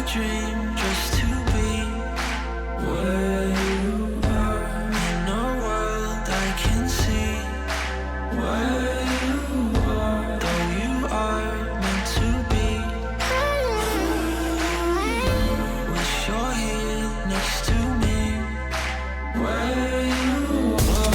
dream just to be where you are, in a world I can see where you are, though you are meant to be. Wish you're here next to me where you are.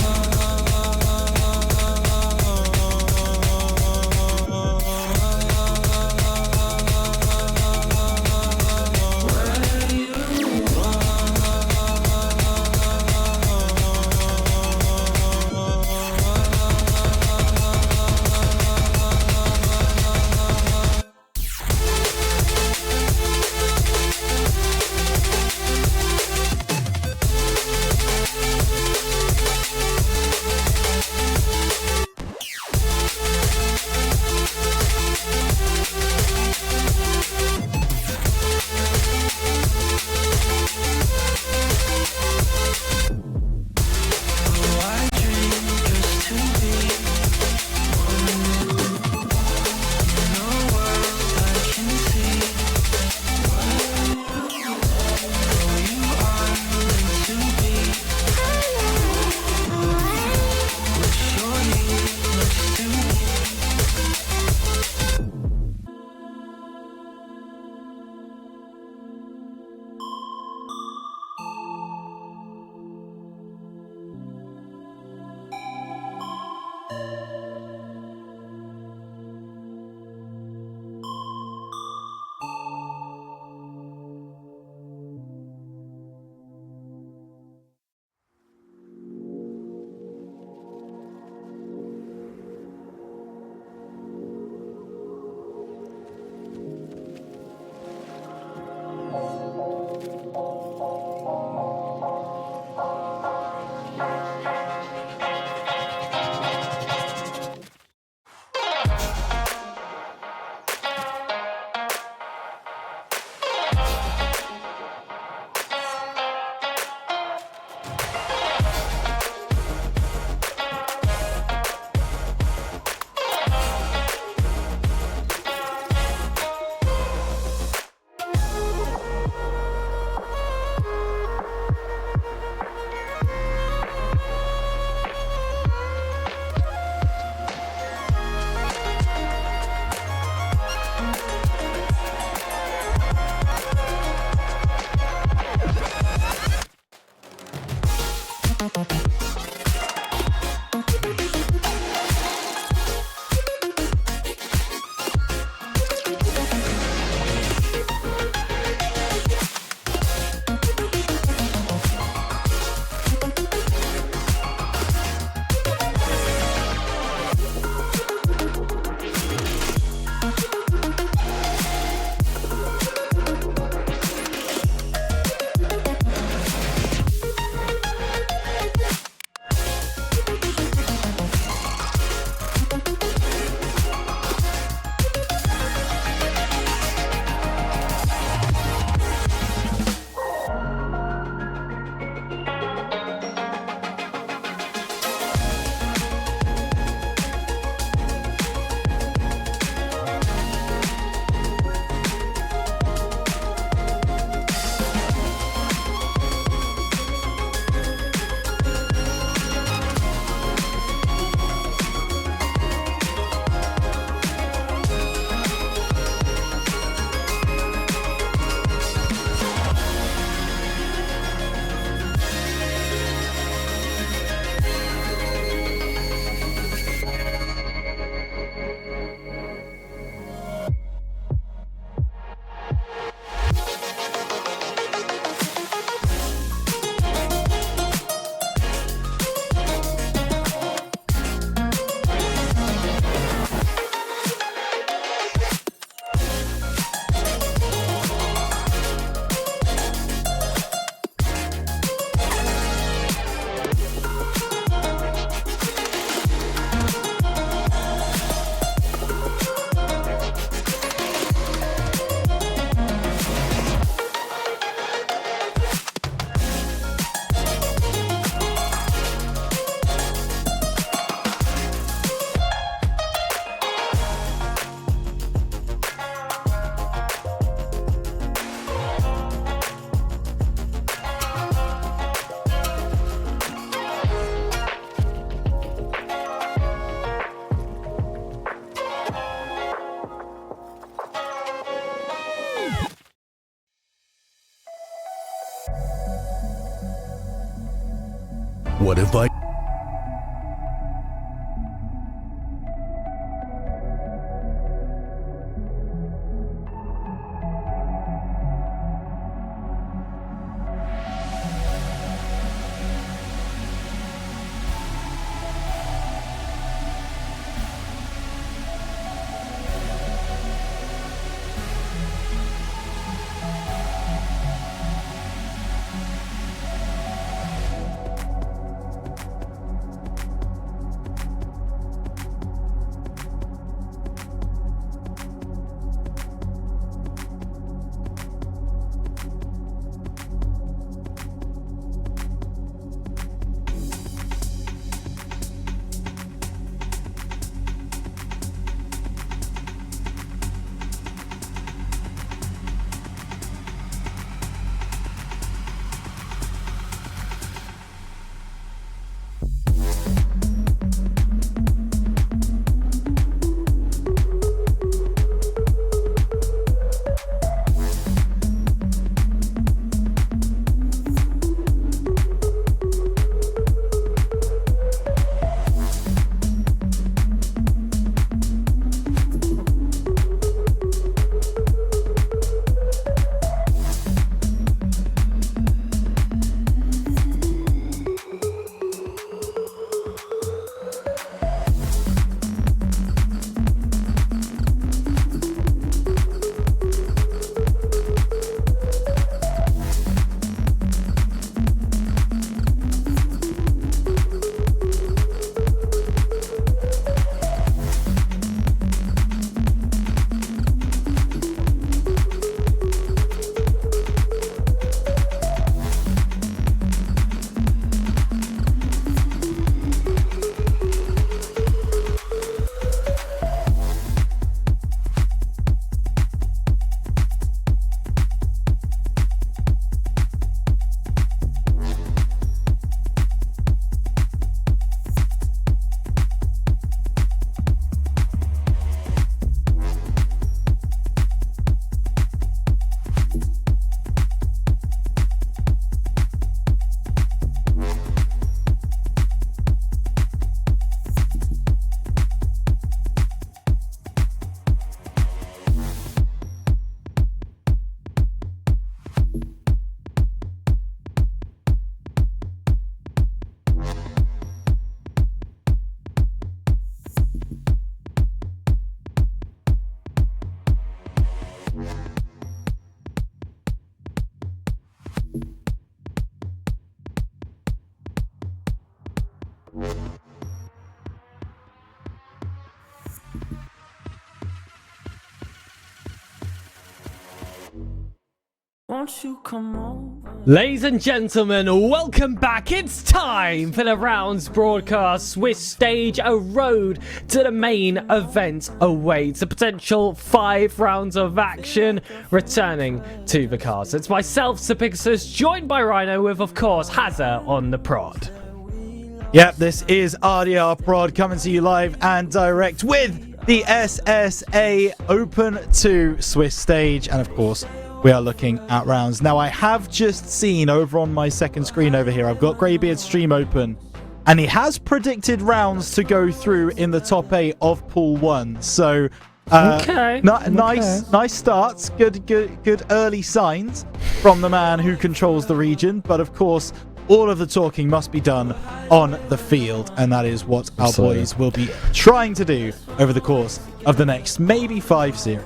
What if I... Won't you come over? Ladies and gentlemen, welcome back. It's time for the rounds broadcast. Swiss stage, a road to the main event awaits. A potential 5 rounds of action returning to the cast. It's myself, Sapixus, joined by Rhino with, of course, Hazza on the prod. Yep, this is RDR Prod coming to you live and direct with the SSA Open 2 Swiss stage. And of course, we are looking at rounds. Now, I have just seen over on my second screen over here, I've got Greybeard's stream open, and he has predicted rounds to go through in the top 8 of Pool 1. So, nice starts, good early signs from the man who controls the region. But of course, all of the talking must be done on the field, and that is what our boys will be trying to do over the course of the next maybe 5 series.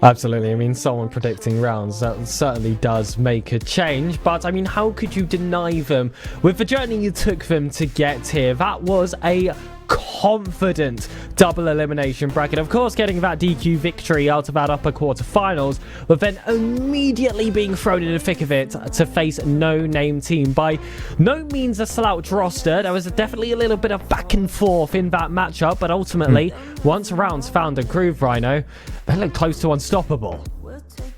Absolutely. I mean, someone predicting rounds, that certainly does make a change. But, I mean, how could you deny them? With the journey you took them to get here, that was a confident double elimination bracket. Of course, getting that DQ victory out of that upper quarterfinals, but then immediately being thrown in the thick of it to face a no-name team. By no means a slouch roster. There was definitely a little bit of back and forth in that matchup, but ultimately, once rounds found a groove, Rhino, they looked close to unstoppable.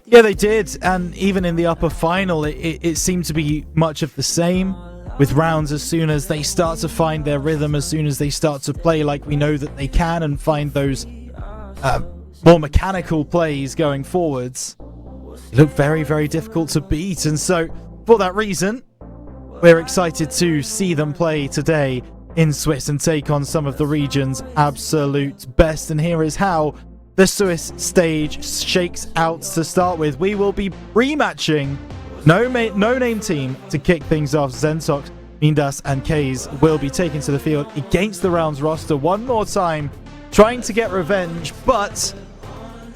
Yeah, they did, and even in the upper final, it seemed to be much of the same. With rounds, as soon as they start to find their rhythm, as soon as they start to play like we know that they can and find those more mechanical plays going forwards, it looked very, very difficult to beat. And so, for that reason, we're excited to see them play today in Swiss and take on some of the region's absolute best. And here is how the Swiss stage shakes out to start with. We will be rematching no-name team to kick things off. Zensox, Mindas, and Kays will be taken to the field against the Rounds roster one more time, trying to get revenge. But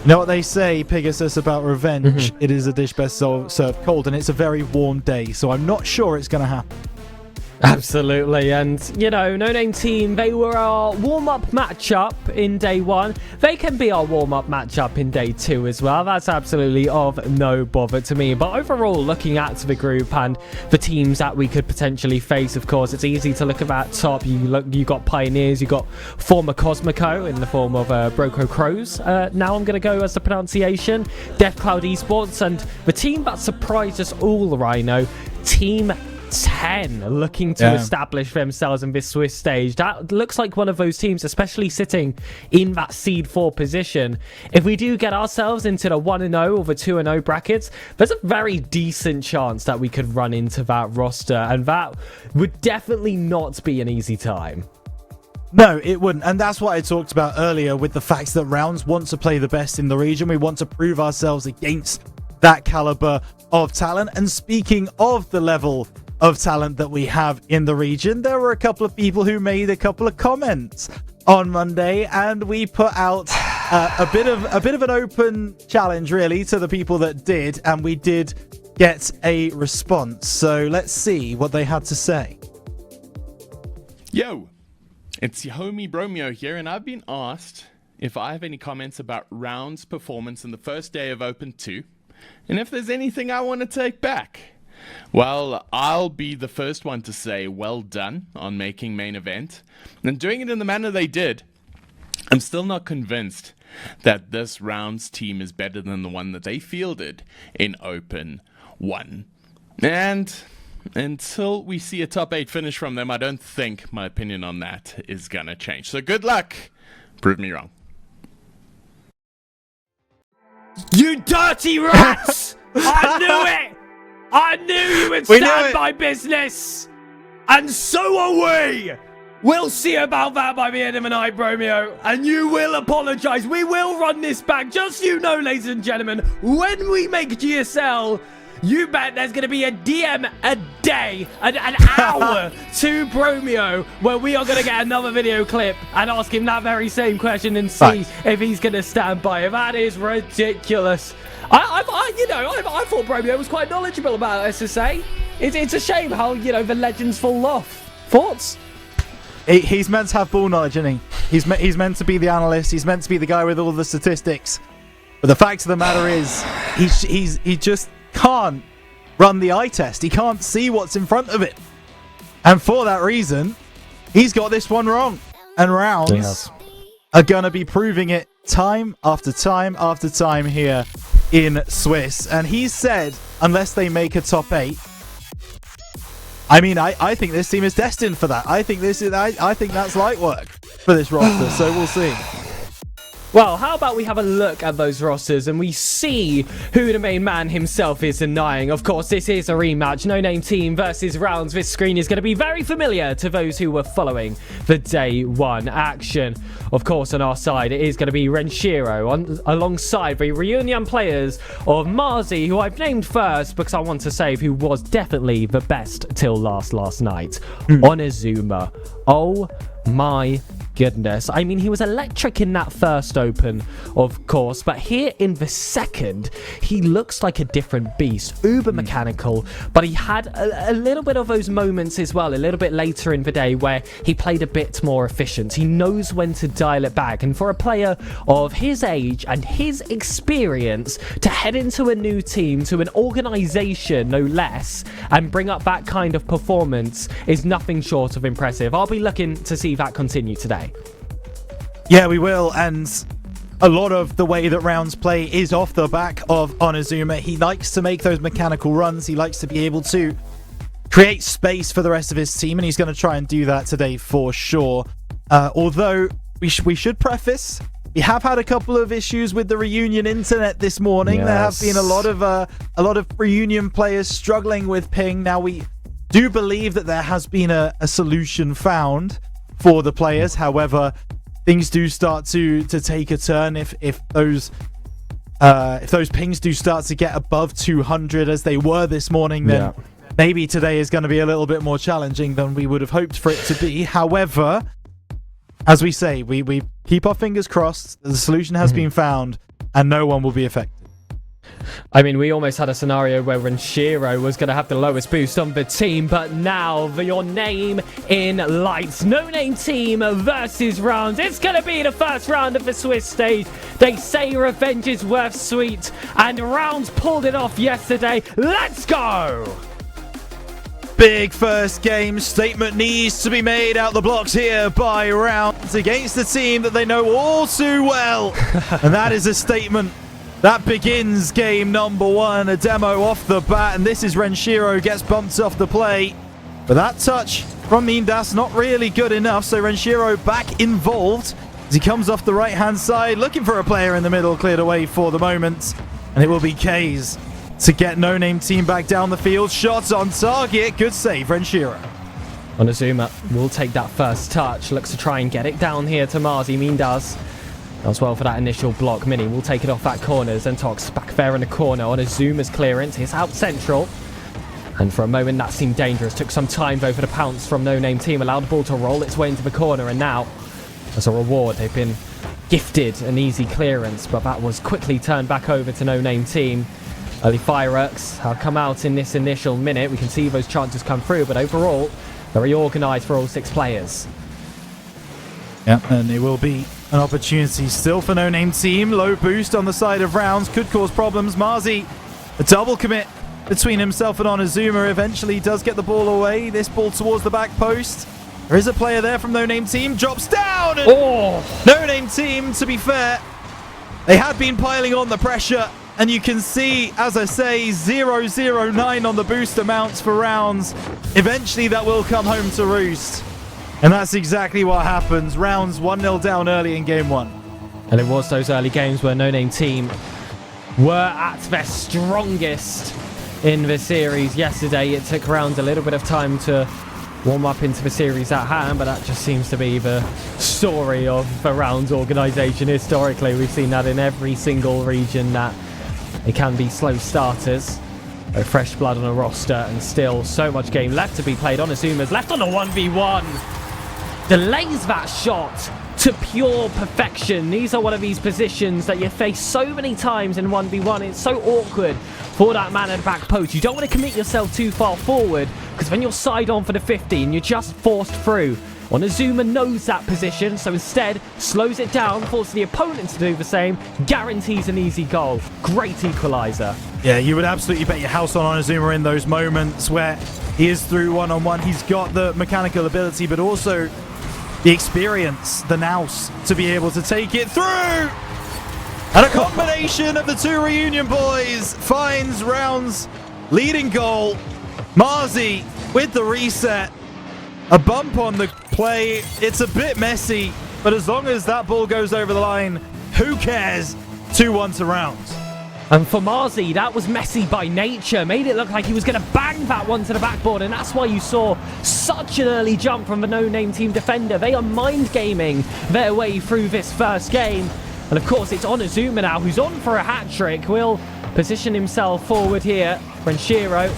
you know what they say, Pegasus, about revenge? It is a dish best served cold, and it's a very warm day, so I'm not sure it's going to happen. Absolutely, and you know, No Name Team, they were our warm-up matchup in day 1. They can be our warm-up matchup in day 2 as well. That's absolutely of no bother to me. But overall, looking at the group and the teams that we could potentially face, of course, it's easy to look at that top. You got Pioneers, you got former Cosmico in the form of Broco Crows. Now I'm going to go as the pronunciation, Death Cloud Esports, and the team that surprised us all, Rhino, Team 10, looking to establish themselves in this Swiss stage. That looks like one of those teams, especially sitting in that seed 4 position. If we do get ourselves into the 1-0 or the 2-0 brackets, there's a very decent chance that we could run into that roster, and that would definitely not be an easy time. No, it wouldn't. And that's what I talked about earlier with the fact that Rounds want to play the best in the region. We want to prove ourselves against that caliber of talent. And speaking of the level of talent that we have in the region, there were a couple of people who made a couple of comments on Monday, and we put out a bit of an open challenge, really, to the people that did, and we did get a response. So let's see what they had to say. Yo, it's your homie Bromeo here, and I've been asked if I have any comments about Round's performance in the first day of Open 2, and if there's anything I want to take back. Well, I'll be the first one to say well done on making main event and doing it in the manner they did. I'm still not convinced that this Rounds team is better than the one that they fielded in Open 1. And until we see a top 8 finish from them, I don't think my opinion on that is gonna change. So good luck. Prove me wrong. You dirty rats! I knew it! I knew you would stand by business! And so are we! We'll see about that by the end of the night, Bromeo. And you will apologise. We will run this back. Just so you know, ladies and gentlemen, when we make GSL, you bet there's going to be a DM a day, an hour to Bromeo, where we are going to get another video clip and ask him that very same question and see if he's going to stand by it. That is ridiculous. I thought Bromeo was quite knowledgeable about SSA. It's a shame how, the legends fall off. Thoughts? He's meant to have ball knowledge, isn't he? He's meant to be the analyst. He's meant to be the guy with all the statistics. But the fact of the matter is, he just can't run the eye test. He can't see what's in front of it. And for that reason, he's got this one wrong. And Rounds are going to be proving it time after time after time here in Swiss. And he said, unless they make a top 8, I mean, I think this team is destined for that. I think that's light work for this roster, so we'll see. Well, how about we have a look at those rosters and we see who the main man himself is denying. Of course, this is a rematch. No Name Team versus Rounds. This screen is going to be very familiar to those who were following the day 1 action. Of course, on our side, it is going to be Renshiro alongside the reunion players of Marzi, who I've named first because I want to save who was definitely the best till last night. Onizuma. Oh my goodness. I mean, he was electric in that first open, of course, but here in the second, he looks like a different beast. Uber mechanical, but he had a little bit of those moments as well, a little bit later in the day, where he played a bit more efficient. He knows when to dial it back, and for a player of his age and his experience to head into a new team, to an organization no less, and bring up that kind of performance is nothing short of impressive. I'll be looking to see that continue today. Yeah, we will, and a lot of the way that Rounds play is off the back of Onizuma. He likes to make those mechanical runs. He likes to be able to create space for the rest of his team, and he's going to try and do that today for sure. Although we should preface, we have had a couple of issues with the reunion internet this morning. There have been a lot of reunion players struggling with ping. Now we do believe that there has been a solution found for the players. However, things do start to take a turn if those pings do start to get above 200 as they were this morning, then maybe today is going to be a little bit more challenging than we would have hoped for it to be. However, as we say, we keep our fingers crossed that the solution has been found and no one will be affected. I mean, we almost had a scenario where Renshiro was going to have the lowest boost on the team, but now for your name in lights. No name team versus Rounds. It's going to be the first round of the Swiss stage. They say revenge is worth sweet, and Rounds pulled it off yesterday. Let's go! Big first game statement needs to be made out the blocks here by Rounds against the team that they know all too well. And that is a statement that begins game number one. A demo off the bat, and this is Renshiro gets bumped off the play. But that touch from Mindas not really good enough, so Renshiro back involved as he comes off the right-hand side, looking for a player in the middle, cleared away for the moment. And it will be Kays to get No Name Team back down the field. Shots on target. Good save, Renshiro. Onizuma will take that first touch. Looks to try and get it down here to Marzi. Mindas as well for that initial block. Mini will take it off that corner. Zentox back there in the corner. Onizuma's clearance. It's out central. And for a moment that seemed dangerous. Took some time though for the pounce from No Name Team. Allowed the ball to roll its way into the corner. And now, as a reward, they've been gifted an easy clearance. But that was quickly turned back over to No Name Team. Early fireworks have come out in this initial minute. We can see those chances come through. But overall, very organised for all 6 players. Yeah, and it will be an opportunity still for No Name Team. Low boost on the side of Rounds could cause problems. Marzi, a double commit between himself and Onizuma, eventually does get the ball away. This ball towards the back post. There is a player there from No Name Team. Drops down! And No Name Team, to be fair, they had been piling on the pressure. And you can see, as I say, 009 on the boost amounts for Rounds. Eventually that will come home to roost. And that's exactly what happens. Rounds 1-0 down early in game 1. And it was those early games where No Name Team were at their strongest in the series. Yesterday it took Rounds a little bit of time to warm up into the series at hand, but that just seems to be the story of the Rounds organisation. Historically, we've seen that in every single region, that it can be slow starters. Fresh blood on a roster, and still so much game left to be played. Onizuma's left on a 1v1. Delays that shot to pure perfection. These are one of these positions that you face so many times in 1v1. It's so awkward for that man at the back post. You don't want to commit yourself too far forward, because when you're side on for the 50 and you're just forced through, Onizuma knows that position, so instead slows it down, forces the opponent to do the same, guarantees an easy goal. Great equaliser. Yeah, you would absolutely bet your house on Onizuma in those moments where he is through one-on-one. He's got the mechanical ability, but also the experience, the nous, to be able to take it through. And a combination of the 2 reunion boys finds Rounds leading goal. Marzi with the reset. A bump on the play. It's a bit messy, but as long as that ball goes over the line, who cares? 2-1 to Rounds. And for Marzi, that was messy by nature. Made it look like he was going to bang that one to the backboard, and that's why you saw such an early jump from the No Name Team defender. They are mind gaming their way through this first game. And of course, it's Onizuma now, who's on for a hat-trick. Will position himself forward here. Renshiro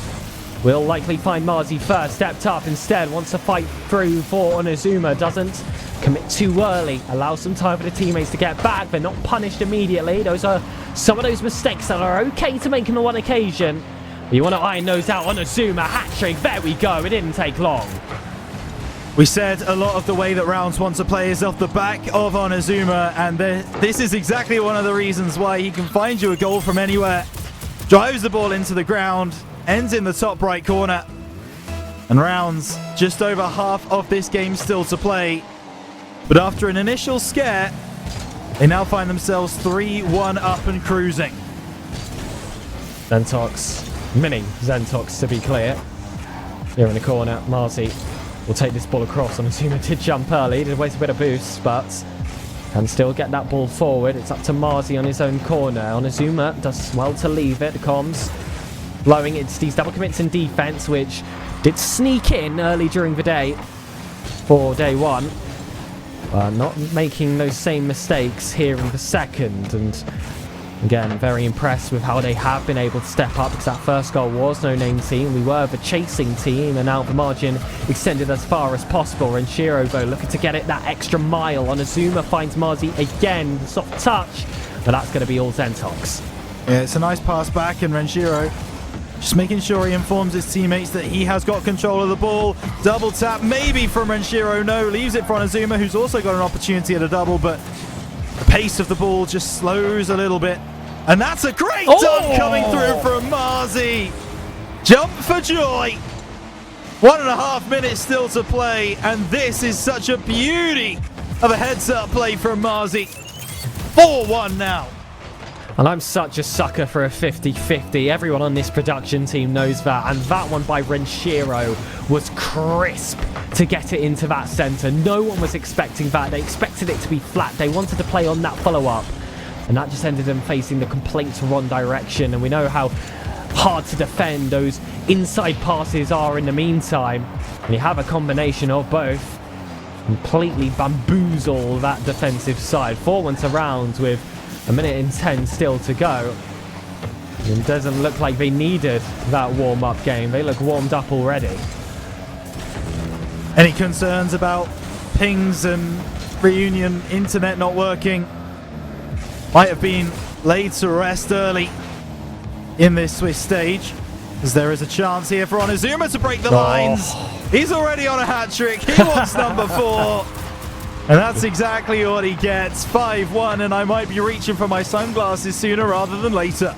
will likely find Marzi first. Stepped up instead. Wants to fight through for Onizuma. Doesn't commit too early. Allows some time for the teammates to get back. They're not punished immediately. Those are some of those mistakes that are okay to make on the one occasion. But you want to iron those out. Onizuma, hat-trick. There we go. It didn't take long. We said a lot of the way that Rounds want to play is off the back of Onizuma, and this is exactly one of the reasons why he can find you a goal from anywhere. Drives the ball into the ground. Ends in the top right corner. And Rounds just over half of this game still to play. But after an initial scare, they now find themselves 3-1 up and cruising. Zentox, mini Zentox to be clear. Here in the corner, Marzi will take this ball across. Onizuma did jump early, did waste a bit of boost, but can still get that ball forward. It's up to Marzi on his own corner. Onizuma does well to leave it. The comms blowing. It's these double commits in defense, which did sneak in early during the day for day one. Not making those same mistakes here in the second. And again, very impressed with how they have been able to step up, because that first goal was no name team. We were the chasing team, and now the margin extended as far as possible. And Shiro, though, looking to get it that extra mile. On Azuma finds Marzi again, soft touch, but that's going to be all Zentox. Yeah, it's a nice pass back, and Renshiro just making sure he informs his teammates that he has got control of the ball. Double tap maybe from Renshiro. No, leaves it for Azuma, who's also got an opportunity at a double, but the pace of the ball just slows a little bit. And that's a great dunk coming through from Marzi. Jump for joy. 1.5 minutes still to play, and this is such a beauty of a heads-up play from Marzi. 4-1 now. And I'm such a sucker for a 50-50. Everyone on this production team knows that. And that one by Renshiro was crisp to get it into that centre. No one was expecting that. They expected it to be flat. They wanted to play on that follow-up. And that just ended them facing the complete wrong direction. And we know how hard to defend those inside passes are in the meantime. And you have a combination of both. Completely bamboozle that defensive side. 4-1 to rounds with 1:10 still to go. It doesn't look like they needed that warm-up game. They look warmed up already. Any concerns about pings and reunion internet not working? Might have been laid to rest early in this Swiss stage, as there is a chance here for Onizuma to break the lines. He's already on a hat-trick. He wants number 4. And that's exactly what he gets. 5-1, and I might be reaching for my sunglasses sooner rather than later.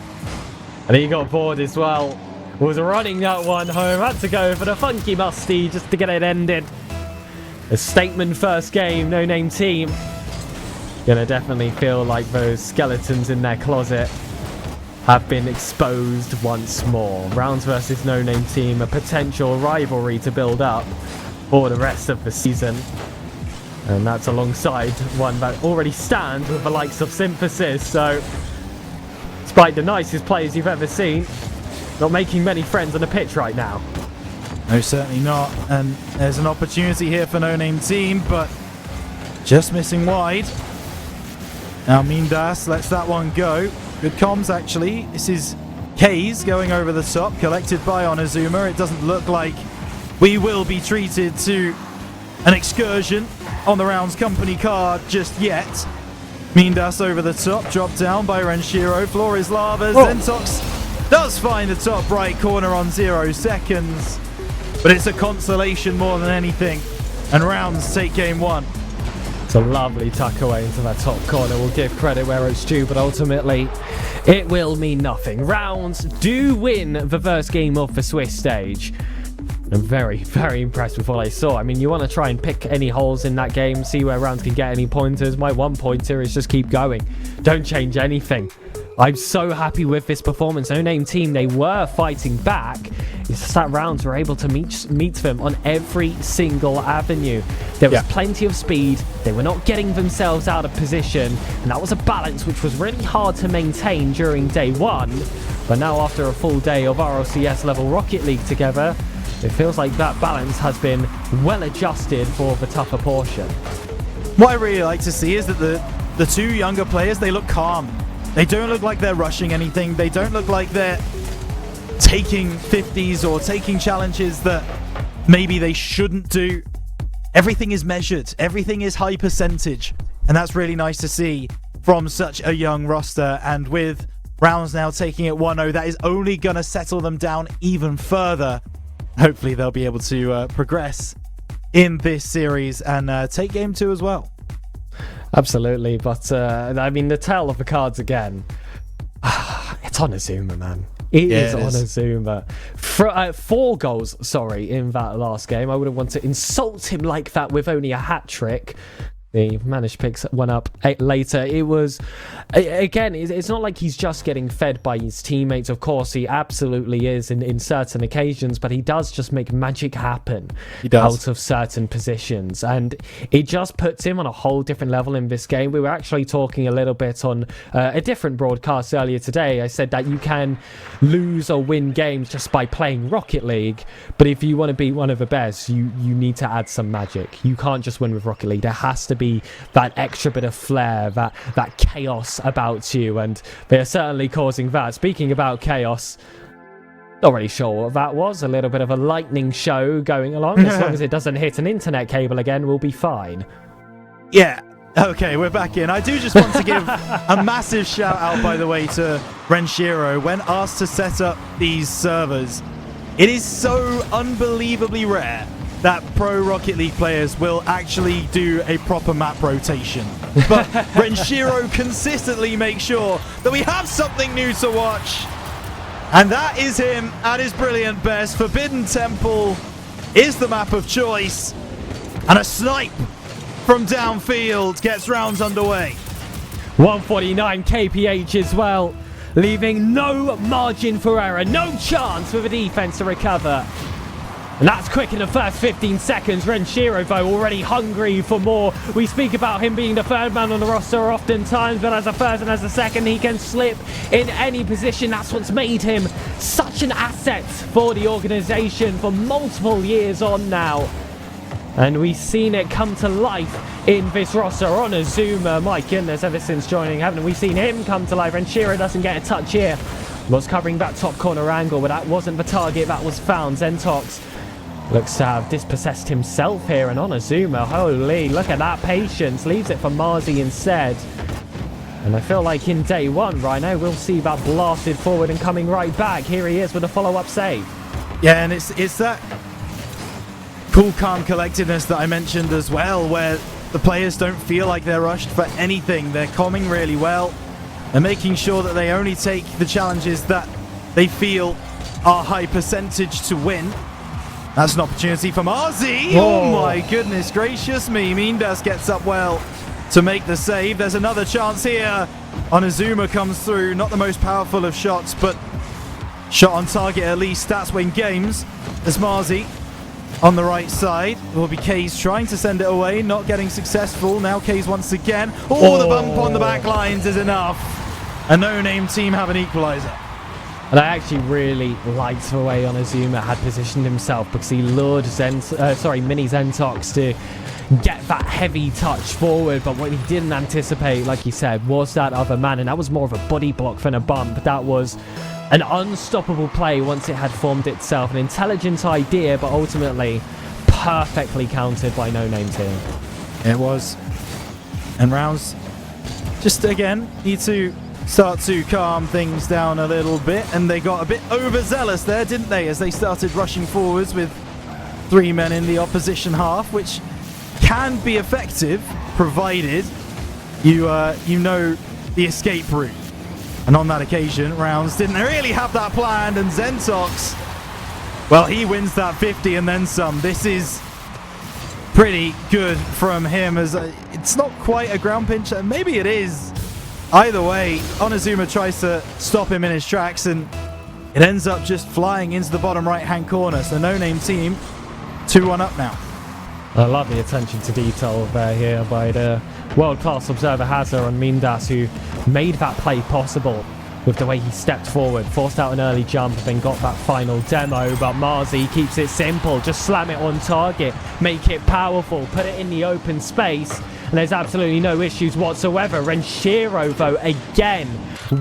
And he got bored as well. Was running that one home. Had to go for the funky musty just to get it ended. A statement first game, no name team. Gonna definitely feel like those skeletons in their closet have been exposed once more. Rounds versus no name team, a potential rivalry to build up for the rest of the season. And that's alongside one that already stands with the likes of Synthesis. So, despite the nicest players you've ever seen, not making many friends on the pitch right now. No, certainly not. And there's an opportunity here for no name team, but just missing wide. Now Mindas lets that one go. Good comms, actually. This is K's going over the top, collected by Onizuma. It doesn't look like we will be treated to an excursion on the rounds company card just yet. Mindas over the top, dropped down by Renshiro. Floor is lava. Zentox does find the top right corner on 0 seconds, but it's a consolation more than anything. And rounds take game 1. It's a lovely tuck away into that top corner. We'll give credit where it's due, but ultimately it will mean nothing. Rounds do win the first game of the Swiss stage. I'm very, very impressed with what I saw. I mean, you want to try and pick any holes in that game, see where rounds can get any pointers. My one pointer is just keep going. Don't change anything. I'm so happy with this performance. No name team, they were fighting back. It's just that rounds were able to meet them on every single avenue. There was plenty of speed. They were not getting themselves out of position. And that was a balance which was really hard to maintain during day 1. But now after a full day of RLCS level Rocket League together, it feels like that balance has been well adjusted for the tougher portion. What I really like to see is that the two younger players, they look calm. They don't look like they're rushing anything. They don't look like they're taking 50s or taking challenges that maybe they shouldn't do. Everything is measured. Everything is high percentage. And that's really nice to see from such a young roster. And with rounds now taking it 1-0, that is only going to settle them down even further. Hopefully they'll be able to progress in this series and take game 2 as well. Absolutely, but I mean, the tale of the cards again. It's Onizuma, man. It is Onizuma. 4 goals, sorry, in that last game. I wouldn't want to insult him like that with only a hat trick. He managed to pick one up later. It was, again, it's not like he's just getting fed by his teammates. Of course, he absolutely is in certain occasions, but he does just make magic happen out of certain positions. And it just puts him on a whole different level in this game. We were actually talking a little bit on a different broadcast earlier today. I said that you can lose or win games just by playing Rocket League, but if you want to be one of the best, you need to add some magic. You can't just win with Rocket League. There has to be that extra bit of flair, that chaos about you, and they are certainly causing that. Speaking about chaos, not really sure what that was. A little bit of a lightning show going along. As long as it doesn't hit an internet cable again, we'll be fine. Yeah. Okay, we're back in. I do just want to give a massive shout out, by the way, to Renshiro. When asked to set up these servers, it is so unbelievably rare that pro Rocket League players will actually do a proper map rotation. But Renshiro consistently makes sure that we have something new to watch. And that is him at his brilliant best. Forbidden Temple is the map of choice. And a snipe from downfield gets rounds underway. 149 kph as well, leaving no margin for error, no chance for the defense to recover. And that's quick in the first 15 seconds. Renshiro, though, already hungry for more. We speak about him being the third man on the roster oftentimes, but as a first and as a second, he can slip in any position. That's what's made him such an asset for the organization for multiple years on now. And we've seen it come to life in this roster. Onizuma, my goodness, ever since joining, haven't we seen him come to life? Renshiro doesn't get a touch here. Was covering that top corner angle, but that wasn't the target that was found. Zentox looks to have dispossessed himself here, and Onizuma, holy, look at that patience. Leaves it for Marzi instead. And I feel like in day one, Rhino, we'll see that blasted forward and coming right back. Here he is with a follow-up save. Yeah, and it's that cool, calm collectedness that I mentioned as well, where the players don't feel like they're rushed for anything. They're calming really well and making sure that they only take the challenges that they feel are high percentage to win. That's an opportunity for Marzi. Oh my goodness gracious me. Mindas gets up well to make the save. There's another chance here. Onizuma comes through. Not the most powerful of shots, but shot on target at least. Stats win games. There's Marzi on the right side. It will be Kays trying to send it away. Not getting successful. Now Kays once again. Oh, the bump on the back lines is enough. A no-name team have an equalizer. And I actually really liked the way Onizuma had positioned himself, because he lured Mini Zentox to get that heavy touch forward. But what he didn't anticipate, like you said, was that other man. And that was more of a body block than a bump. That was an unstoppable play once it had formed itself. An intelligent idea, but ultimately perfectly countered by No Name Team. It was. And rounds just, again, need to start to calm things down a little bit, and they got a bit overzealous there, didn't they, as they started rushing forwards with 3 men in the opposition half, which can be effective provided you know the escape route. And on that occasion, Rounds didn't really have that planned, and Zentox, well, he wins that 50 and then some. This is pretty good from him, as it's not quite a ground pinch, and maybe it is. Either way, Onizuma tries to stop him in his tracks, and it ends up just flying into the bottom right-hand corner. So No Name Team 2-1 up now. I love the attention to detail here by the world-class observer Hazard on Mindas, who made that play possible with the way he stepped forward, forced out an early jump, and then got that final demo. But Marzi keeps it simple. Just slam it on target, make it powerful, put it in the open space, and there's absolutely no issues whatsoever. Renshiro, though, again,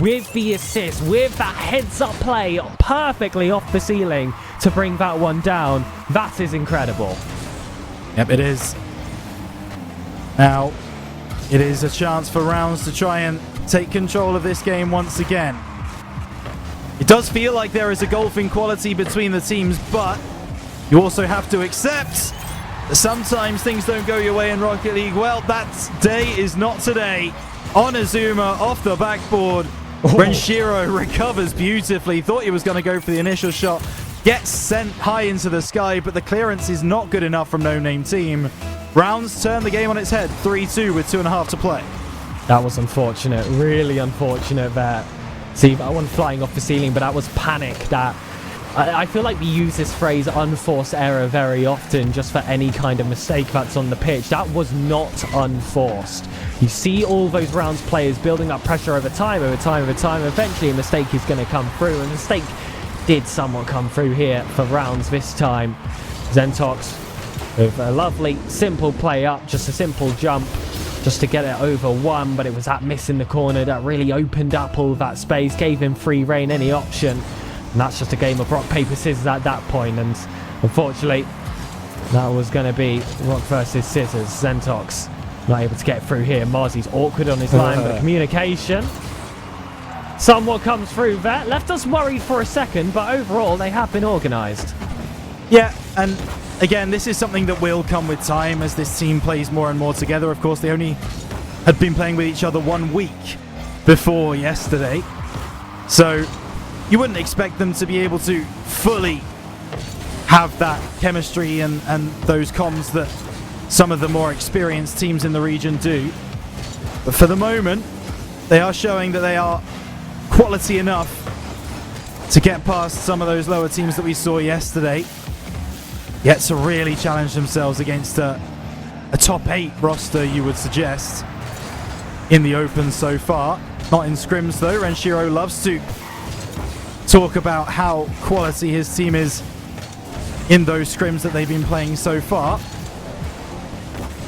with the assist, with that heads-up play, perfectly off the ceiling to bring that one down. That is incredible. Yep, it is. Now, it is a chance for Rounds to try and take control of this game once again. It does feel like there is a golfing quality between the teams, but you also have to accept that sometimes things don't go your way in Rocket League. Well, that day is not today. Onizuma off the backboard. Renshiro recovers beautifully. Thought he was going to go for the initial shot. Gets sent high into the sky, but the clearance is not good enough from No Name Team. Rounds turn the game on its head, 3-2 with 2.5 to play. That was unfortunate, really unfortunate there. See, that one flying off the ceiling, but that was panic. That I feel like we use this phrase unforced error very often just for any kind of mistake that's on the pitch. That was not unforced. You see all those rounds players building up pressure over time. Eventually a mistake is going to come through. And a mistake did somewhat come through here for rounds this time. Zentox with a lovely simple play up, just a simple jump just to get it over one, but it was that miss in the corner that really opened up all that space, gave him free reign, any option. And that's just a game of rock, paper, scissors at that point. And unfortunately, that was going to be rock versus scissors. Zentox not able to get through here. Marzi's awkward on his line, but communication somewhat comes through there. Left us worried for a second, but overall, they have been organised. Yeah, and again, this is something that will come with time as this team plays more and more together. Of course, they only had been playing with each other 1 week before yesterday. So you wouldn't expect them to be able to fully have that chemistry and those comms that some of the more experienced teams in the region do. But for the moment, they are showing that they are quality enough to get past some of those lower teams that we saw yesterday. Yet to really challenge themselves against a top 8 roster, you would suggest, in the Open so far. Not in scrims though. Renshiro loves to talk about how quality his team is in those scrims that they've been playing so far.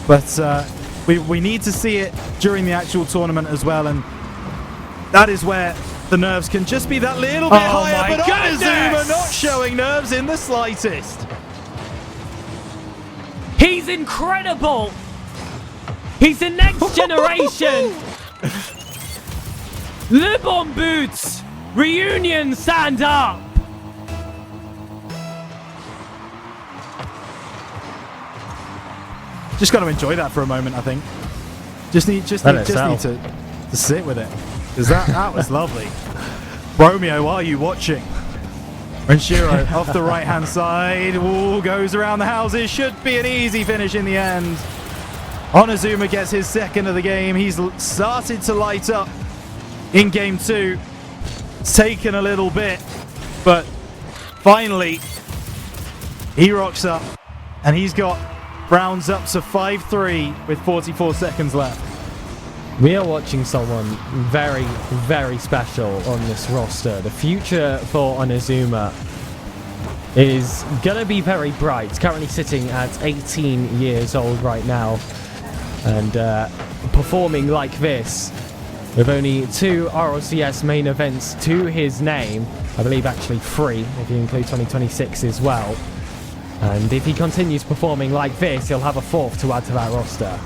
But we need to see it during the actual tournament as well, and that is where the nerves can just be that little bit higher. But Onizuma not showing nerves in the slightest. He's incredible. He's the next generation. Le Bon Boots. Reunion, stand up. Just got to enjoy that for a moment, I think. Just need to sit with it. Because that was lovely. Romeo, are you watching? Renshiro off the right-hand side. Ooh, goes around the houses. Should be an easy finish in the end. Onizuma gets his second of the game. He's started to light up in game 2. It's taken a little bit, but finally he rocks up and he's got rounds up to 5-3 with 44 seconds left. We are watching someone very, very special on this roster. The future for Onizuma is going to be very bright. Currently sitting at 18 years old right now and performing like this with only 2 RLCS main events to his name. I believe actually 3 if you include 2026 as well. And if he continues performing like this, he'll have a 4th to add to that roster.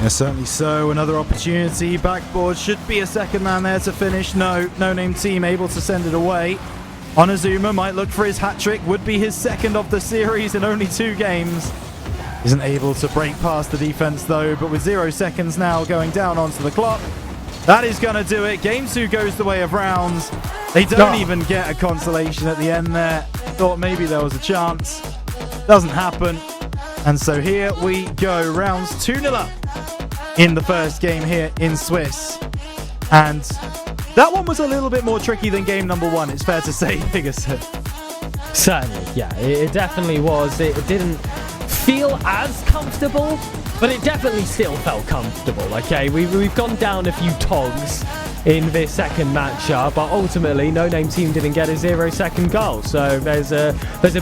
Yeah, certainly so. Another opportunity. Backboard should be a second man there to finish. No name team able to send it away. Onizuma might look for his hat-trick. Would be his second of the series in only 2 games. Isn't able to break past the defense though, but with 0 seconds now going down onto the clock, that is going to do it. Game 2 goes the way of rounds. They don't even get a consolation at the end there. Thought maybe there was a chance. Doesn't happen. And so here we go. Rounds 2-0 up in the first game here in Swiss. And that one was a little bit more tricky than game number 1, it's fair to say, Pegasus. Certainly, yeah, it definitely was. It didn't feel as comfortable, but it definitely still felt comfortable. Okay, we've gone down a few togs in this second matchup, but ultimately no name team didn't get a 0-second goal, so there's a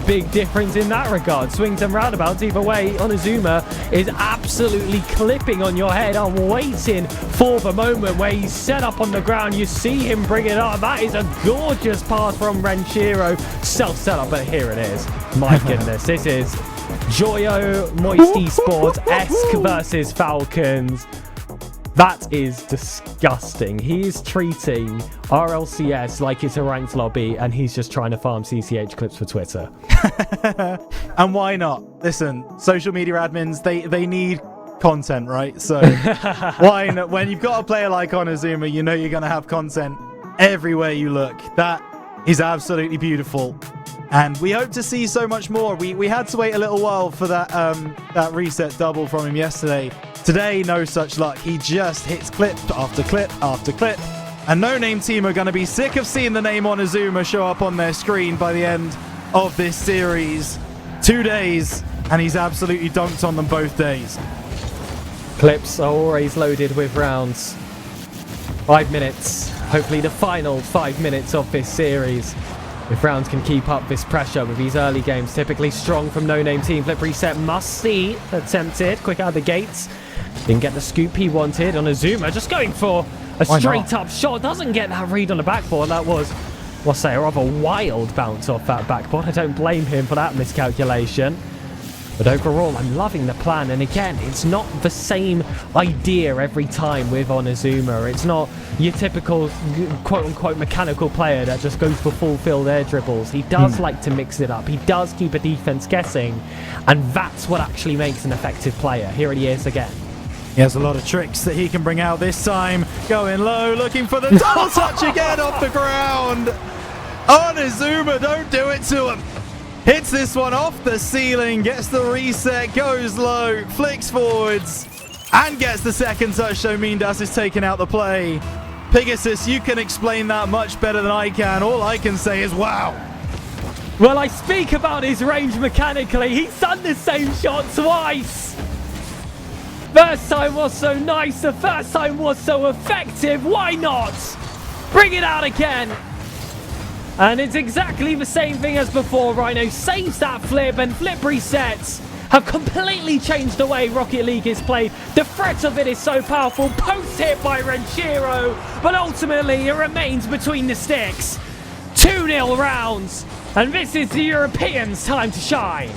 big difference in that regard. Swings and roundabouts either way. Onizuma is absolutely clipping on your head. I'm waiting for the moment where he's set up on the ground. You see him bring it up. That is a gorgeous pass from Renshiro. Self-set up, but here it is. My goodness, this is Joyo Moisty Sports-esque versus Falcons. That is disgusting. He is treating RLCS like it's a ranked lobby, and he's just trying to farm CCH clips for Twitter. And why not? Listen, social media admins, they need content, right? So why not? When you've got a player like Onizuma, you know you're going to have content everywhere you look. That is absolutely beautiful. And we hope to see so much more. We had to wait a little while for that reset double from him yesterday. Today, no such luck. He just hits clip after clip after clip. And No Name Team are going to be sick of seeing the name Onizuma show up on their screen by the end of this series. 2 days, and he's absolutely dunked on them both days. Clips are always loaded with rounds. 5 minutes. Hopefully the final 5 minutes of this series. If Rounds can keep up this pressure with these early games, typically strong from No Name Team. Flip reset must see attempted. Quick out of the gates. Didn't get the scoop he wanted. Onizuma just going for a straight up shot. Doesn't get that read on the backboard. That was, we'll say, a rather wild bounce off that backboard. I don't blame him for that miscalculation. But overall, I'm loving the plan. And again, it's not the same idea every time with Onizuma. It's not your typical quote-unquote mechanical player that just goes for full field air dribbles. He does like to mix it up. He does keep a defense guessing. And that's what actually makes an effective player. Here he is again. He has a lot of tricks that he can bring out this time. Going low, looking for the double touch again off the ground. Onizuma, don't do it to him. Hits this one off the ceiling, gets the reset, goes low, flicks forwards, and gets the second touch, so Mindas is taking out the play. Pegasus, you can explain that much better than I can. All I can say is wow. Well, I speak about his range mechanically. He's done the same shot twice. First time was so nice, the first time was so effective. Why not? Bring it out again. And it's exactly the same thing as before. Rhino saves that flip, and flip resets have completely changed the way Rocket League is played. The threat of it is so powerful. Post hit by Renshiro, but ultimately it remains between the sticks. 2-0 rounds, and this is the Europeans' time to shine.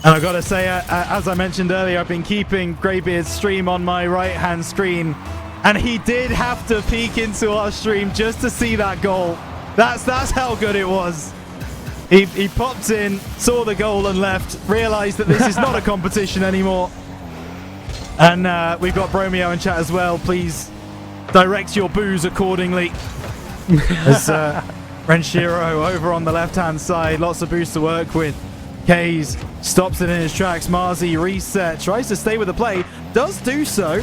And I've got to say, as I mentioned earlier, I've been keeping Greybeard's stream on my right-hand screen, and he did have to peek into our stream just to see that goal. That's how good it was. He popped in, saw the goal and left, realised that this is not a competition anymore. And we've got Bromeo in chat as well. Please direct your boos accordingly. As Renshiro over on the left-hand side, lots of boost to work with. Kays stops it in his tracks. Marzi reset, tries to stay with the play, does do so.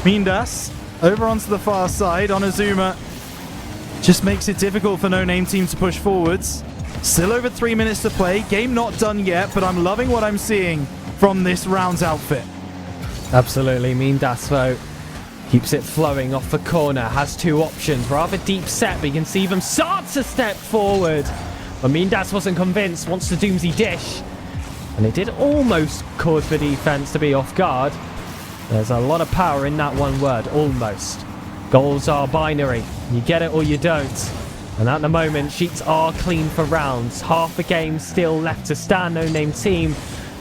Mindas over onto the far side. Onizuma just makes it difficult for No Name Team to push forwards. Still over 3 minutes to play. Game not done yet, but I'm loving what I'm seeing from this Rounds outfit. Absolutely. Mindas, though, keeps it flowing off the corner. Has two options. Rather deep set, but you can see them start to step forward. But Mindas wasn't convinced. Wants the Doomsy dish. And it did almost cause the defense to be off guard. There's a lot of power in that one word. Almost. Goals are binary. You get it or you don't. And at the moment, sheets are clean for Rounds. Half the game still left to stand. No Name Team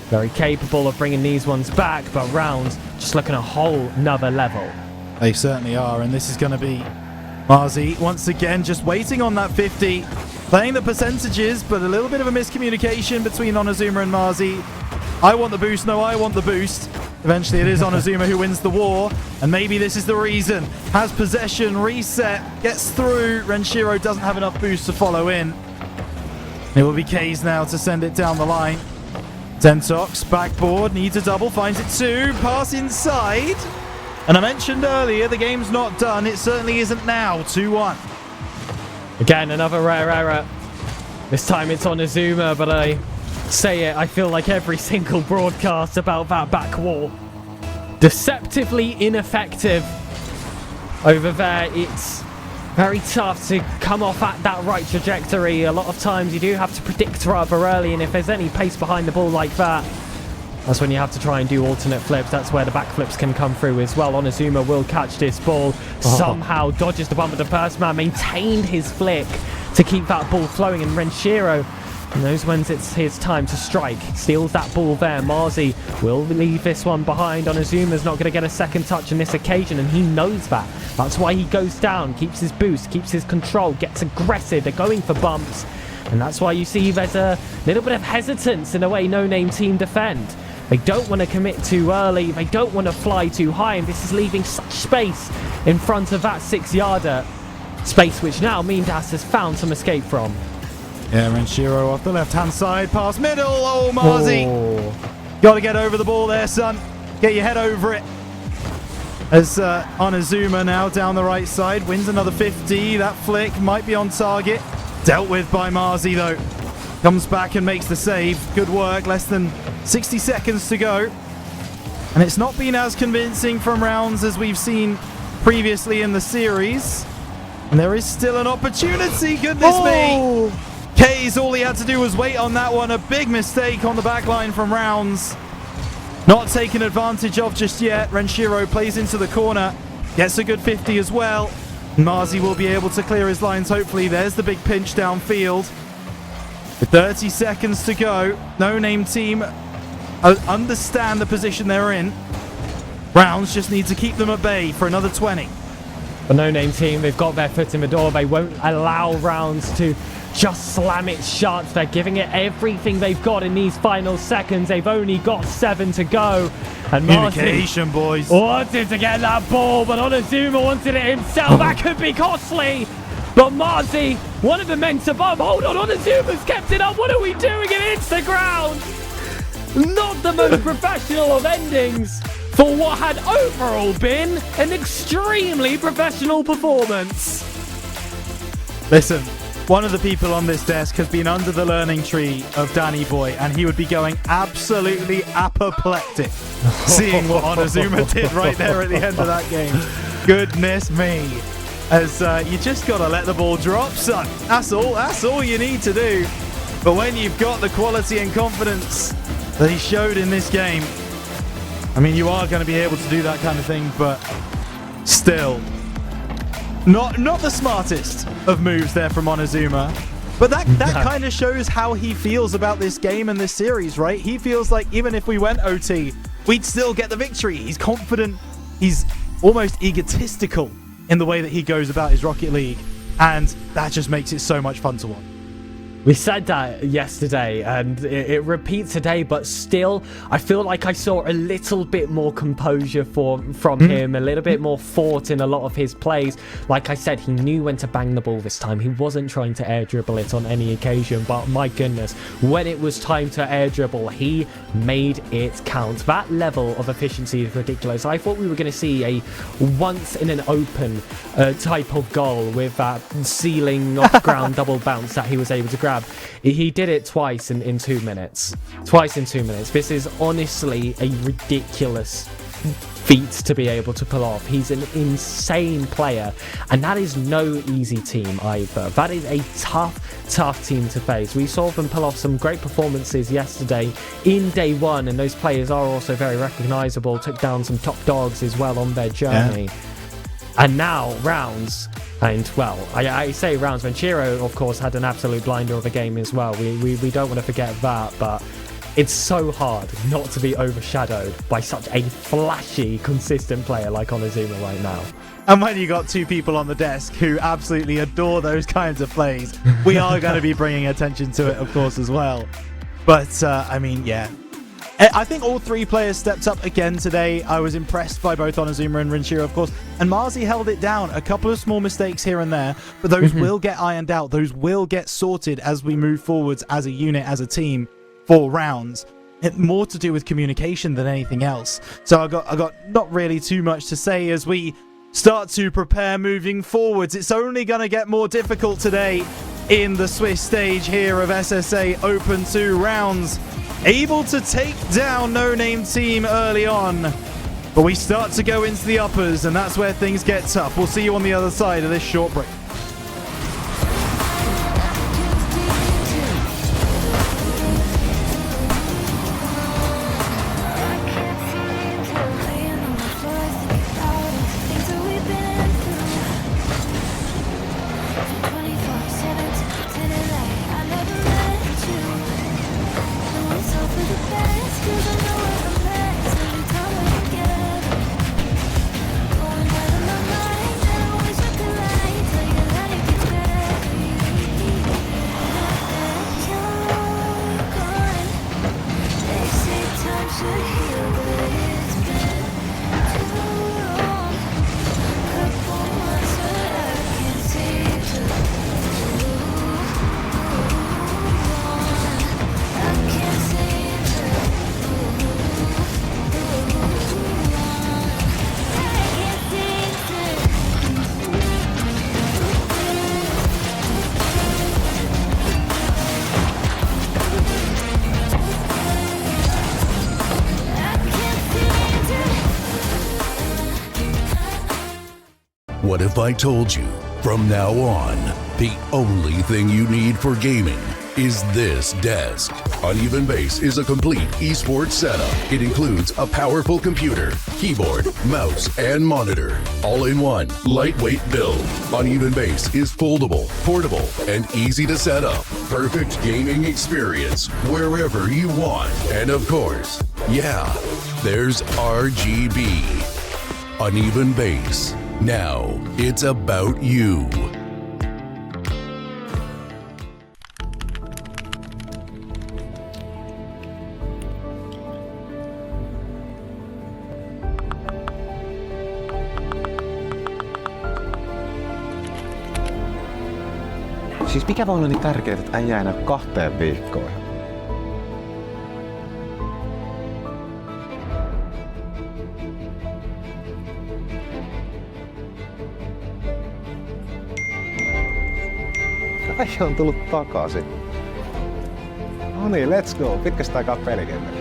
very capable of bringing these ones back, but Rounds just looking a whole nother level. They certainly are, and this is going to be Marzi once again just waiting on that 50. Playing the percentages, but a little bit of a miscommunication between Onizuma and Marzi. I want the boost. No, I want the boost. Eventually, it is Onizuma who wins the war, and maybe this is the reason. Has possession, reset, gets through. Renshiro doesn't have enough boost to follow in. It will be Kays now to send it down the line. Tentox, backboard, needs a double, finds it two, pass inside. And I mentioned earlier, the game's not done. It certainly isn't now. 2-1. Again, another rare error. This time it's Onizuma, but I say it, I feel like every single broadcast about that back wall. Deceptively ineffective. Over there, it's very tough to come off at that right trajectory. A lot of times you do have to predict rather early, and if there's any pace behind the ball like that, that's when you have to try and do alternate flips. That's where the back flips can come through as well. Onizuma will catch this ball. Somehow dodges the bump of the first man. Maintained his flick to keep that ball flowing. And Renshiro knows when it's his time to strike. Steals that ball there. Marzi will leave this one behind. Onizuma's not going to get a second touch on this occasion, and he knows that. That's why he goes down, keeps his boost, keeps his control, gets aggressive. They're going for bumps. And that's why you see there's a little bit of hesitance in the way No Name Team defend. They don't want to commit too early. They don't want to fly too high. And this is leaving such space in front of that 6-yarder. Space which now Mindas has found some escape from. Yeah, Renshiro off the left-hand side, past middle. Oh, Marzi. Oh. Got to get over the ball there, son. Get your head over it. As Onizuma now down the right side, wins another 50. That flick might be on target. Dealt with by Marzi, though. Comes back and makes the save. Good work. Less than 60 seconds to go. And it's not been as convincing from rounds as we've seen previously in the series. And there is still an opportunity. Goodness me. K's, all he had to do was wait on that one. A big mistake on the back line from rounds. Not taken advantage of just yet. Renshiro plays into the corner. Gets a good 50 as well. Marzi will be able to clear his lines, hopefully. There's the big pinch downfield. With 30 seconds to go. No name team understand the position they're in. Rounds just need to keep them at bay for another 20. The no-name team, they've got their foot in the door. They won't allow Rounds to just slam it shut. They're giving it everything they've got in these final seconds. They've only got 7 to go. And Communication, boys. Wanted to get that ball, but Onizuma wanted it himself. That could be costly. But Marzi, one of the men to bomb. Hold on, Onizuma's kept it up. What are we doing? It hits the ground. Not the most professional of endings for what had overall been an extremely professional performance. Listen, one of the people on this desk has been under the learning tree of Danny Boy, and he would be going absolutely apoplectic seeing what Onizuma did right there at the end of that game. Goodness me. As you just got to let the ball drop, son. That's all you need to do. But when you've got the quality and confidence that he showed in this game, I mean, you are going to be able to do that kind of thing, but still, not the smartest of moves there from Onizuma. But that kind of shows how he feels about this game and this series, right? He feels like even if we went OT, we'd still get the victory. He's confident. He's almost egotistical in the way that he goes about his Rocket League, and that just makes it so much fun to watch. We said that yesterday, and it repeats today, but still, I feel like I saw a little bit more composure from him, a little bit more thought in a lot of his plays. Like I said, he knew when to bang the ball this time. He wasn't trying to air dribble it on any occasion, but my goodness, when it was time to air dribble, he made it count. That level of efficiency is ridiculous. I thought we were going to see a once in an open type of goal with that ceiling off ground double bounce that he was able to grab. He did it twice in 2 minutes. Twice in 2 minutes. This is honestly a ridiculous feat to be able to pull off. He's an insane player, and that is no easy team either. That is a tough team to face. We saw them pull off some great performances yesterday in day one, and those players are also very recognizable. Took down some top dogs as well on their journey. Yeah. And now Rounds, and well, I say Rounds, Renshiro of course had an absolute blinder of a game as well. We don't want to forget that, but it's so hard not to be overshadowed by such a flashy, consistent player like Onizuma right now. And when you got two people on the desk who absolutely adore those kinds of plays, we are going to be bringing attention to it, of course, as well. But, I mean, yeah. I think all three players stepped up again today. I was impressed by both Onizuma and Renshiro, of course. And Marzi held it down. A couple of small mistakes here and there, but those will get ironed out. Those will get sorted as we move forwards as a unit, as a team, for rounds. It's more to do with communication than anything else. So I got not really too much to say as we start to prepare moving forwards. It's only going to get more difficult today in the Swiss stage here of SSA Open 2 rounds. Able to take down No Name Team early on, but we start to go into the uppers, and that's where things get tough. We'll see you on the other side of this short break. What if I told you? From now on, the only thing you need for gaming is this desk. Uneven Base is a complete esports setup. It includes a powerful computer, keyboard, mouse, and monitor. All in one, lightweight build. Uneven Base is foldable, portable, and easy to set up. Perfect gaming experience wherever you want. And of course, yeah, there's RGB. Uneven Base. Now it's about you. Siis mikä voi olla niin tärkeää, että äijä ei näy 2 viikkoon? Äijä on tullut takaisin. No niin, let's go. Pitkästä aikaa pelikentällä.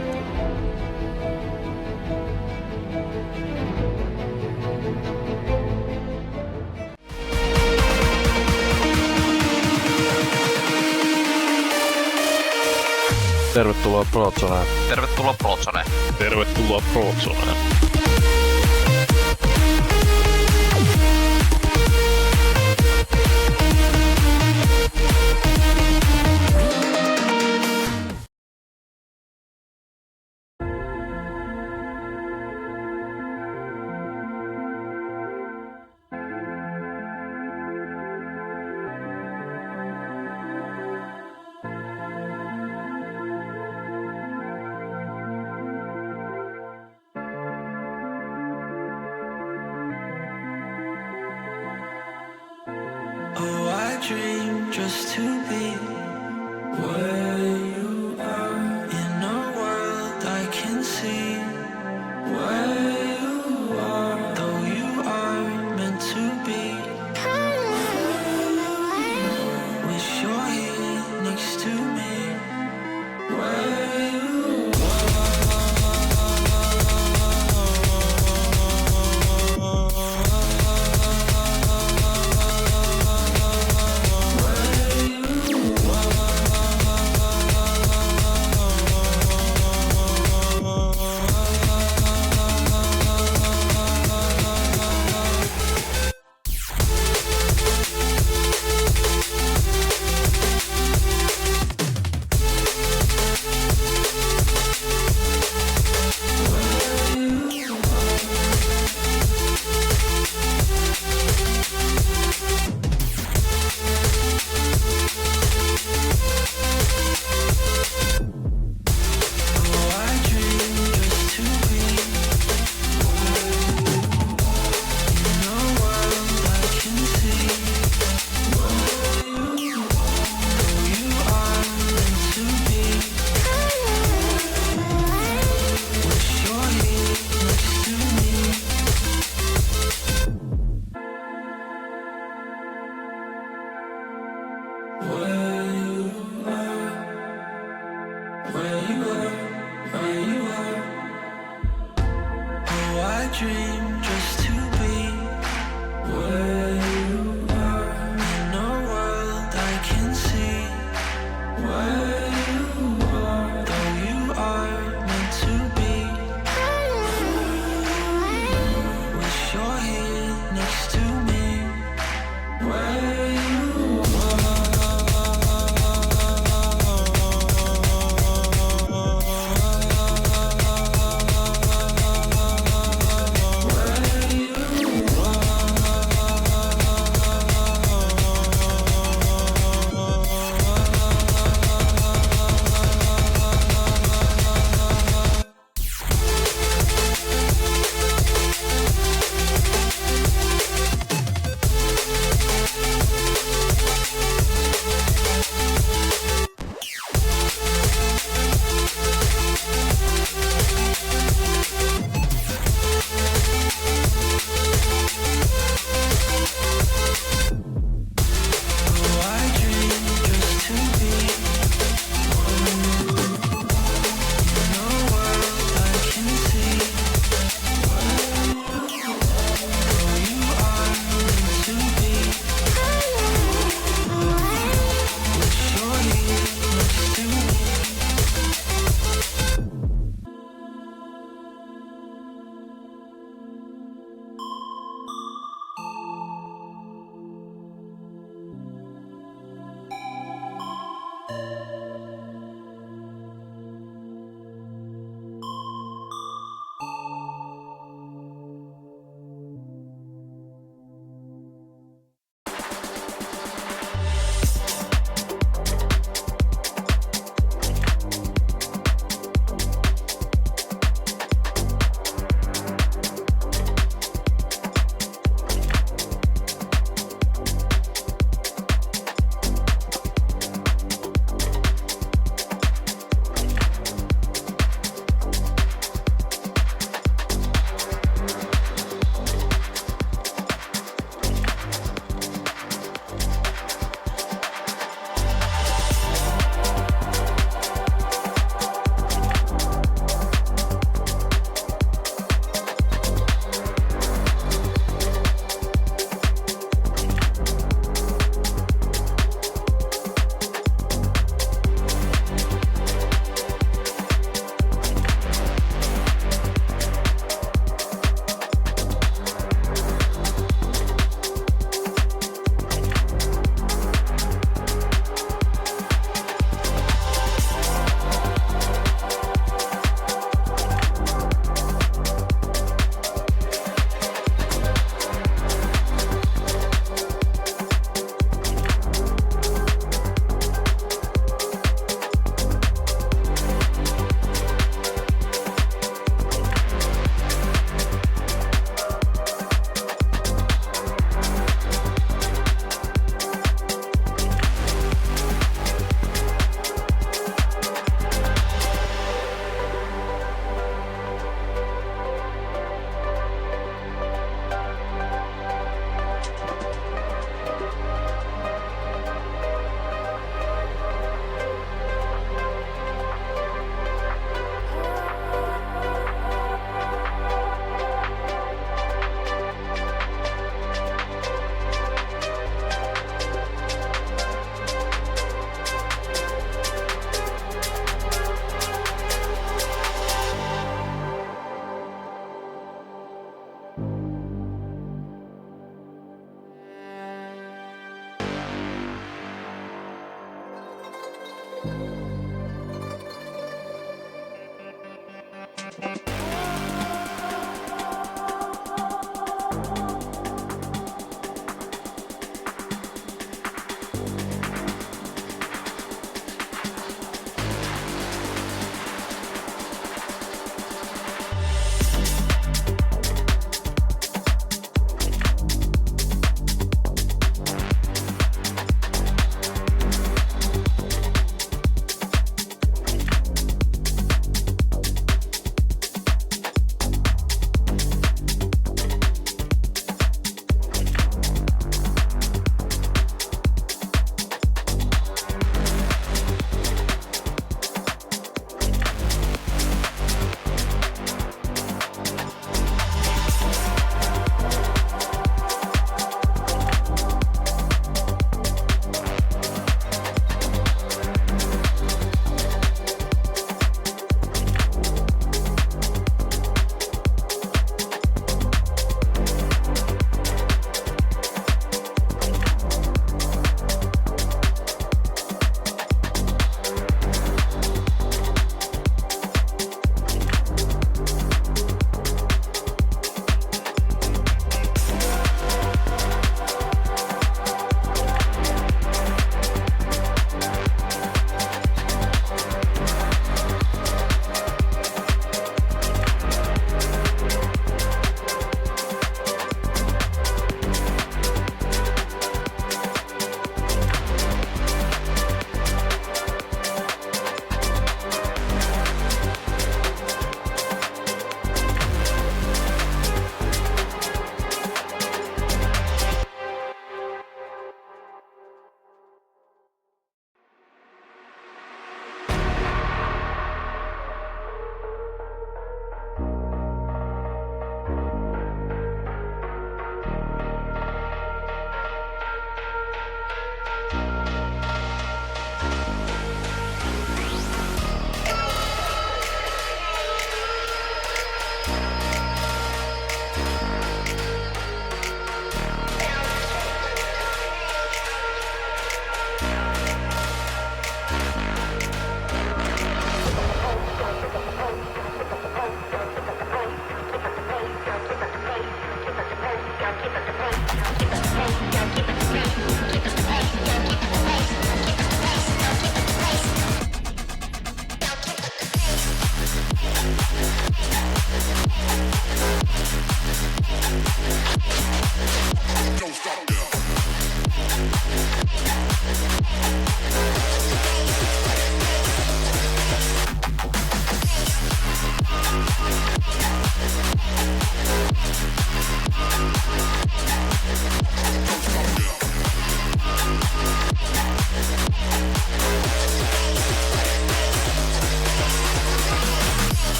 Tervetuloa Prozoneen. Tervetuloa Prozoneen. Tervetuloa Prozoneen. Oh, I dream just to be where you are, in a world I can see where you are, though you are meant to be. Wish you're here next to me, where you dream just to be where you are, in a world I can see where you are, though you are meant to be. Wish you're here next to me, where you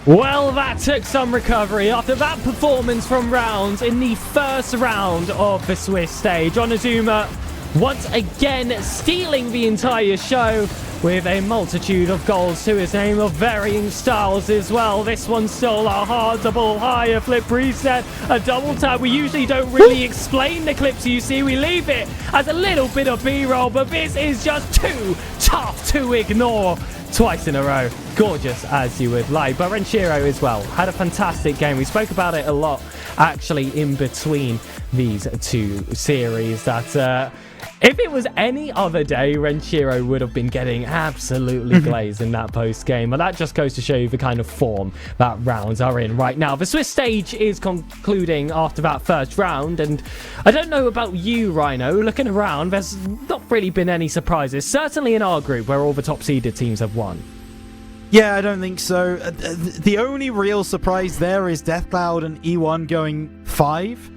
Well, that took some recovery after that performance from Rounds in the first round of the Swiss stage. Onizuma once again stealing the entire show with a multitude of goals to his name of varying styles as well. This one's still a hard double higher flip reset, a double tap. We usually don't really explain the clips you see. We leave it as a little bit of B-roll, but this is just too tough to ignore. Twice in a row. Gorgeous as you would like. But Renshiro as well had a fantastic game. We spoke about it a lot actually in between these two series that if it was any other day, Renshiro would have been getting absolutely glazed in that post game. But that just goes to show you the kind of form that Rounds are in right now. The Swiss stage is concluding after that first round. And I don't know about you, Rhino. Looking around, there's not really been any surprises. Certainly in our group where all the top seeded teams have won. Yeah, I don't think so. The only real surprise there is Deathcloud and E1 going 5.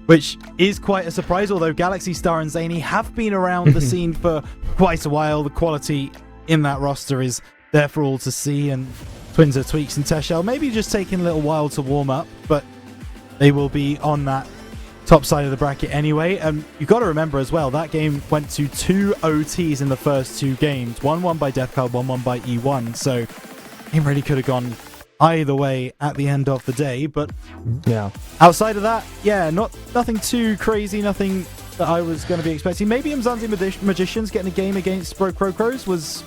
Which is quite a surprise, although Galaxy Star and Zany have been around the scene for quite a while. The quality in that roster is there for all to see, and Twinzer, Tweaks, and Teshel maybe just taking a little while to warm up, but they will be on that top side of the bracket anyway. And you've got to remember as well, that game went to 2 OTs in the first 2 games. 1-1 by Deathcloud, 1-1 by E1, so it really could have gone either way at the end of the day. But yeah, outside of that, yeah, nothing too crazy, nothing that I was going to be expecting. Maybe Mzansi Magicians getting a game against Bro Crocros was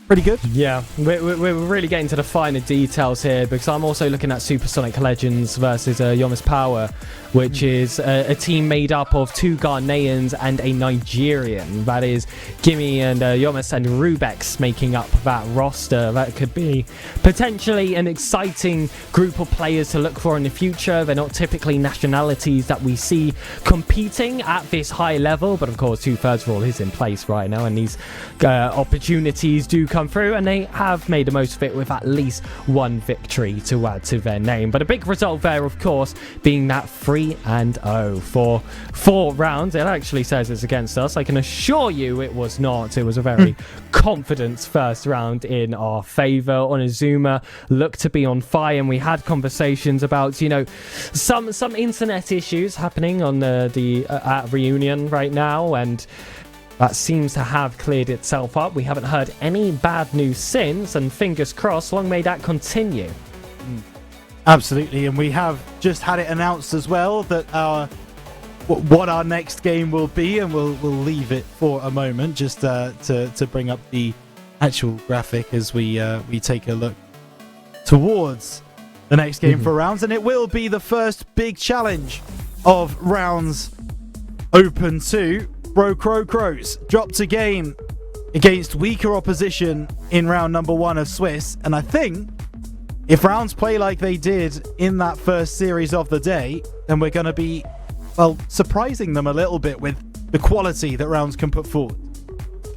pretty good. Yeah, we're really getting to the finer details here, because I'm also looking at Supersonic Legends versus Yomis Power, which is a team made up of 2 Ghanaians and a Nigerian. That is Gimme and Yomis and Rubex making up that roster. That could be potentially an exciting group of players to look for in the future. They're not typically nationalities that we see competing at this high level, but of course 2/3 rule is in place right now, and these opportunities do come through, and they have made the most of it with at least 1 victory to add to their name. But a big result there, of course, being that 3-0 for 4 rounds. It actually says it's against us. I can assure you it was not. It was a very confident first round in our favor. Onizuma looked to be on fire, and we had conversations about, you know, some internet issues happening on the at Reunion right now, and that seems to have cleared itself up. We haven't heard any bad news since, and fingers crossed, long may that continue. Absolutely, and we have just had it announced as well that what our next game will be, and we'll leave it for a moment just to bring up the actual graphic as we take a look towards the next game for Rounds, and it will be the first big challenge of Rounds Open 2. Bro Crocros dropped a game against weaker opposition in round number 1 of Swiss, and I think if Rounds play like they did in that first series of the day, then we're going to be, well, surprising them a little bit with the quality that Rounds can put forward.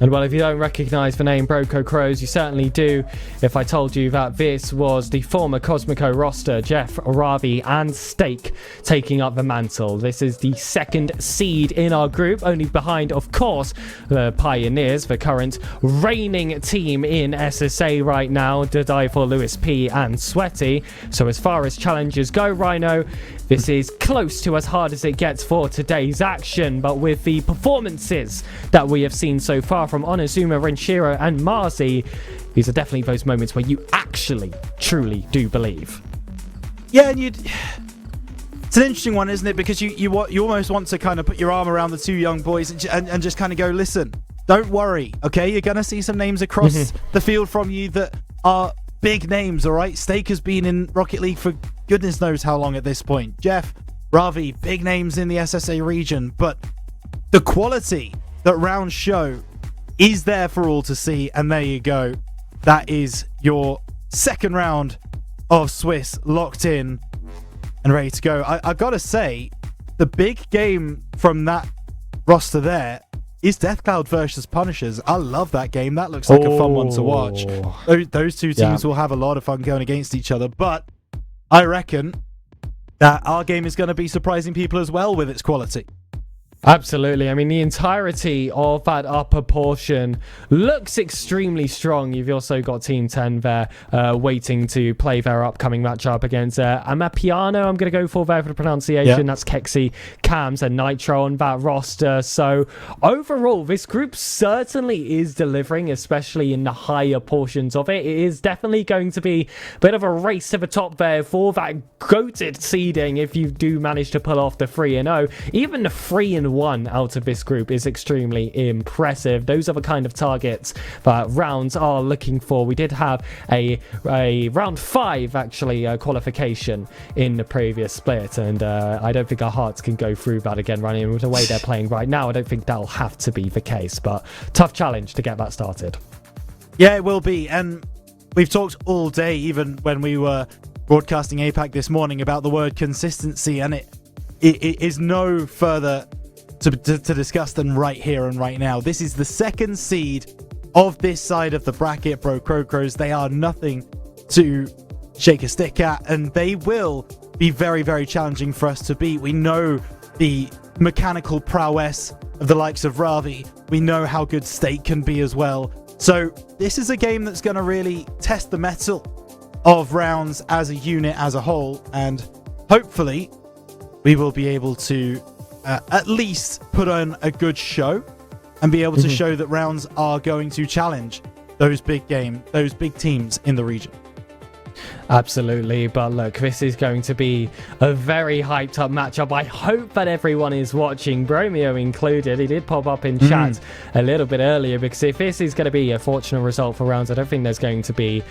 And well, if you don't recognise the name Broco Crows, you certainly do if I told you that this was the former Cosmico roster, Jeff, Ravi and Stake taking up the mantle. This is the 2nd seed in our group, only behind, of course, the Pioneers, the current reigning team in SSA right now, Dadai for Lewis P and Sweaty. So as far as challenges go, Rhino, this is close to as hard as it gets for today's action, but with the performances that we have seen so far from Onizuma, Renshiro and Marzi, these are definitely those moments where you actually, truly do believe. Yeah, and it's an interesting one, isn't it? Because you almost want to kind of put your arm around the 2 young boys and just kind of go, listen, don't worry, okay? You're going to see some names across the field from you that are big names, all right? Stake has been in Rocket League for goodness knows how long at this point. Jeff, Ravi, big names in the SSA region, but the quality that Rounds show is there for all to see, and there you go. That is your 2nd round of Swiss locked in and ready to go. I gotta say, the big game from that roster there is Deathcloud versus Punishers. I love that game. That looks like a fun one to watch. Those 2 teams will have a lot of fun going against each other, but I reckon that our game is going to be surprising people as well with its quality. Absolutely. I mean, the entirety of that upper portion looks extremely strong. You've also got Team 10 there waiting to play their upcoming matchup against Amapiano. I'm going to go for there for the pronunciation. Yeah. That's Kexi, Cams, and Nitro on that roster. So overall, this group certainly is delivering, especially in the higher portions of it. It is definitely going to be a bit of a race to the top there for that goated seeding if you do manage to pull off the 3-0. Even the 3-1 out of this group is extremely impressive. Those are the kind of targets that rounds are looking for. We did have a round 5 actually qualification in the previous split, and I don't think our hearts can go through that again running with the way they're playing right now. I don't think that'll have to be the case, but tough challenge to get that started. Yeah, it will be. And we've talked all day, even when we were broadcasting APAC this morning, about the word consistency, and it is no further to discuss than right here and right now. This is the second seed of this side of the bracket, Bro Crocros. They are nothing to shake a stick at, and they will be very, very challenging for us to beat. We know the mechanical prowess of the likes of Ravi. We know how good State can be as well. So this is a game that's going to really test the mettle of rounds as a unit, as a whole, and hopefully we will be able to at least put on a good show and be able to show that rounds are going to challenge those big teams in the region. Absolutely, but look, this is going to be a very hyped up matchup. I hope that everyone is watching, Bromeo included. He did pop up in chat a little bit earlier, because if this is going to be a fortunate result for rounds, I don't think there's going to be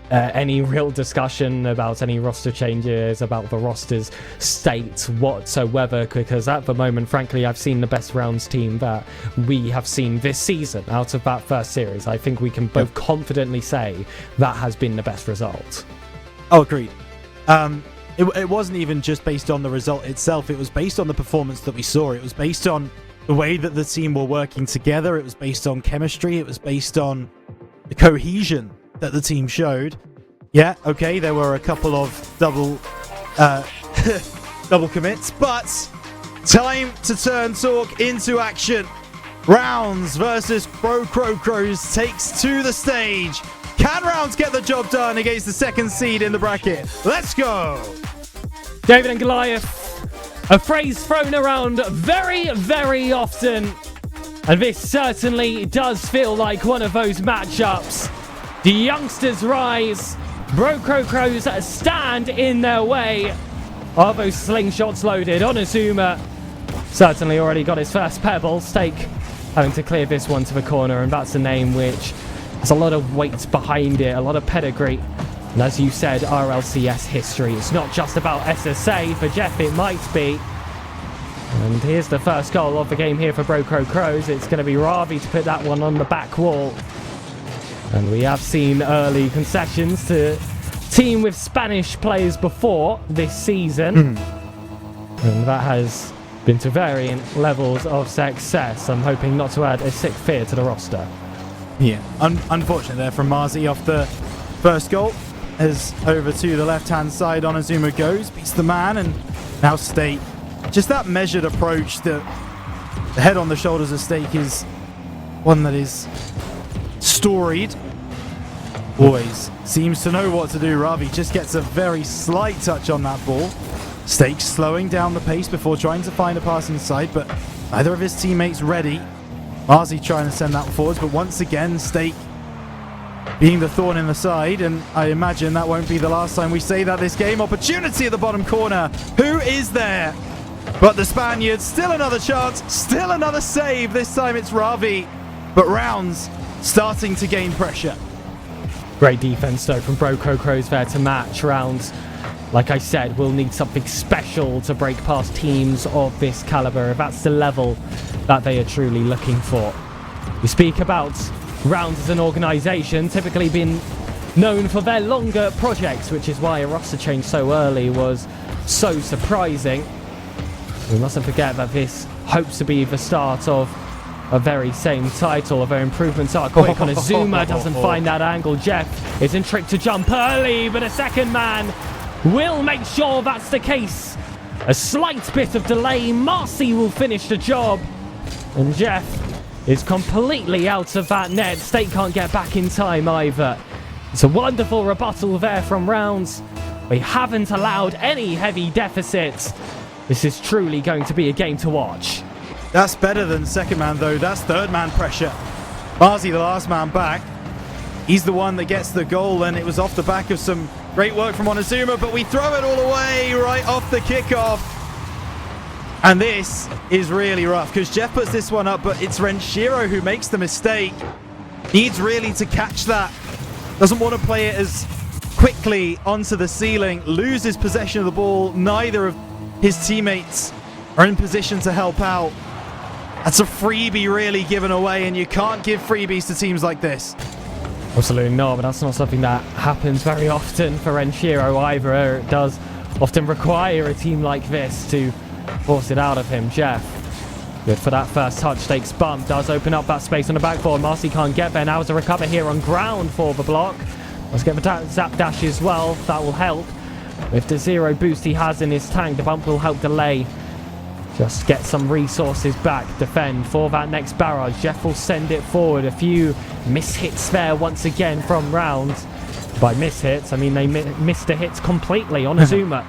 any real discussion about any roster changes, about the roster's state whatsoever, because at the moment, frankly, I've seen the best rounds team that we have seen this season out of that first series. I think we can both confidently say that has been the best result. Oh, agreed. It wasn't even just based on the result itself. It was based on the performance that we saw. It was based on the way that the team were working together. It was based on chemistry. It was based on the cohesion that the team showed. Yeah, okay, there were a couple of double commits, but time to turn talk into action. Rounds versus Bro Crocros takes to the stage. Can Rounds get the job done against the second seed in the bracket? Let's go! David and Goliath, a phrase thrown around very, very often. And this certainly does feel like one of those matchups. The youngsters rise. Bro Crocros stand in their way. Are those slingshots loaded? Onizuma certainly already got his first pebble. Stake having to clear this one to the corner, and that's a name which there's a lot of weight behind it, a lot of pedigree. And as you said, RLCS history. It's not just about SSA. For Jeff, it might be. And here's the first goal of the game here for Bro Crocros. It's going to be Ravi to put that one on the back wall. And we have seen early concessions to team with Spanish players before this season. And that has been to varying levels of success. I'm hoping not to add a sick fear to the roster. Yeah, unfortunate there from Marzi off the first goal. As over to the left-hand side, Onizuma goes, beats the man, and now State. Just that measured approach, the head on the shoulders of Stake is one that is storied. Always seems to know what to do. Ravi just gets a very slight touch on that ball. Stake slowing down the pace before trying to find a pass inside, but neither of his teammates ready. Marzi trying to send that forwards, but once again, Stake being the thorn in the side, and I imagine that won't be the last time we say that this game. Opportunity at the bottom corner. Who is there? But the Spaniards, still another chance, still another save. This time it's Ravi, but Rounds starting to gain pressure. Great defense, though, from Bro Crocros there to match Rounds. Like I said, we'll need something special to break past teams of this caliber, if that's the level that they are truly looking for. We speak about Rounds as an organisation, typically been known for their longer projects, which is why a roster change so early was so surprising. We mustn't forget that this hopes to be the start of a very same title, their improvements are quick. Onizuma doesn't find that angle. Jeff is in trick to jump early, but a second man will make sure that's the case. A slight bit of delay. Marcy will finish the job. And Jeff is completely out of that net. State can't get back in time either. It's a wonderful rebuttal there from Rounds. We haven't allowed any heavy deficits. This is truly going to be a game to watch. That's better than second man, though. That's third man pressure. Marzi, the last man back. He's the one that gets the goal, and it was off the back of some great work from Onizuma, but we throw it all away right off the kickoff. And this is really rough because Jeff puts this one up, but it's Renshiro who makes the mistake. Needs really to catch that. Doesn't want to play it as quickly onto the ceiling. Loses possession of the ball. Neither of his teammates are in position to help out. That's a freebie really given away, and you can't give freebies to teams like this. Absolutely not, but that's not something that happens very often for Renshiro either. It does often require a team like this to force it out of him. Jeff, good for that first touch. Stakes bump, does open up that space on the backboard. Marcy can't get there. Now it's a recover here on ground for the block. Let's get the zap dash as well. That will help. With the 0 boost he has in his tank, the bump will help delay. Just get some resources back. Defend for that next barrage. Jeff will send it forward. A few mishits there once again from Rounds. By mishits, I mean they missed the hits completely on Azuma.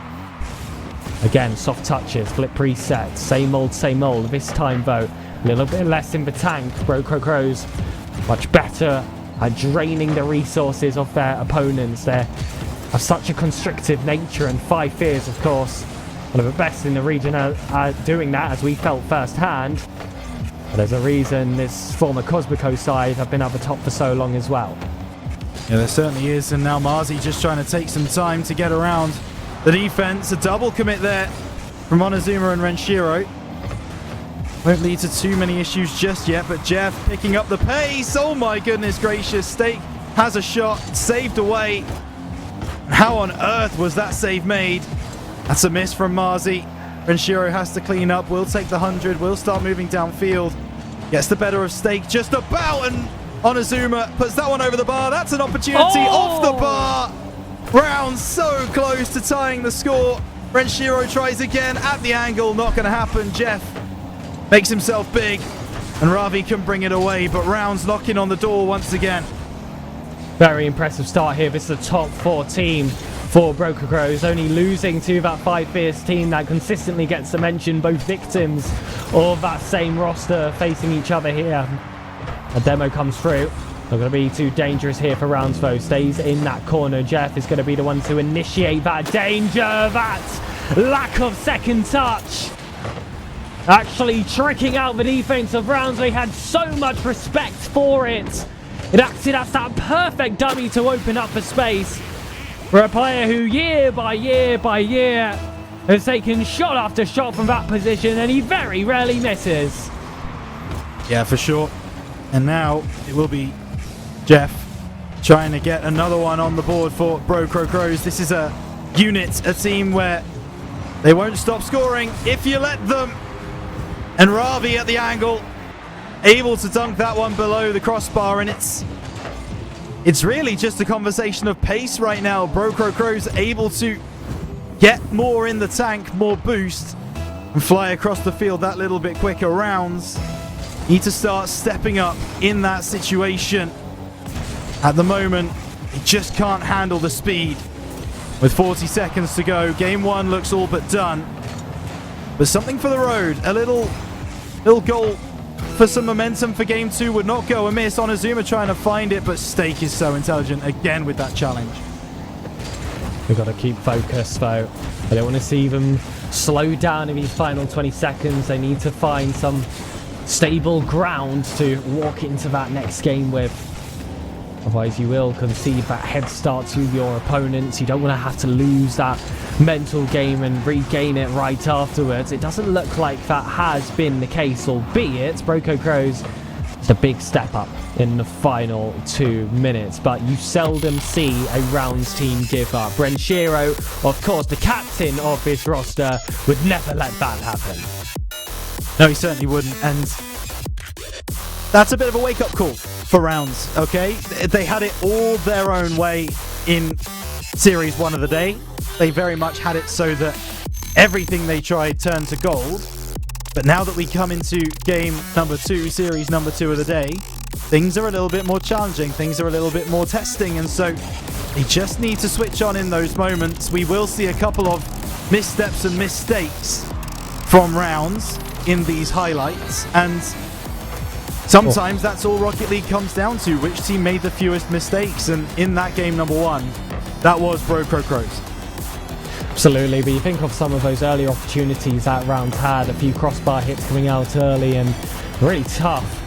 Again, soft touches, flip preset. Same old, same old. This time, though, a little bit less in the tank. Crows much better at draining the resources of their opponents. They have such a constrictive nature, and 5 Fears, of course, one of the best in the region are doing that, as we felt firsthand. But there's a reason this former Cosmico side have been at the top for so long as well. Yeah, there certainly is, and now Marzi just trying to take some time to get around the defense. A double commit there from Onizuma and Renshiro. Won't lead to too many issues just yet, but Jeff picking up the pace. Oh my goodness gracious. Stake has a shot, saved away. How on earth was that save made? That's a miss from Marzi. Renshiro has to clean up. We'll take the 100. We'll start moving downfield. Gets the better of Stake just about, and Onizuma puts that one over the bar. That's an opportunity off the bar. Rounds so close to tying the score. Renshiro tries again at the angle. Not going to happen. Jeff makes himself big, and Ravi can bring it away, but Rounds knocking on the door once again. Very impressive start here. This is a top 4 team for Broker Crows, only losing to that 5 Fierce team that consistently gets to mention, both victims of that same roster facing each other here. A demo comes through. Not going to be too dangerous here for Rounds, though. Stays in that corner. Jeff is going to be the one to initiate that danger. That lack of second touch actually tricking out the defense of Rounds. They had so much respect for it. It acted as that perfect dummy to open up the space for a player who year by year by year has taken shot after shot from that position, and he very rarely misses. Yeah, for sure. And now it will be Jeff trying to get another one on the board for Broker Crows. This is a unit, a team where they won't stop scoring if you let them. And Ravi at the angle, able to dunk that one below the crossbar, and it's really just a conversation of pace right now. Broker Crows able to get more in the tank, more boost, and fly across the field that little bit quicker. Rounds need to start stepping up in that situation. At the moment, he just can't handle the speed. With 40 seconds to go, game 1 looks all but done. But something for the road, a little goal for some momentum for game 2 would not go amiss. Onizuma trying to find it, but Stake is so intelligent again with that challenge. We've got to keep focused, though. I don't want to see them slow down in these final 20 seconds. They need to find some stable ground to walk into that next game with. Otherwise, you will concede that head start to your opponents. You don't want to have to lose that mental game and regain it right afterwards. It doesn't look like that has been the case, albeit Broco Crows is a big step up in the final 2 minutes. But you seldom see a Rounds team give up. Renshiro, of course, the captain of this roster, would never let that happen. No, he certainly wouldn't, and that's a bit of a wake-up call for Rounds, okay? They had it all their own way in Series 1 of the day. They very much had it so that everything they tried turned to gold. But now that we come into game number 2, series number 2 of the day, things are a little bit more challenging, things are a little bit more testing, and so they just need to switch on in those moments. We will see a couple of missteps and mistakes from rounds in these highlights, and sometimes that's all Rocket League comes down to, which team made the fewest mistakes, and in that game number 1, that was Crows. Absolutely, but you think of some of those early opportunities that round had, a few crossbar hits coming out early and really tough.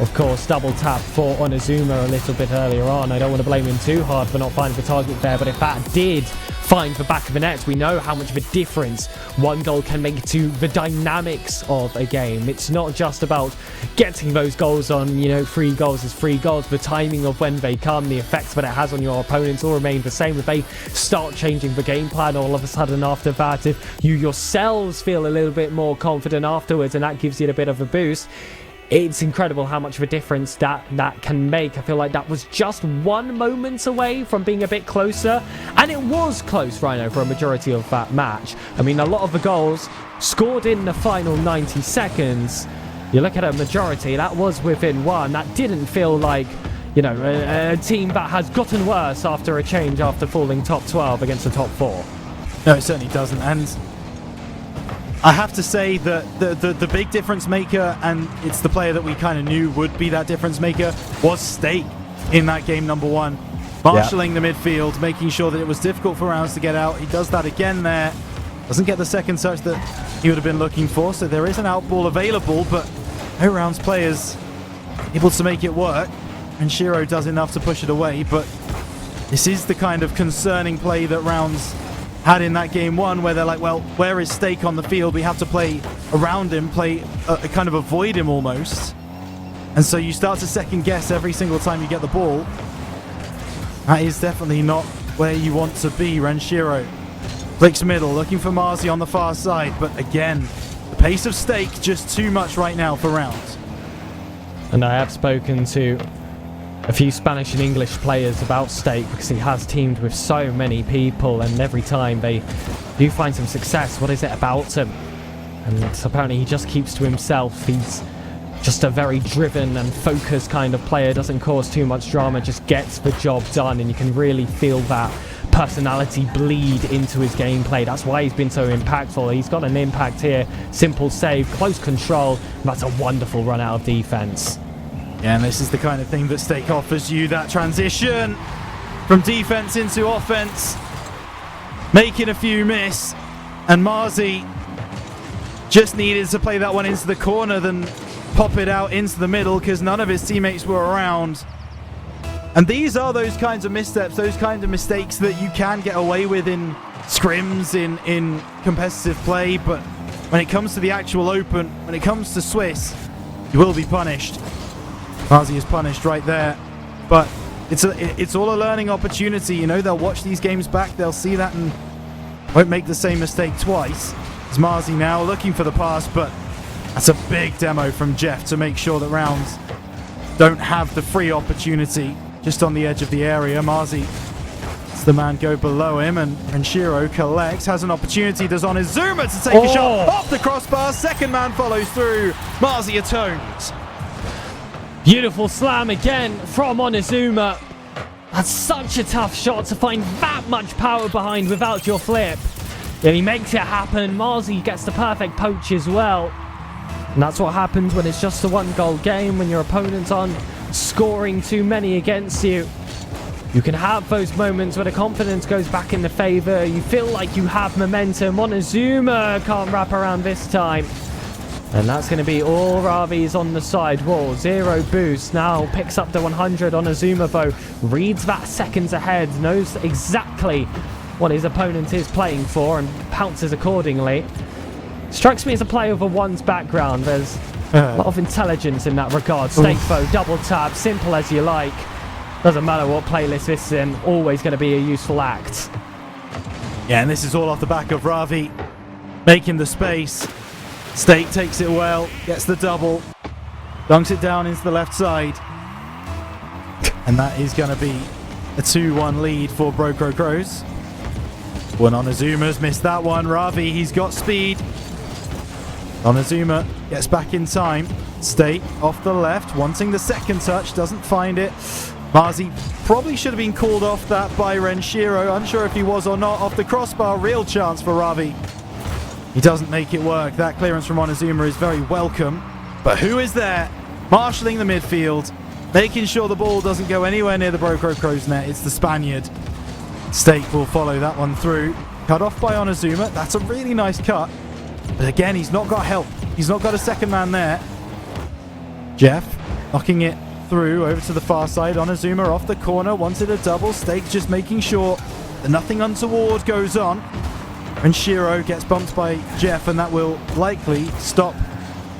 Of course, double tap for Onizuma a little bit earlier on. I don't want to blame him too hard for not finding the target there, but if that did find the back of the net, we know how much of a difference one goal can make to the dynamics of a game. It's not just about getting those goals on, 3 goals is 3 goals. The timing of when they come, the effects that it has on your opponents all remain the same. If they start changing the game plan all of a sudden after that, if you yourselves feel a little bit more confident afterwards and that gives you a bit of a boost, it's incredible how much of a difference that can make. I feel like that was just 1 moment away from being a bit closer, and it was close, Rhino, for a majority of that match. I mean, a lot of the goals scored in the final 90 seconds. You look at a majority, that was within 1. That didn't feel like, a team that has gotten worse after a change after falling top 12 against the top 4. No, it certainly doesn't, and I have to say that the big difference maker, and it's the player that we kind of knew would be that difference maker, was Steak in that game number 1. Marshalling the midfield, making sure that it was difficult for Rounds to get out. He does that again there. Doesn't get the second touch that he would have been looking for, so there is an out ball available, but no Rounds players able to make it work. And Shiro does enough to push it away, but this is the kind of concerning play that Rounds had in that game 1, where they're like, well, where is Steak on the field? We have to play around him, kind of avoid him almost. And so you start to second guess every single time you get the ball. That is definitely not where you want to be. Renshiro flicks middle, looking for Marzi on the far side, but again, the pace of Steak just too much right now for Rounds. And I have spoken to a few Spanish and English players about Steak because he has teamed with so many people, and every time they do find some success, what is it about him? And apparently he just keeps to himself. He's just a very driven and focused kind of player, doesn't cause too much drama, just gets the job done, and you can really feel that personality bleed into his gameplay. That's why he's been so impactful. He's got an impact here. Simple save, close control, and that's a wonderful run out of defense. Yeah, and this is the kind of thing that Steak offers you, that transition from defense into offense, making a few miss, and Marzi just needed to play that one into the corner, then pop it out into the middle because none of his teammates were around. And these are those kinds of missteps, those kinds of mistakes that you can get away with in scrims, in competitive play, but when it comes to the actual open, when it comes to Swiss, you will be punished. Marzi is punished right there, but it's all a learning opportunity. They'll watch these games back, they'll see that and won't make the same mistake twice. It's Marzi now looking for the pass, but that's a big demo from Jeff to make sure that Rounds don't have the free opportunity just on the edge of the area. Marzi lets the man go below him, and Shiro collects, has an opportunity, does Onizuma to take a shot off the crossbar. Second man follows through. Marzi atones. Beautiful slam again from Onizuma. That's such a tough shot to find that much power behind without your flip. And he makes it happen. Marzi gets the perfect poach as well. And that's what happens when it's just a 1-goal game, when your opponents aren't scoring too many against you. You can have those moments where the confidence goes back in the favor. You feel like you have momentum. Onizuma can't wrap around this time. And that's going to be all Ravi's on the side wall. 0 boost. Now picks up the 100 on Onizuma, though. Reads that seconds ahead. Knows exactly what his opponent is playing for and pounces accordingly. Strikes me as a player with a one's background. There's a lot of intelligence in that regard. Steak though, double tap, simple as you like. Doesn't matter what playlist this is in. Always going to be a useful act. Yeah, and this is all off the back of Ravi making the space. Steak takes it well, gets the double, dunks it down into the left side. And that is going to be a 2-1 lead for Crows. One Onazuma's missed that one. Ravi, he's got speed. Onizuma gets back in time. State off the left, wanting the second touch, doesn't find it. Marzi probably should have been called off that by Renshiro. Unsure if he was or not. Off the crossbar, real chance for Ravi. He doesn't make it work. That clearance from Onizuma is very welcome. But who is there? Marshalling the midfield, making sure the ball doesn't go anywhere near the Crow's net. It's the Spaniard. State will follow that one through. Cut off by Onizuma. That's a really nice cut. But again, he's not got help. He's not got a second man there. Jeff knocking it through over to the far side. Onizuma off the corner. Wanted a double. State just making sure that nothing untoward goes on. And Shiro gets bumped by Jeff, and that will likely stop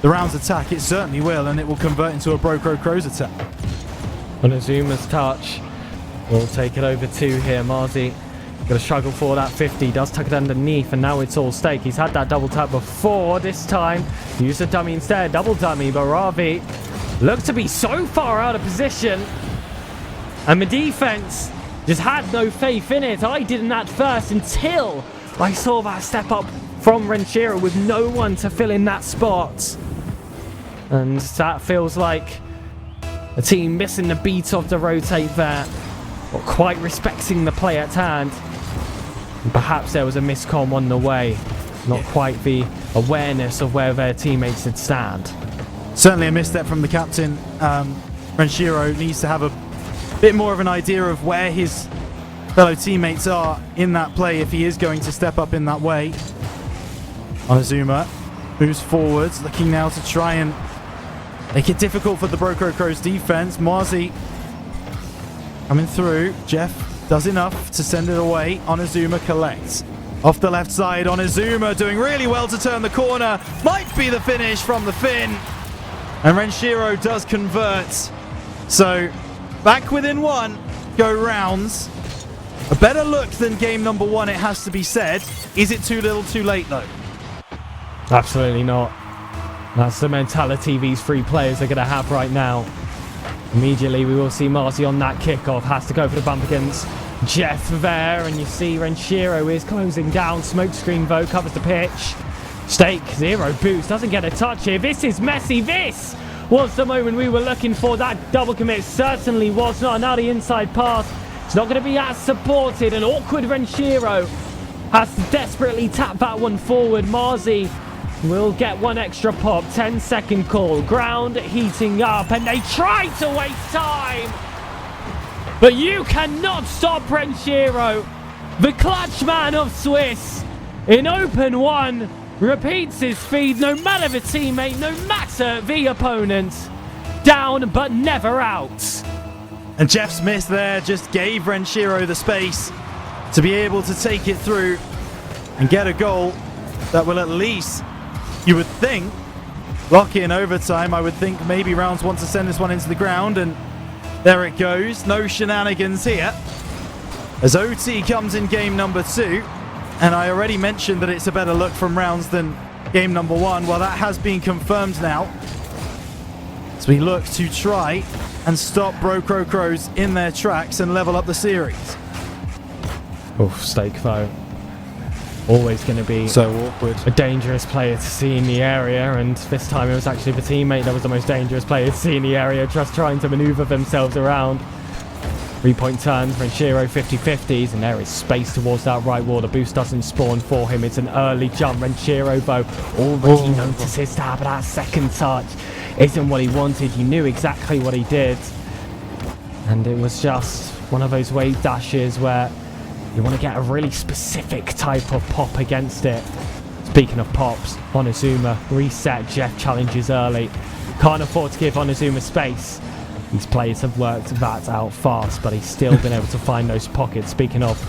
the round's attack. It certainly will, and it will convert into a Crow's attack. Onizuma's touch will take it over two here. Marzi going to struggle for that 50. Does tuck it underneath, and now it's all Stake. He's had that double tap before. This time, use a dummy instead. Double dummy, but Ravi looked to be so far out of position. And the defense just had no faith in it. I didn't at first until I saw that step up from Renshiro with no one to fill in that spot. And that feels like a team missing the beat of the rotate there, or quite respecting the play at hand. And perhaps there was a miscomm on the way, not quite the awareness of where their teammates should stand. Certainly a misstep from the captain. Renshiro needs to have a bit more of an idea of where his fellow teammates are in that play if he is going to step up in that way. Onizuma moves forwards, looking now to try and make it difficult for the Crow's defense. Marzi coming through. Jeff does enough to send it away. Onizuma collects. Off the left side, Onizuma doing really well to turn the corner. Might be the finish from the Finn. And Renshiro does convert. So back within one, go rounds. A better look than game number one, it has to be said. Is it too little too late though? Absolutely not. That's the mentality these three players are going to have right now. Immediately we will see Marzi on that kickoff. Has to go for the bump against Jeff there. And you see Renshiro is closing down. Smokescreen though covers the pitch. Stake, zero boost. Doesn't get a touch here. This is messy. This was the moment we were looking for. That double commit certainly was not. Now the inside pass. It's not going to be as supported. An awkward Renshiro has to desperately tap that one forward. Marzi will get one extra pop. 10-second call. Ground heating up, and they try to waste time. But you cannot stop Renshiro. The clutch man of Swiss in open one repeats his feed, no matter the teammate, no matter the opponent. Down but never out. And Jeff's miss there just gave Renshiro the space to be able to take it through and get a goal that will at least, you would think, lock in overtime. I would think maybe Rounds want to send this one into the ground, and there it goes. No shenanigans here as OT comes in game number two. And I already mentioned that it's a better look from Rounds than game number one. Well, that has been confirmed now. So we look to try and stop Crows in their tracks and level up the series. Oh, Stake though. Always going to be so awkward. A dangerous player to see in the area, and this time it was actually the teammate that was the most dangerous player to see in the area, just trying to maneuver themselves around. 3-point turns, Renshiro 50-50s, and there is space towards that right wall. The boost doesn't spawn for him. It's an early jump. Renshiro, though, already notices that, but that second touch isn't what he wanted. He knew exactly what he did. And it was just one of those wave dashes where you want to get a really specific type of pop against it. Speaking of pops, Onizuma reset. Jeff challenges early. Can't afford to give Onizuma space. These players have worked that out fast, but he's still been able to find those pockets. Speaking of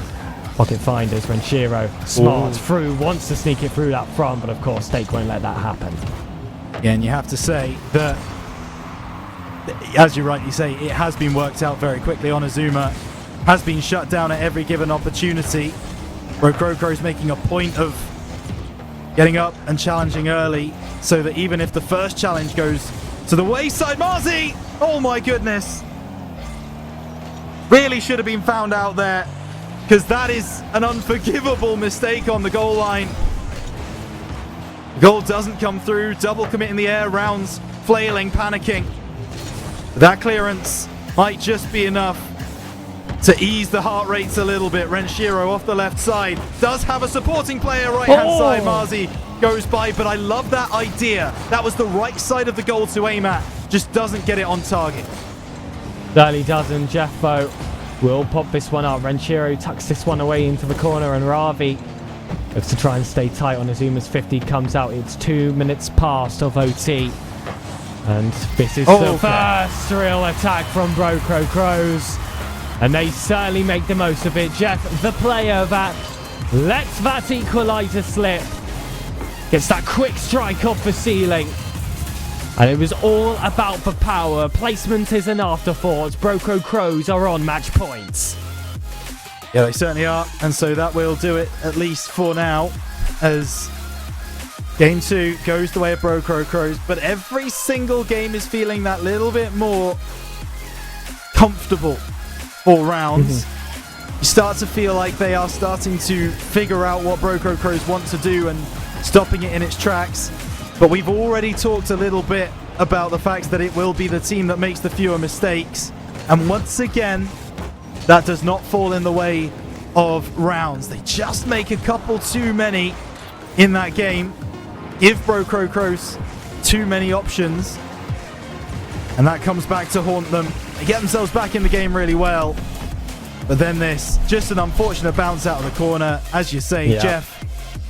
pocket finders, Renshiro smart through, wants to sneak it through that front, but of course Stake won't let that happen. Yeah, and you have to say that, as you rightly say, it has been worked out very quickly. Onizuma has been shut down at every given opportunity. Crow's making a point of getting up and challenging early, so that even if the first challenge goes to the wayside, Marzi! Oh my goodness! Really should have been found out there. because that is an unforgivable mistake on the goal line. The goal doesn't come through. Double commit in the air. Rounds flailing, panicking. That clearance might just be enough to ease the heart rates a little bit. Renshiro off the left side does have a supporting player right-hand side. Marzi goes by, but I love that idea. That was the right side of the goal to aim at. Just doesn't get it on target. Early doesn't. Jeffo will pop this one up. Renshiro tucks this one away into the corner, and Ravi looks to try and stay tight on Azuma's 50. Comes out. It's 2 minutes past of OT. And this is the first real attack from Brocro Crows. And they certainly make the most of it. Jeff, the player that lets that equaliser slip, gets that quick strike off the ceiling. And it was all about the power. Placement is an afterthought. Brocro Crows are on match points. Yeah, they certainly are. And so that will do it, at least for now, as game 2 goes the way of Brocro Crows. But every single game is feeling that little bit more comfortable for rounds. You start to feel like they are starting to figure out what Brocro Crows want to do and stopping it in its tracks. But we've already talked a little bit about the fact that it will be the team that makes the fewer mistakes. And once again, that does not fall in the way of rounds. They just make a couple too many in that game. Give Brocro Crows too many options. And that comes back to haunt them. They get themselves back in the game really well. But then this, just an unfortunate bounce out of the corner. As you say, Jeff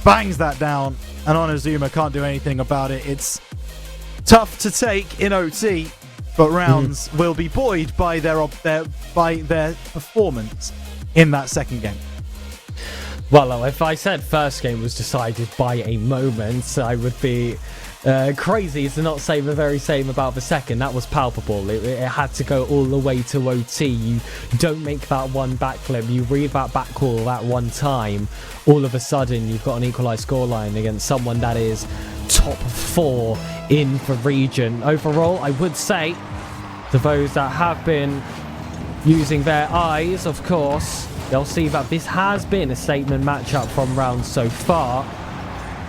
bangs that down. And Onizuma can't do anything about it. It's tough to take in OT. But rounds will be buoyed by their performance in that second game. Well, if I said first game was decided by a moment, I would be crazy to not say the very same about the second. That was palpable. It had to go all the way to OT. You don't make that one backflip. You read that backcall that one time. All of a sudden, you've got an equalised scoreline against someone that is top 4 in the region. Overall, I would say, to those that have been using their eyes, of course, they'll see that this has been a statement matchup from rounds so far.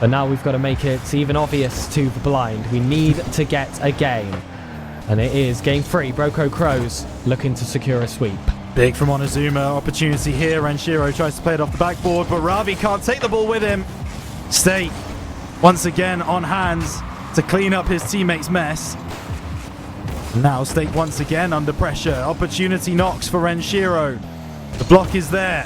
But now we've got to make it even obvious to the blind. We need to get a game. And it is game 3. Brocro Crows looking to secure a sweep. Big from Onizuma. Opportunity here. Renshiro tries to play it off the backboard, but Ravi can't take the ball with him. Stake once again on hands to clean up his teammates' mess. Now Stake once again under pressure. Opportunity knocks for Renshiro. The block is there.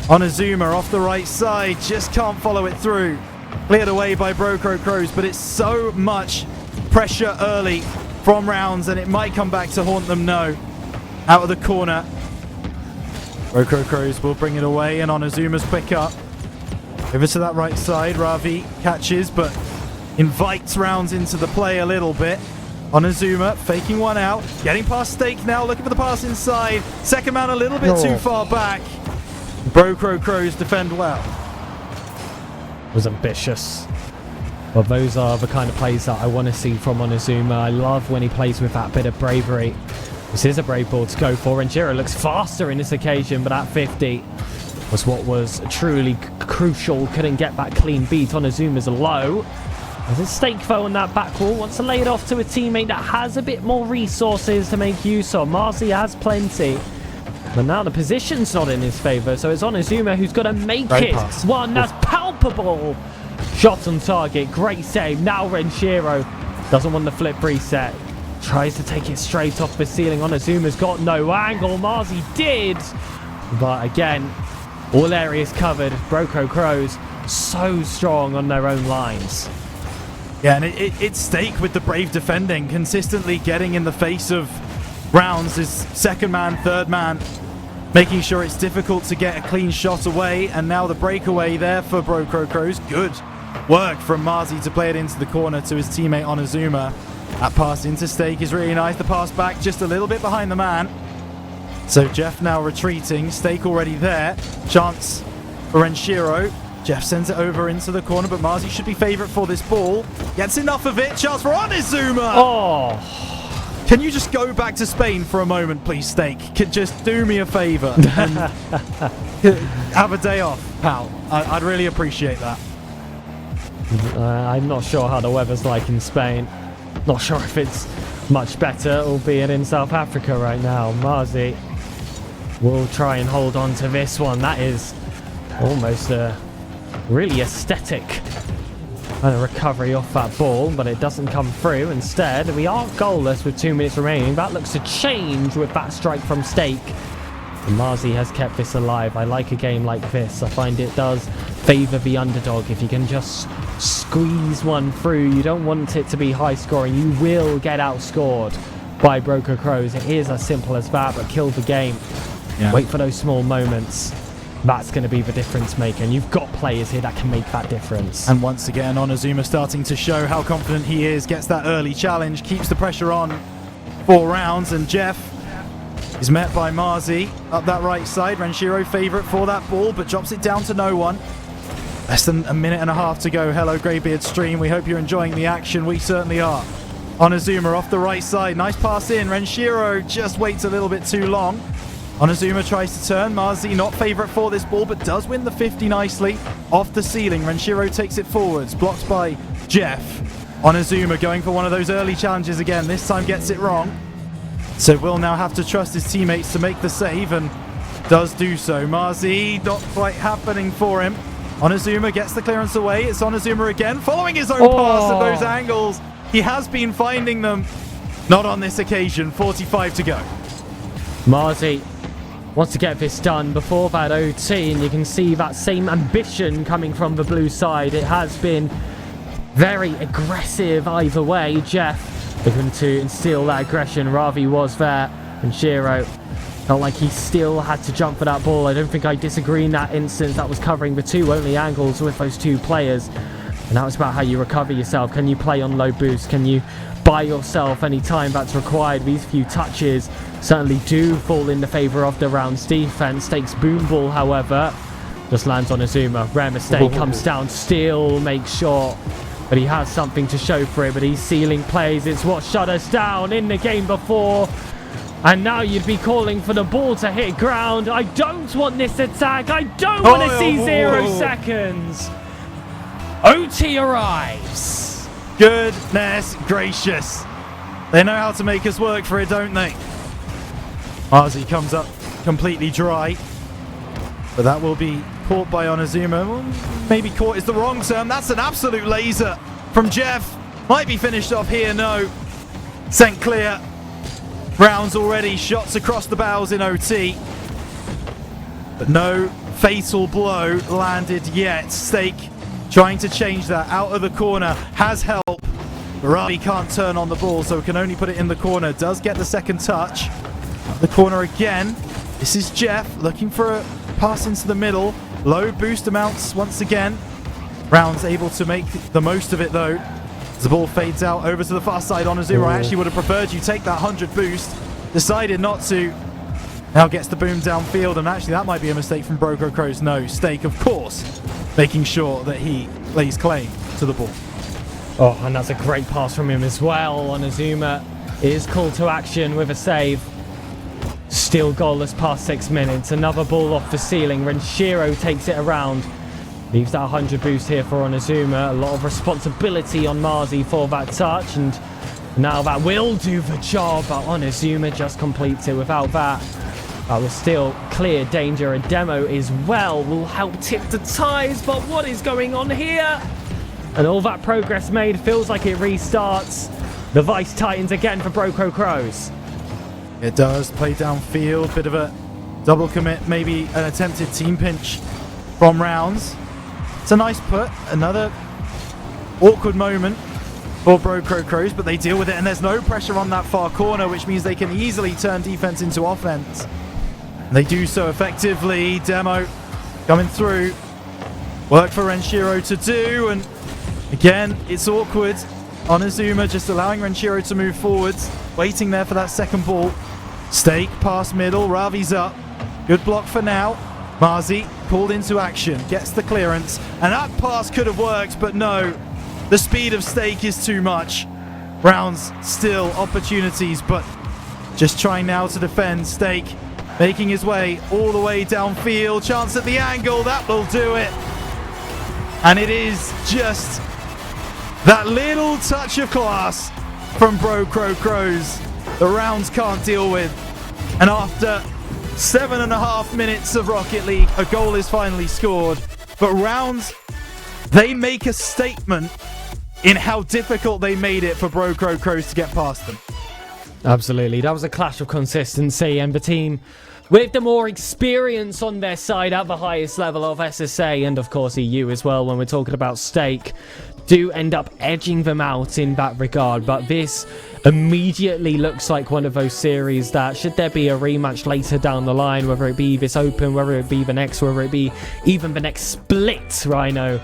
Onizuma off the right side. Just can't follow it through. Cleared away by Brocro Crows, but it's so much pressure early from rounds, and it might come back to haunt them. No. Out of the corner. Brocro Crows will bring it away, and Onizuma's quick up. Over to that right side. Ravi catches, but invites rounds into the play a little bit. Onizuma faking one out. Getting past Stake now, looking for the pass inside. Second man a little bit too far back. Brocro Crows defend well. Was ambitious. Well, those are the kind of plays that I want to see from Onizuma. I love when he plays with that bit of bravery. This is a brave ball to go for, and Jiro looks faster in this occasion, but at 50 was what was truly crucial. Couldn't get that clean beat. Onizuma's low. There's a Stake though on that back wall. Wants to lay it off to a teammate that has a bit more resources to make use of. Marzi has plenty. But now the position's not in his favour, so it's Onizuma who's got to make it. One that's palpable. Shot on target. Great save. Now Renshiro doesn't want the flip reset. Tries to take it straight off the ceiling. Onizuma's got no angle. Marzi did. But again, all areas covered. Brocro Crows so strong on their own lines. Yeah, and it's Stake with the brave defending, consistently getting in the face of rounds. His second man, third man, making sure it's difficult to get a clean shot away. And now the breakaway there for Brocro Crows. Good work from Marzi to play it into the corner to his teammate Onizuma. That pass into Stake is really nice. The pass back just a little bit behind the man. So Jeff now retreating. Stake already there. Chance for Renshiro. Jeff sends it over into the corner, but Marzi should be favourite for this ball. Gets enough of it. Chance for Onizuma. Oh. Can you just go back to Spain for a moment, please, Steak? Could just do me a favour and have a day off, pal. I'd really appreciate that. I'm not sure how the weather's like in Spain. Not sure if it's much better, albeit in South Africa right now. Marzi will try and hold on to this one. That is almost a really aesthetic kind of recovery off that ball, but it doesn't come through. Instead, we are goalless with 2 minutes remaining. That looks to change with that strike from Steak. And Marzi has kept this alive. I like a game like this. I find it does favour the underdog. If you can just squeeze one through, you don't want it to be high scoring. You will get outscored by Broker Crows. It is as simple as that, but kill the game. Yeah. Wait for those small moments. That's going to be the difference maker, and you've got players here that can make that difference. And once again, Onizuma starting to show how confident he is, gets that early challenge, keeps the pressure on 4 rounds, and Jeff is met by Marzi up that right side. Renshiro favourite for that ball, but drops it down to no one. Less than a minute and a half to go. Hello, Greybeard stream. We hope you're enjoying the action. We certainly are. Onizuma off the right side. Nice pass in. Renshiro just waits a little bit too long. Onizuma tries to turn. Marzi not favourite for this ball, but does win the 50 nicely off the ceiling. Renshiro takes it forwards, blocked by Jeff. Onizuma going for one of those early challenges again. This time gets it wrong. So will now have to trust his teammates to make the save, and does do so. Marzi not quite happening for him. Onizuma gets the clearance away. It's Onizuma again, following his own pass at those angles. He has been finding them. Not on this occasion. 45 to go. Marzi wants to get this done before that OT, and you can see that same ambition coming from the blue side. It has been very aggressive either way. Jeff looking to instill that aggression. Ravi was there, and Shiro felt like he still had to jump for that ball. I don't think I disagree in that instance. That was covering the 2 only angles with those 2 players, and that was about how you recover yourself. Can you play on low boost? Can you buy yourself any time that's required? These few touches certainly do fall in the favour of the round's defence. Takes boom ball, however, just lands on Azuma. Rare mistake, comes down, still makes sure, but he has something to show for it. But he's sealing plays. It's what shut us down in the game before, and now you'd be calling for the ball to hit ground. I don't want this attack. I don't want to see 0 seconds. OT arrives. Goodness gracious. They know how to make us work for it, don't they? Marzi comes up completely dry, but that will be caught by Onizuma. Well, maybe caught is the wrong term. That's an absolute laser from Jeff. Might be finished off here. No. Sent clear. Rounds already. Shots across the bows in OT. But no fatal blow landed yet. Steak trying to change that out of the corner. Has help. Ravi can't turn on the ball, so can only put it in the corner. Does get the second touch. Out the corner again. This is Jeff looking for a pass into the middle. Low boost amounts once again. Rounds able to make the most of it though. As the ball fades out over to the far side. Onizuma, I actually would have preferred you take that 100 boost. Decided not to. Now gets the boom downfield, and actually that might be a mistake from Broco Crows. No, Steak, of course, making sure that he lays claim to the ball. Oh, and that's a great pass from him as well. Onizuma is called to action with a save. Still goalless past 6 minutes. Another ball off the ceiling. Renshiro takes it around. Leaves that 100 boost here for Onizuma. A lot of responsibility on Marzi for that touch, and now that will do the job, but Onizuma just completes it without that. That was still clear danger. A demo as well will help tip the ties, but what is going on here? And all that progress made feels like it restarts. The Vice tightens again for Broco Crows. It does play downfield, bit of a double commit, maybe an attempted team pinch from Rounds. It's a nice put, another awkward moment for Broco Crows, but they deal with it, and there's no pressure on that far corner, which means they can easily turn defense into offense. And they do so effectively. Demo coming through. Work for Renshiro to do, and again, it's awkward. Onizuma just allowing Renshiro to move forwards, waiting there for that second ball. Steak past middle, Ravi's up. Good block for now. Marzi called into action, gets the clearance, and that pass could have worked, but no. The speed of Steak is too much. Rounds still opportunities, but just trying now to defend. Stake making his way all the way downfield. Chance at the angle. That will do it. And it is just that little touch of class from Bro Crow Crows the Rounds can't deal with. And after 7.5 minutes of Rocket League, a goal is finally scored. But Rounds, they make a statement in how difficult they made it for Bro Crow Crows to get past them. Absolutely. That was a clash of consistency, and the team with the more experience on their side at the highest level of SSA and of course EU as well when we're talking about Stake do end up edging them out in that regard. But this immediately looks like one of those series that, should there be a rematch later down the line, whether it be this Open, whether it be the next, whether it be even the next split, Rhino,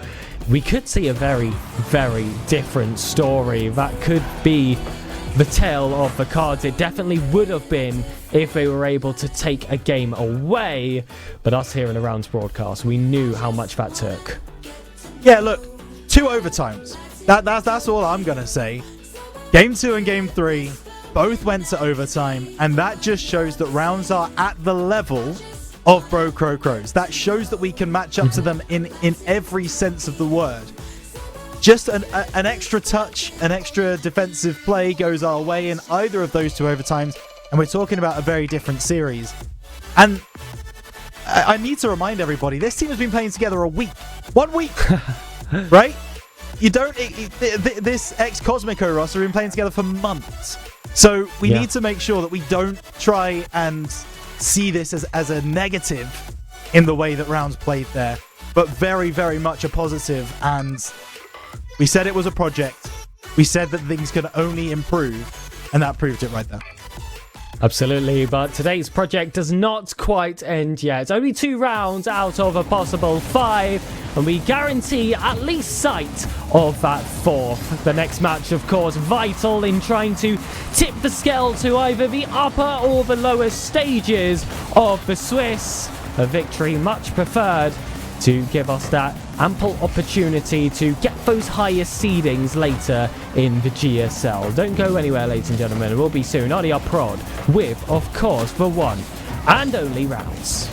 we could see a very, very different story. That could be the tale of the cards. It definitely would have been if they were able to take a game away. But us here in the Rounds broadcast, we knew how much that took. Yeah, look, 2 overtimes. That's all I'm going to say. Game 2 and Game 3 both went to overtime, and that just shows that Rounds are at the level of Bro Crow Crows. That shows that we can match up to them in every sense of the word. Just an extra touch, an extra defensive play goes our way in either of those 2 overtimes, and we're talking about a very different series. And I need to remind everybody, this team has been playing together a week. 1 week! Right? You don't... this ex-Cosmico roster have been playing together for months. So we need to make sure that we don't try and see this as a negative in the way that Rounds played there, but very, very much a positive. And we said it was a project. We said that things could only improve, and that proved it right there. Absolutely, but today's project does not quite end yet. Only 2 rounds out of a possible 5, and we guarantee at least sight of that 4th. The next match, of course, vital in trying to tip the scale to either the upper or the lower stages of the Swiss. A victory much preferred to give us that ample opportunity to get those highest seedings later in the GSL. Don't go anywhere, ladies and gentlemen. We'll be soon. RDR Prod with, of course, the one and only Rounds.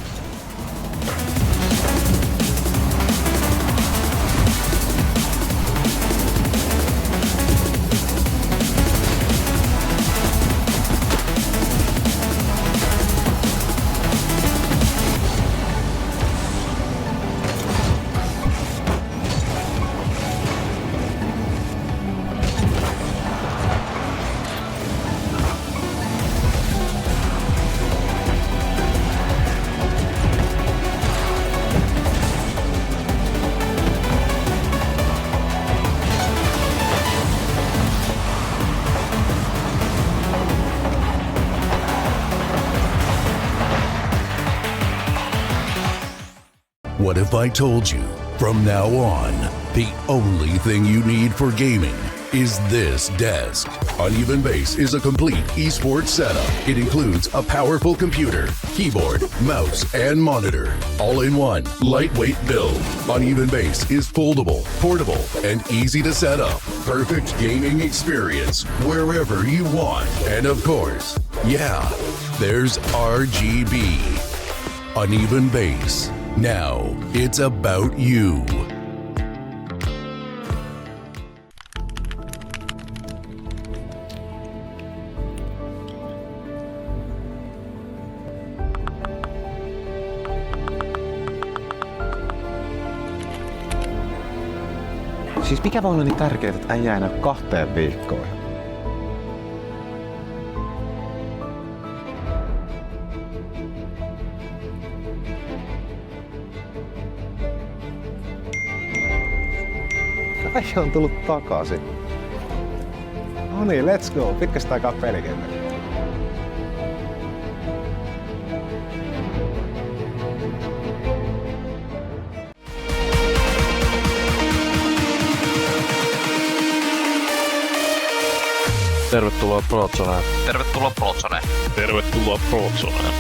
What if I told you, from now on, the only thing you need for gaming is this desk? Uneven Base is a complete esports setup. It includes a powerful computer, keyboard, mouse, and monitor, all in one lightweight build. Uneven Base is foldable, portable, and easy to set up. Perfect gaming experience wherever you want. And of course, yeah, there's RGB. Uneven Base. Now it's about you. Siis mikä voi olla niin tärkeää, että äijä ei näy 2 viikkoon? Äijä on tullut takaisin. No niin, let's go. Pitkästä aikaa pelikenttä. Tervetuloa Prozoneen. Tervetuloa Prozoneen. Tervetuloa Prozoneen.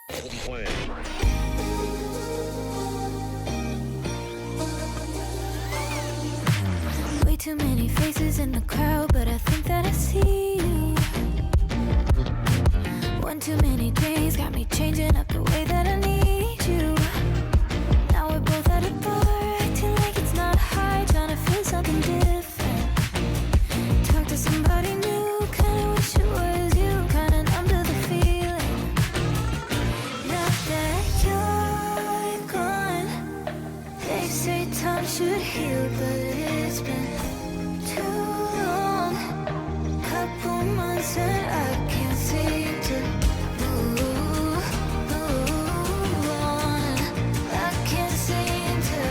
Way too many faces in the crowd, but I think that I see you. One too many days got me changing up the way that I need you. Now we're both at a bar, acting like it's not hard, trying to feel something different. Talk to somebody new, kinda wish it was you, kinda numb to the feeling. Now that you're gone, they say time should heal, but it's been too long. Couple months and I can't seem to move on. I can't seem to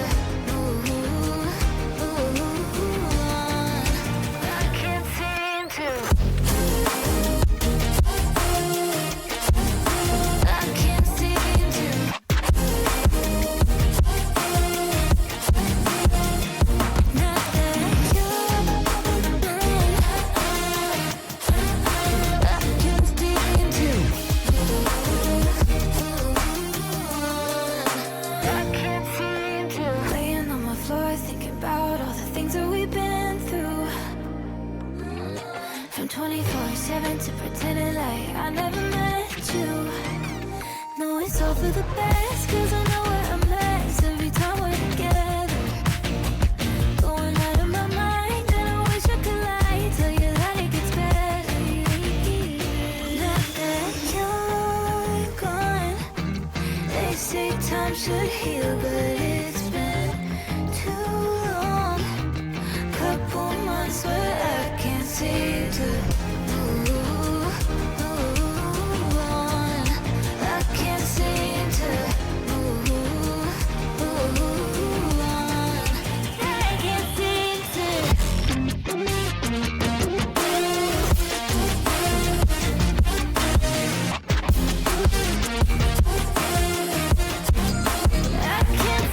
move on. I can't seem to. I can't seem to. Not that you're gone, I can't seem to. I can't seem to. Laying on my floor, thinking about all the things that we've been through. From 24/7 to pretending like I never met you. No, it's all for the best, cause I know we're a mess every time we're together. Going out of my mind, and I wish I could lie, tell you that it gets better. Now that you're gone, they say time should heal, but it's been too long. Couple months where I can't seem to move on. I can't seem to move on. I can't seem to. I can't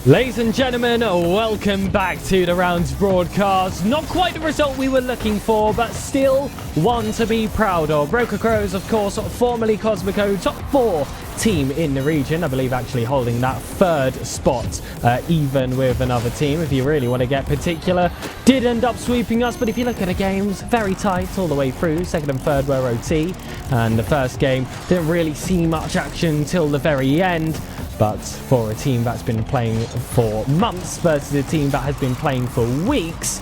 Ladies and gentlemen, welcome back to the Rounds broadcast. Not quite the result we were looking for, but still one to be proud of. Broker Crows, of course, formerly Cosmico, top 4 team in the region. I believe actually holding that 3rd spot, even with another team, if you really want to get particular. Did end up sweeping us, but if you look at the games, very tight all the way through. 2nd and 3rd were OT, and the first game didn't really see much action till the very end. But for a team that's been playing for months versus a team that has been playing for weeks,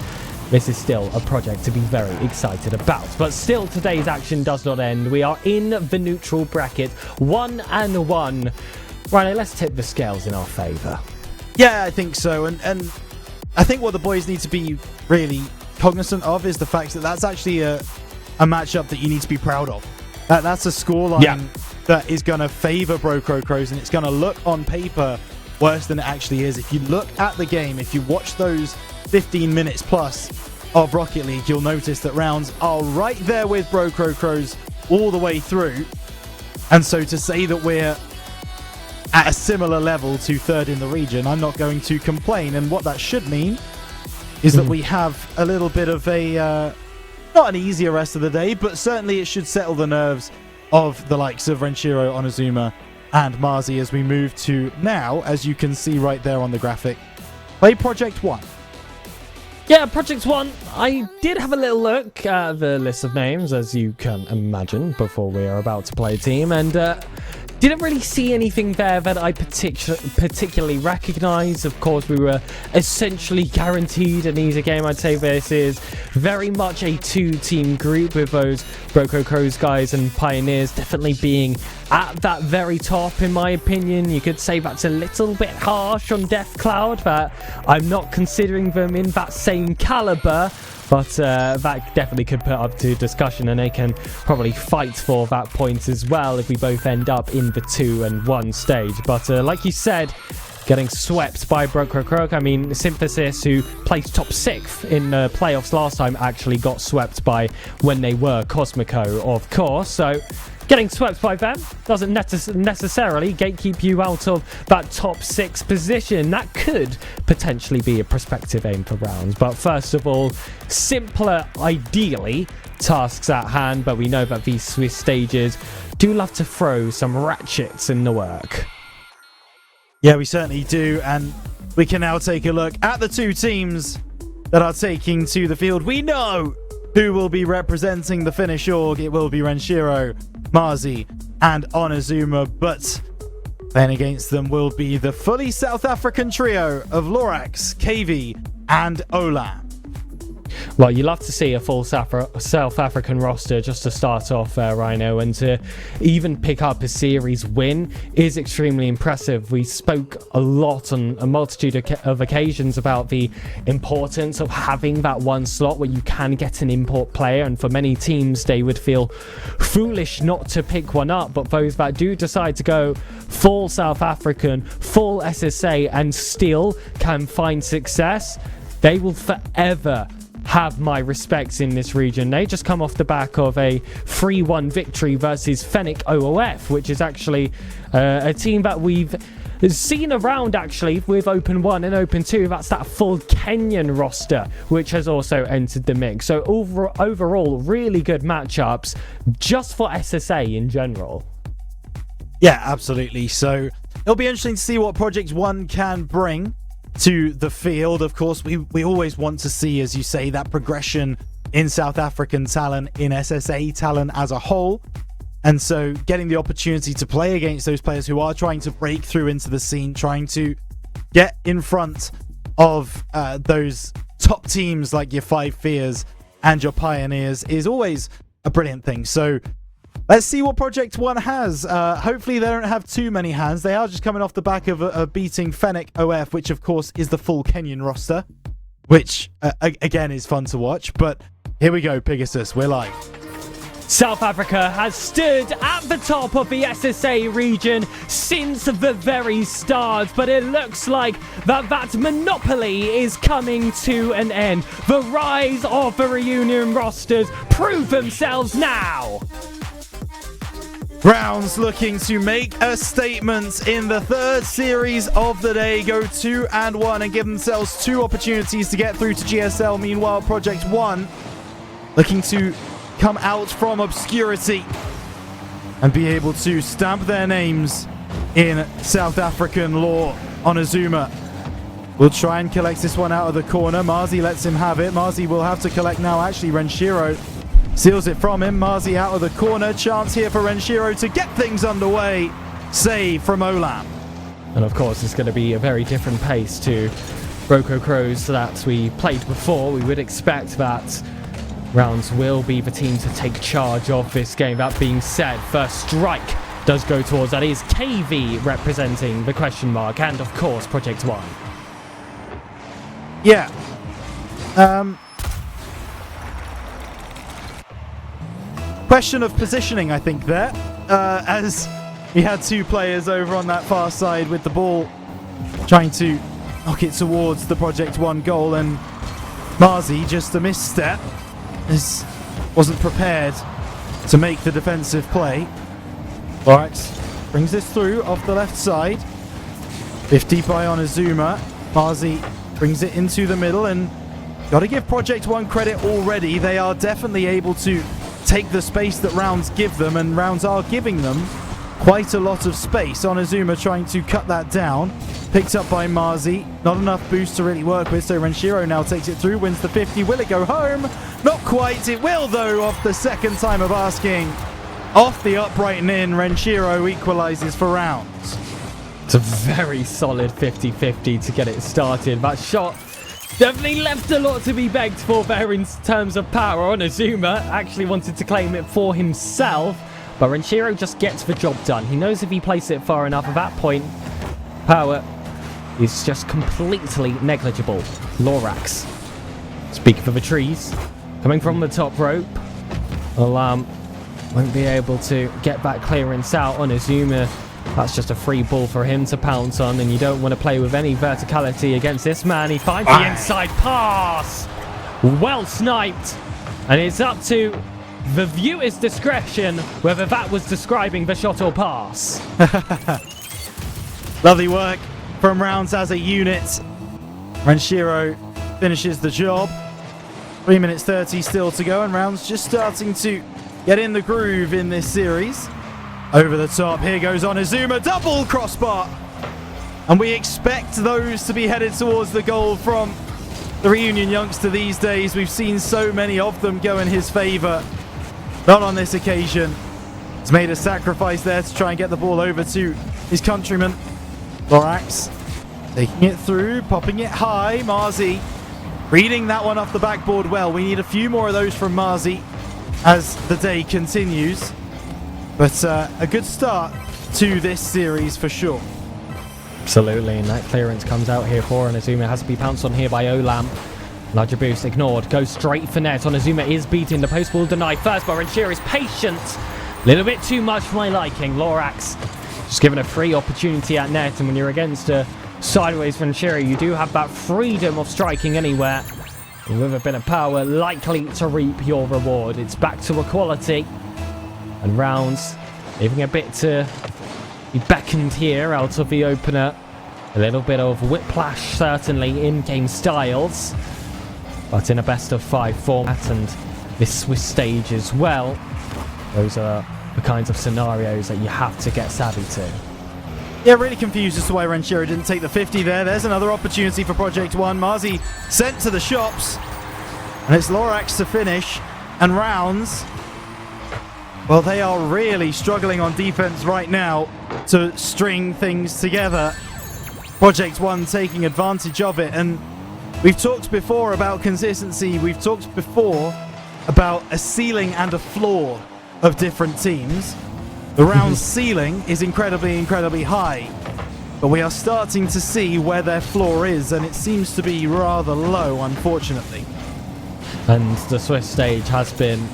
this is still a project to be very excited about. But still, today's action does not end. We are in the neutral bracket, 1-1. Rhino, let's tip the scales in our favour. Yeah, I think so. And I think what the boys need to be really cognizant of is the fact that that's actually a matchup that you need to be proud of. That's a scoreline that is going to favour Broco Crows, and it's going to look on paper worse than it actually is. If you look at the game, if you watch those 15 minutes plus of Rocket League, you'll notice that rounds are right there with Broco Crows all the way through. And so to say that we're at a similar level to 3rd in the region, I'm not going to complain. And what that should mean is that we have a little bit of a, not an easier rest of the day, but certainly it should settle the nerves of the likes of Renshiro, Onizuma, and Marzi as we move to now, as you can see right there on the graphic, play Project 1. Yeah, Project 1, I did have a little look at the list of names, as you can imagine, before we are about to play a team, and didn't really see anything there that I particularly recognise. Of course, we were essentially guaranteed an easy game. I'd say this is very much a 2-team group, with those Broco Crows guys and Pioneers definitely being at that very top, in my opinion. You could say that's a little bit harsh on Death Cloud, that I'm not considering them in that same caliber. But that definitely could put up to discussion, and they can probably fight for that point as well if we both end up in the 2-1 stage. But like you said, getting swept by Broco Croak. I mean, Synthesis, who placed top 6th in the playoffs last time, actually got swept by when they were Cosmico, of course. So getting swept by them doesn't necessarily gatekeep you out of that top 6 position. That could potentially be a prospective aim for rounds. But first of all, simpler, ideally, tasks at hand. But we know that these Swiss stages do love to throw some ratchets in the work. Yeah, we certainly do. And we can now take a look at the 2 teams that are taking to the field. We know who will be representing the Finnish org. It will be Renshiro, Marzi, and Onizuma, but playing against them will be the fully South African trio of Lorax, KV, and Ola. Well, you love to see a full South African roster just to start off, Rhino, and to even pick up a series win is extremely impressive. We spoke a lot on a multitude of occasions about the importance of having that one slot where you can get an import player, and for many teams they would feel foolish not to pick one up, but those that do decide to go full South African, full SSA, and still can find success, they will forever have my respects in this region. They just come off the back of a 3-1 victory versus Fennec OOF, which is actually a team that we've seen around actually with Open 1 and Open 2. That's that full Kenyan roster, which has also entered the mix. So overall, really good matchups just for SSA in general. Yeah, absolutely. So it'll be interesting to see what Project 1 can bring to the field. Of course, we always want to see, as you say, that progression in South African talent, in SSA talent as a whole. And so getting the opportunity to play against those players who are trying to break through into the scene, trying to get in front of those top teams like your Five Fears and your Pioneers is always a brilliant thing. So let's see what Project 1 has. Hopefully they don't have too many hands. They are just coming off the back of beating Fennec OF, which of course is the full Kenyan roster, which again is fun to watch. But here we go, Pegasus, we're live. South Africa has stood at the top of the SSA region since the very start, but it looks like that monopoly is coming to an end. The rise of the reunion rosters prove themselves now. Rounds looking to make a statement in the third series of the day, go 2-1 and give themselves 2 opportunities to get through to GSL. Meanwhile, Project 1 looking to come out from obscurity and be able to stamp their names in South African law. Onizuma will try and collect this one out of the corner. Marzi lets him have it. Marzi will have to collect now. Actually, Renshiro steals it from him. Marzi out of the corner. Chance here for Renshiro to get things underway. Save from Olam. And of course, it's going to be a very different pace to Broco Crows that we played before. We would expect that Rounds will be the team to take charge of this game. That being said, first strike does go towards that is KV representing the question mark and of course Project 1. Yeah. Question of positioning, I think, there. As we had 2 players over on that far side with the ball trying to knock it towards the Project 1 goal, and Marzi, just a misstep, wasn't prepared to make the defensive play. Lorax brings this through off the left side. 50 by Onizuma. Marzi brings it into the middle, and got to give Project 1 credit already. They are definitely able to take the space that Rounds give them, and Rounds are giving them quite a lot of space. Onizuma trying to cut that down. Picked up by Marzi. Not enough boost to really work with, so Renshiro now takes it through, wins the 50. Will it go home? Not quite. It will, though, off the second time of asking. Off the upright and in, Renshiro equalizes for Rounds. It's a very solid 50-50 to get it started. That shot definitely left a lot to be begged for there in terms of power. Onizuma actually wanted to claim it for himself, but Renshiro just gets the job done. He knows if he places it far enough, at that point, power is just completely negligible. Lorax, speaking for the trees, coming from the top rope. Olam won't be able to get that clearance out. Onizuma, that's just a free ball for him to pounce on, and you don't want to play with any verticality against this man. He finds the inside pass. Well sniped. And it's up to the viewer's discretion whether that was describing the shot or pass. Lovely work from Rounds as a unit. Renshiro finishes the job. 3 minutes 30 still to go, and Rounds just starting to get in the groove in this series. Over the top, here goes Onizuma, double crossbar. And we expect those to be headed towards the goal from the reunion youngster these days. We've seen so many of them go in his favor. Not on this occasion. He's made a sacrifice there to try and get the ball over to his countryman. Lorax taking it through, popping it high. Marzi reading that one off the backboard well. We need a few more of those from Marzi as the day continues. But a good start to this series for sure. Absolutely, and that clearance comes out here for Onizuma. Has to be pounced on here by Olam. Larger boost ignored. Goes straight for net. Onizuma is beating. The post will deny first, but Renshiro is patient. A little bit too much for my liking. Lorax just given a free opportunity at net, and when you're against a sideways Renshiro, you do have that freedom of striking anywhere. And with a bit of power, likely to reap your reward. It's back to equality. And Rounds leaving a bit to He beckoned here out of the opener. A little bit of whiplash, certainly, in-game styles. But in a best-of-5 format and this Swiss stage as well, those are the kinds of scenarios that you have to get savvy to. Yeah, really confused as to why Renshiro didn't take the 50 there. There's another opportunity for Project One. Marzi sent to the shops. And it's Lorax to finish. And Rounds, well, they are really struggling on defense right now to string things together. Project One taking advantage of it. And we've talked before about consistency. We've talked before about a ceiling and a floor of different teams. The Rounds ceiling is incredibly, incredibly high. But we are starting to see where their floor is, and it seems to be rather low, unfortunately. And the Swiss stage has been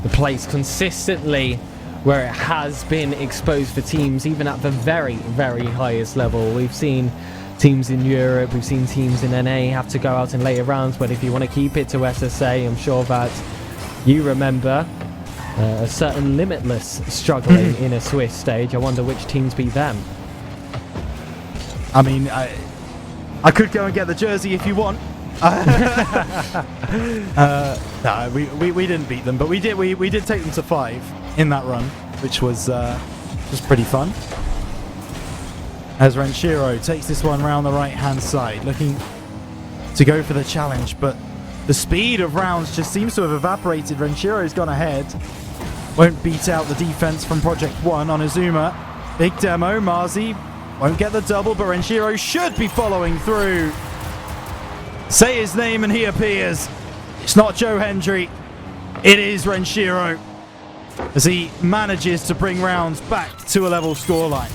the place consistently where it has been exposed for teams, even at the very, very highest level. We've seen teams in Europe, we've seen teams in NA have to go out in later rounds, but if you want to keep it to SSA, I'm sure that you remember a certain Limitless struggling in a Swiss stage. I wonder which teams beat them. I mean, I could go and get the jersey if you want. No, we didn't beat them, but we did take them to 5 in that run, which was pretty fun. As Renshiro takes this one round the right-hand side, looking to go for the challenge, but the speed of Rounds just seems to have evaporated. Renshiro's gone ahead. Won't beat out the defense from Project One on Azuma. Big demo. Marzi won't get the double, but Renshiro should be following through. Say his name and he appears. It's not Joe Hendry. It is Renshiro, as he manages to bring Rounds back to a level scoreline.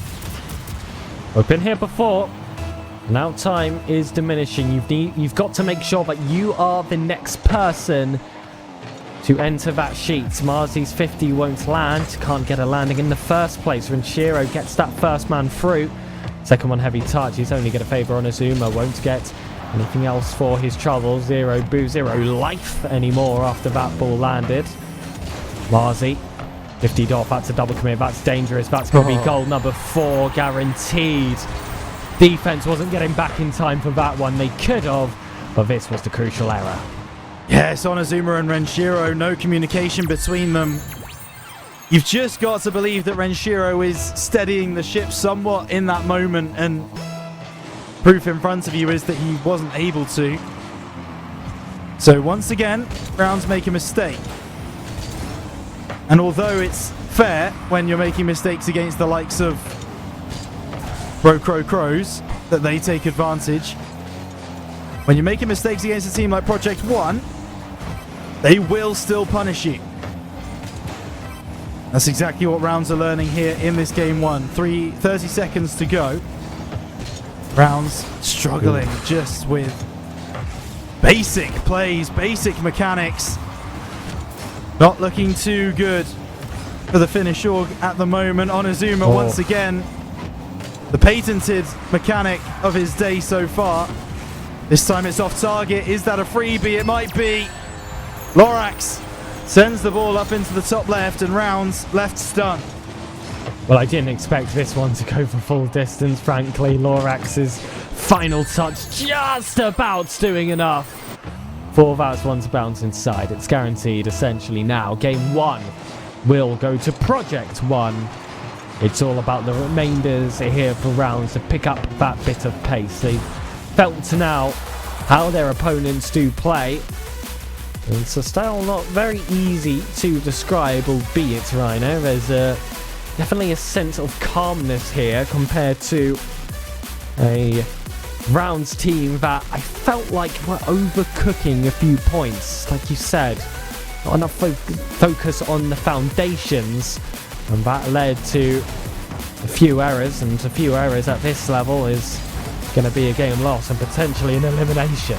We've been here before. Now time is diminishing. You've got to make sure that you are the next person to enter that sheet. Marzi's 50 won't land. Can't get a landing in the first place. Renshiro gets that first man through. Second one heavy touch. He's only going to favour on Azuma. Won't get anything else for his trouble. 0 boo, 0 life anymore after that ball landed. Marzi, 50 off. That's a double commit. That's dangerous. That's going to be goal number 4 guaranteed. Defense wasn't getting back in time for that one. They could have, but this was the crucial error. Yes, Onizuma and Renshiro, no communication between them. You've just got to believe that Renshiro is steadying the ship somewhat in that moment, and proof in front of you is that he wasn't able to. So once again, Rounds make a mistake. And although it's fair when you're making mistakes against the likes of Crows, that they take advantage, when you're making mistakes against a team like Project One, they will still punish you. That's exactly what Rounds are learning here in this game 1. 30 seconds to go. Rounds struggling just with basic plays, basic mechanics. Not looking too good for the Finnish org at the moment. Onizuma once again, the patented mechanic of his day so far. This time it's off target. Is that a freebie? It might be. Lorax sends the ball up into the top left, and Rounds left stunned. Well, I didn't expect this one to go for full distance, frankly. Lorax's final touch just about doing enough for that one to bounce inside. It's guaranteed essentially now. Game 1 will go to Project One. It's all about the remainders here for Rounds to pick up that bit of pace. They've felt now how their opponents do play. It's a style not very easy to describe, albeit, Rhino. There's definitely a sense of calmness here compared to a Rounds team that I felt like were overcooking a few points. Like you said, not enough focus on the foundations, and that led to a few errors, and a few errors at this level is going to be a game loss and potentially an elimination.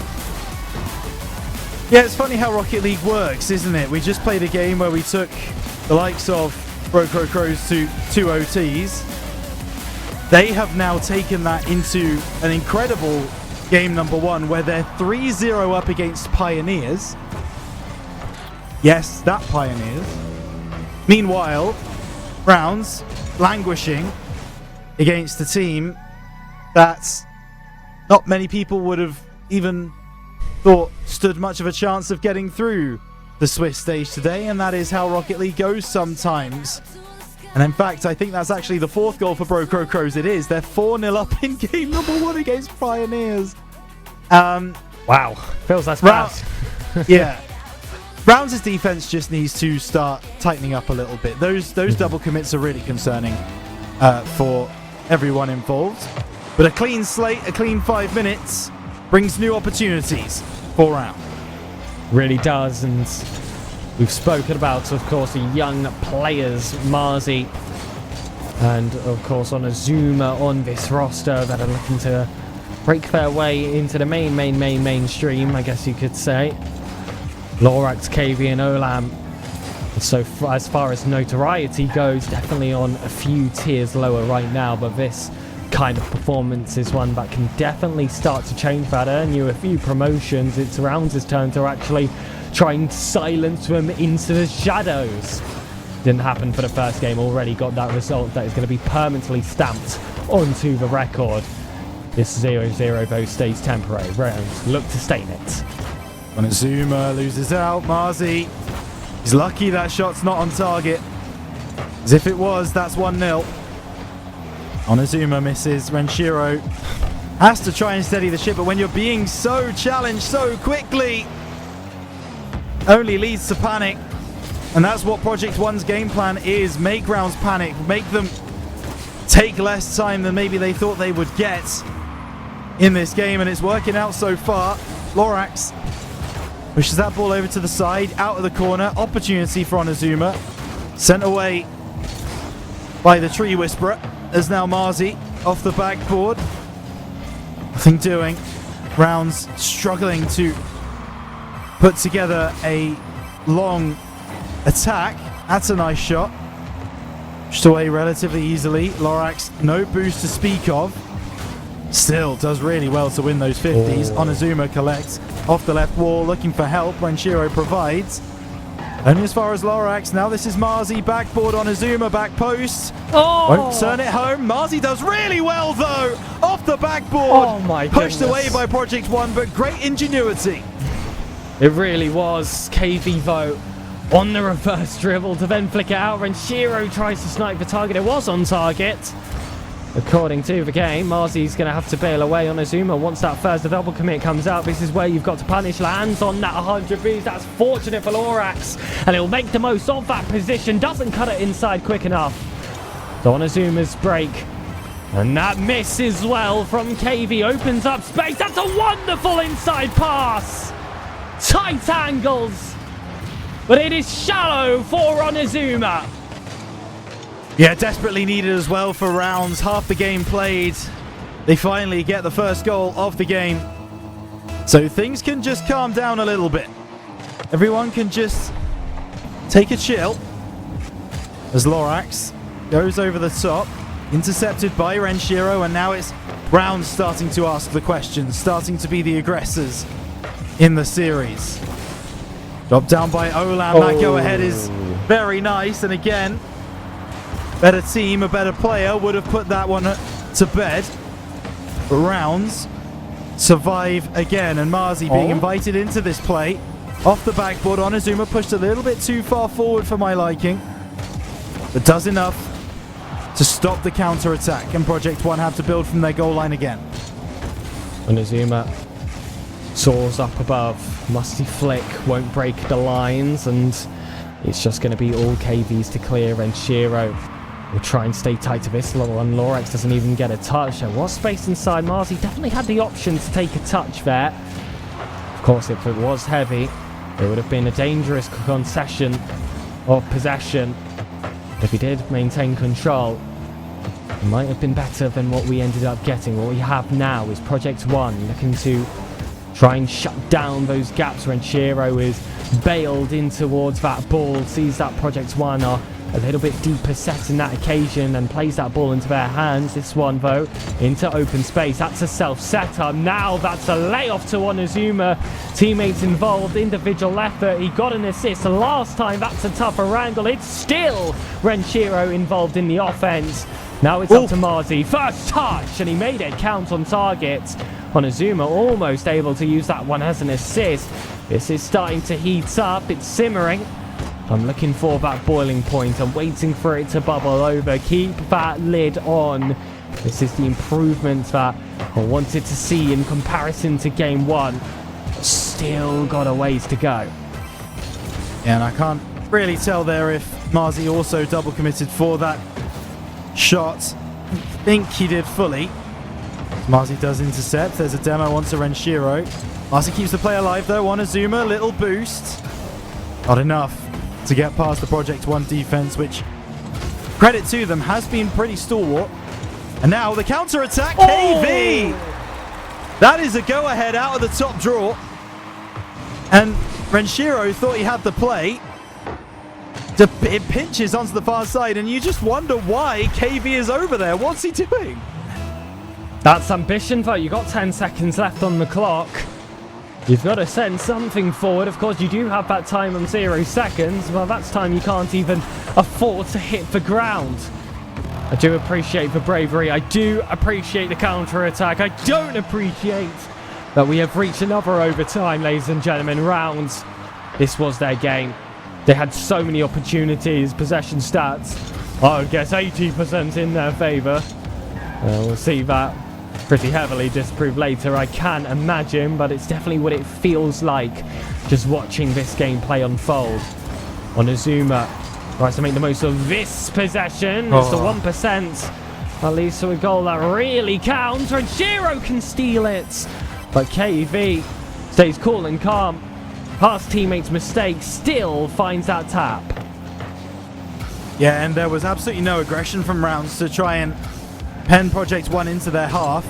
Yeah, it's funny how Rocket League works, isn't it? We just played a game where we took the likes of Crows to 2 OTs. They have now taken that into an incredible game number 1 where they're 3-0 up against Pioneers. Yes, that Pioneers. Meanwhile, Rounds languishing against a team that not many people would have even thought stood much of a chance of getting through the Swiss stage today, and that is how Rocket League goes sometimes. And in fact, I think that's actually the 4th goal for Bro Crow Crows. It is. They're 4-0 up in game number 1 against Pioneers. Wow, feels less bad. Yeah. Rounds' defense just needs to start tightening up a little bit. Those double commits are really concerning for everyone involved. But a clean slate, a clean 5 minutes brings new opportunities for Round. Really does, and we've spoken about, of course, the young players, Marzi and, of course, Onizuma on this roster that are looking to break their way into the mainstream, I guess you could say. Lorax, KV and Olam. So as far as notoriety goes, definitely on a few tiers lower right now, but this kind of performance is one that can definitely start to change that. Earn you a few promotions. It's Rounds' turn to actually try and silence them into the shadows. Didn't happen for the first game. Already got that result that is going to be permanently stamped onto the record. This 0-0 though stays temporary. Rounds look to stain it. Onizuma loses out. Marzi, he's lucky that shot's not on target. As if it was, that's 1-0. Onizuma misses. Renshiro has to try and steady the ship, but when you're being so challenged so quickly, only leads to panic. And that's what Project One's game plan is. Make Rounds panic. Make them take less time than maybe they thought they would get in this game, and it's working out so far. Lorax pushes that ball over to the side, out of the corner. Opportunity for Onizuma. Sent away by the Tree Whisperer. There's now Marzi off the backboard. Nothing doing. Rounds struggling to put together a long attack. That's a nice shot. Pushed away relatively easily. Lorax, no boost to speak of. Still does really well to win those 50s. Onizuma collects off the left wall, looking for help when Shiro provides. Only as far as Lorax. Now this is Marzi, backboard Onizuma, back post. Won't turn it home. Marzi does really well though. Off the backboard. Oh my Pushed goodness. away by Project One, but great ingenuity. It really was. KV though on the reverse dribble to then flick it out. Renshiro tries to snipe the target. It was on target. According to the game, Marzi's going to have to bail away on Onizuma once that first double commit comes out. This is where you've got to punish. Lands on that 100 boost. That's fortunate for Lorax. And he'll make the most of that position. Doesn't cut it inside quick enough. So Onizuma's break. And that miss as well from KV. Opens up space. That's a wonderful inside pass. Tight angles. But it is shallow for Onizuma. Yeah, desperately needed as well for Rounds. Half the game played. They finally get the first goal of the game. So things can just calm down a little bit. Everyone can just take a chill. As Lorax goes over the top. Intercepted by Renshiro, and now it's Rounds starting to ask the questions. Starting to be the aggressors in the series. Dropped down by Olam. That go-ahead is very nice. And again, better team, a better player would have put that one to bed. But Rounds survive again, and Marzi being invited into this play. Off the backboard, Onizuma pushed a little bit too far forward for my liking, but does enough to stop the counter-attack, and Project One have to build from their goal line again. Onizuma soars up above. Musty flick won't break the lines, and it's just going to be all KVs to clear, and Shiro will try and stay tight to this level, and Lorax doesn't even get a touch. There was space inside. Marzi definitely had the option to take a touch there. Of course, if it was heavy, it would have been a dangerous concession of possession. If he did maintain control, it might have been better than what we ended up getting. What we have now is Project One looking to try and shut down those gaps when Shiro is bailed in towards that ball, sees that Project One are a little bit deeper set in that occasion and plays that ball into their hands. This one though into open space. That's a self setup. Now that's a layoff to Onizuma. Teammates involved, individual effort. He got an assist last time. That's a tougher angle. It's still Renshiro involved in the offense. Now it's up to Marzi. First touch, and he made it count on target. Onizuma almost able to use that one as an assist. This is starting to heat up. It's simmering. I'm looking for that boiling point. I'm waiting for it to bubble over. Keep that lid on. This is the improvement that I wanted to see in comparison to game one. Still got a ways to go. Yeah, and I can't really tell there if Marzi also double committed for that shot. I think he did fully. Marzi does intercept. There's a demo onto Renshiro. Marzi keeps the play alive though. Onizuma, little boost. Not enough to get past the Project 1 defense, which, credit to them, has been pretty stalwart. And now the counter-attack, KV! That is a go-ahead out of the top draw. And Renshiro thought he had the play. It pinches onto the far side, and you just wonder why KV is over there. What's he doing? That's ambition, though. You got 10 seconds left on the clock. You've got to send something forward. Of course, you do have that time on 0 seconds. Well, that's time you can't even afford to hit the ground. I do appreciate the bravery. I do appreciate the counter-attack. I don't appreciate that we have reached another overtime, ladies and gentlemen. Rounds. This was their game. They had so many opportunities. Possession stats, I guess 80% in their favour. We'll see that pretty heavily disproved later, I can imagine, but it's definitely what it feels like just watching this gameplay unfold. Onizuma tries to make the most of this possession. It's the 1%. That leads to a goal that really counts, and Shiro can steal it. But KV stays cool and calm. Past teammates' mistakes, still finds that tap. Yeah, and there was absolutely no aggression from Rounds to try and pen Project 1 into their half.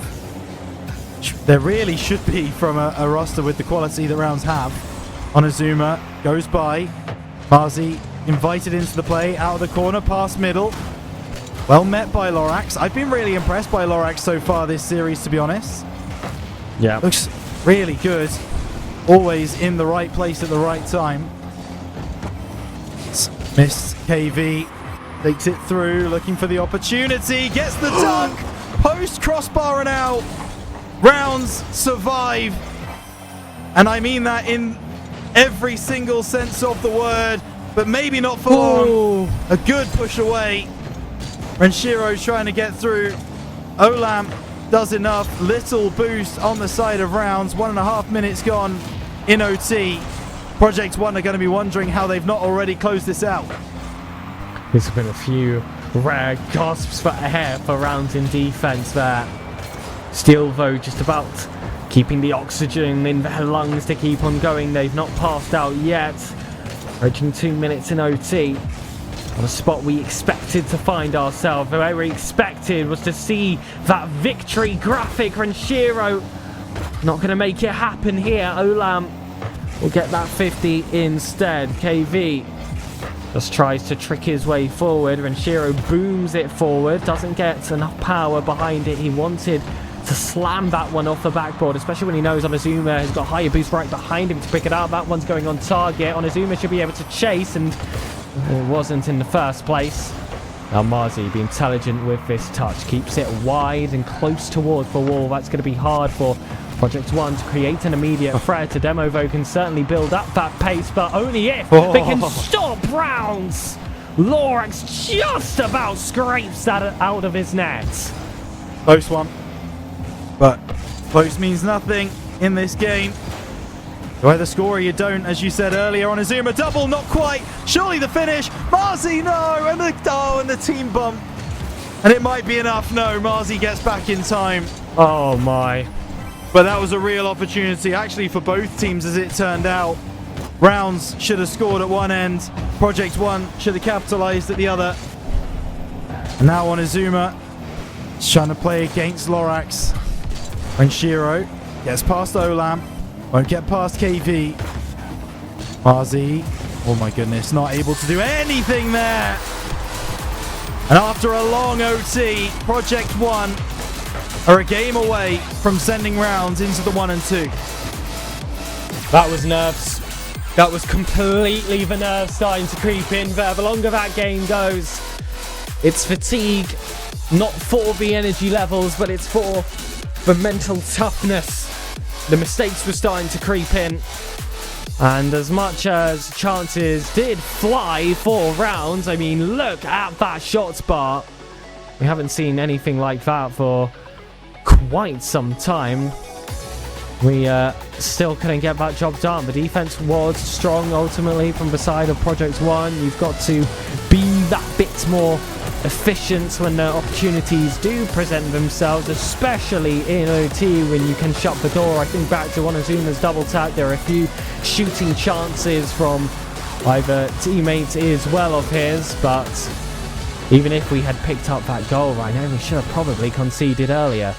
There really should be from a roster with the quality that Rounds have. Onizuma goes by. Marzi invited into the play, out of the corner, past middle. Well met by Lorax. I've been really impressed by Lorax so far this series, to be honest. Yeah. Looks really good. Always in the right place at the right time. Missed KV. Takes it through, looking for the opportunity. Gets the dunk. Post, crossbar and out. Rounds survive. And I mean that in every single sense of the word. But maybe not for long. A good push away. Renshiro trying to get through. Olam does enough. Little boost on the side of Rounds. 1.5 minutes gone in OT. Project 1 are going to be wondering how they've not already closed this out. There's been a few rare gasps for air for Rounds in defense there. Still, though, just about keeping the oxygen in their lungs to keep on going. They've not passed out yet. Approaching 2 minutes in OT. On a spot we expected to find ourselves. The way we expected was to see that victory graphic. Renshiro not going to make it happen here. Olam will get that 50 instead. KV just tries to trick his way forward. Renshiro booms it forward. Doesn't get enough power behind it. He wanted to slam that one off the backboard, especially when he knows Onizuma has got higher boost right behind him to pick it up. That one's going on target. Onizuma should be able to chase, and it wasn't in the first place. Now Marzi, be intelligent with this touch, keeps it wide and close towards the wall. That's going to be hard for Project 1 to create an immediate threat. Demovo can certainly build up that pace, but only if they can stop Rounds. Lorax just about scrapes that out of his net. Close one. But close means nothing in this game. You either score or you don't, as you said earlier. Onizuma double, not quite. Surely the finish. Marzi, no! And the team bump. And it might be enough. No, Marzi gets back in time. Oh my. But that was a real opportunity, actually, for both teams, as it turned out. Rounds should have scored at one end. Project 1 should have capitalized at the other. And now Onizuma is trying to play against Lorax. Renshiro gets past Olam. Won't get past KV. Marzi, oh my goodness, not able to do anything there. And after a long OT, Project 1 are a game away from sending Rounds into the 1 and 2. That was nerves. That was completely the nerves starting to creep in there. The longer that game goes, it's fatigue not for the energy levels, but it's for the mental toughness. The mistakes were starting to creep in. And as much as chances did fly for rounds, I mean, look at that shot bar. We haven't seen anything like that for quite some time. We still couldn't get that job done. The defense was strong ultimately from the side of Project One. You've got to be that bit more efficient when the opportunities do present themselves, especially in OT when you can shut the door. I think back to Onazuma's double tap, there are a few shooting chances from either teammates as well of his, but even if we had picked up that goal right now, we should have probably conceded earlier.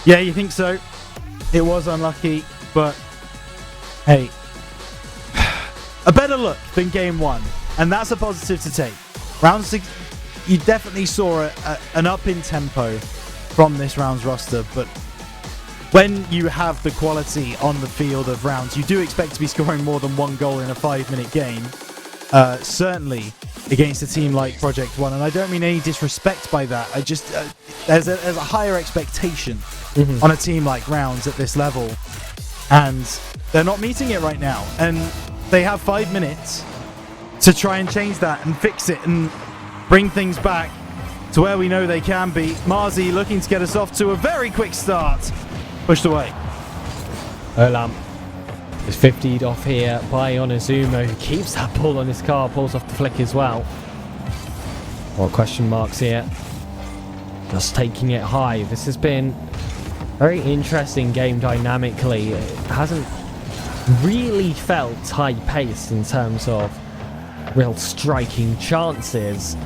Yeah, you think so? It was unlucky, but hey, a better look than game one, and that's a positive to take. Round 6, you definitely saw an up in tempo from this round's roster, but when you have the quality on the field of rounds, you do expect to be scoring more than one goal in a 5-minute game, certainly against a team like Project One, and I don't mean any disrespect by that. I just there's a higher expectation on a team like Rounds at this level, and they're not meeting it right now, and they have 5 minutes to try and change that and fix it and bring things back to where we know they can be. Marzi looking to get us off to a very quick start. Pushed away. Olam is 50'd off here by Onizuma, who keeps that ball on his car, pulls off the flick as well. What question marks here? Just taking it high. This has been a very interesting game dynamically. It hasn't really felt high-paced in terms of real striking chances,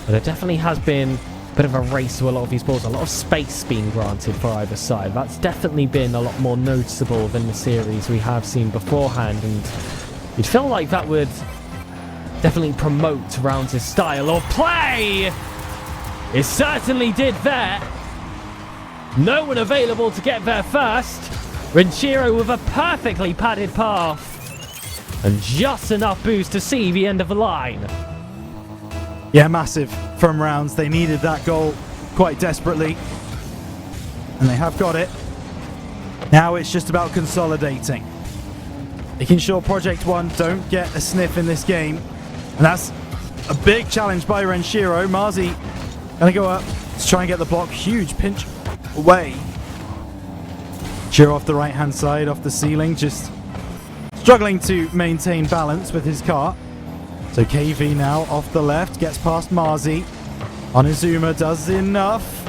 but it definitely has been a bit of a race to a lot of these balls, a lot of space being granted for either side. That's definitely been a lot more noticeable than the series we have seen beforehand, and you'd feel like that would definitely promote Rounds' style of play. It certainly did there. No one available to get there first. Renshiro with a perfectly padded path, and just enough boost to see the end of the line. Yeah, massive from Rounds. They needed that goal quite desperately, and they have got it. Now it's just about consolidating, making sure Project One don't get a sniff in this game, and that's a big challenge by Renshiro. Marzi gonna go up to try and get the block. Huge pinch away. Shiro off the right hand side, off the ceiling, just struggling to maintain balance with his car. So KV now off the left, gets past Marzi. Onizuma does enough.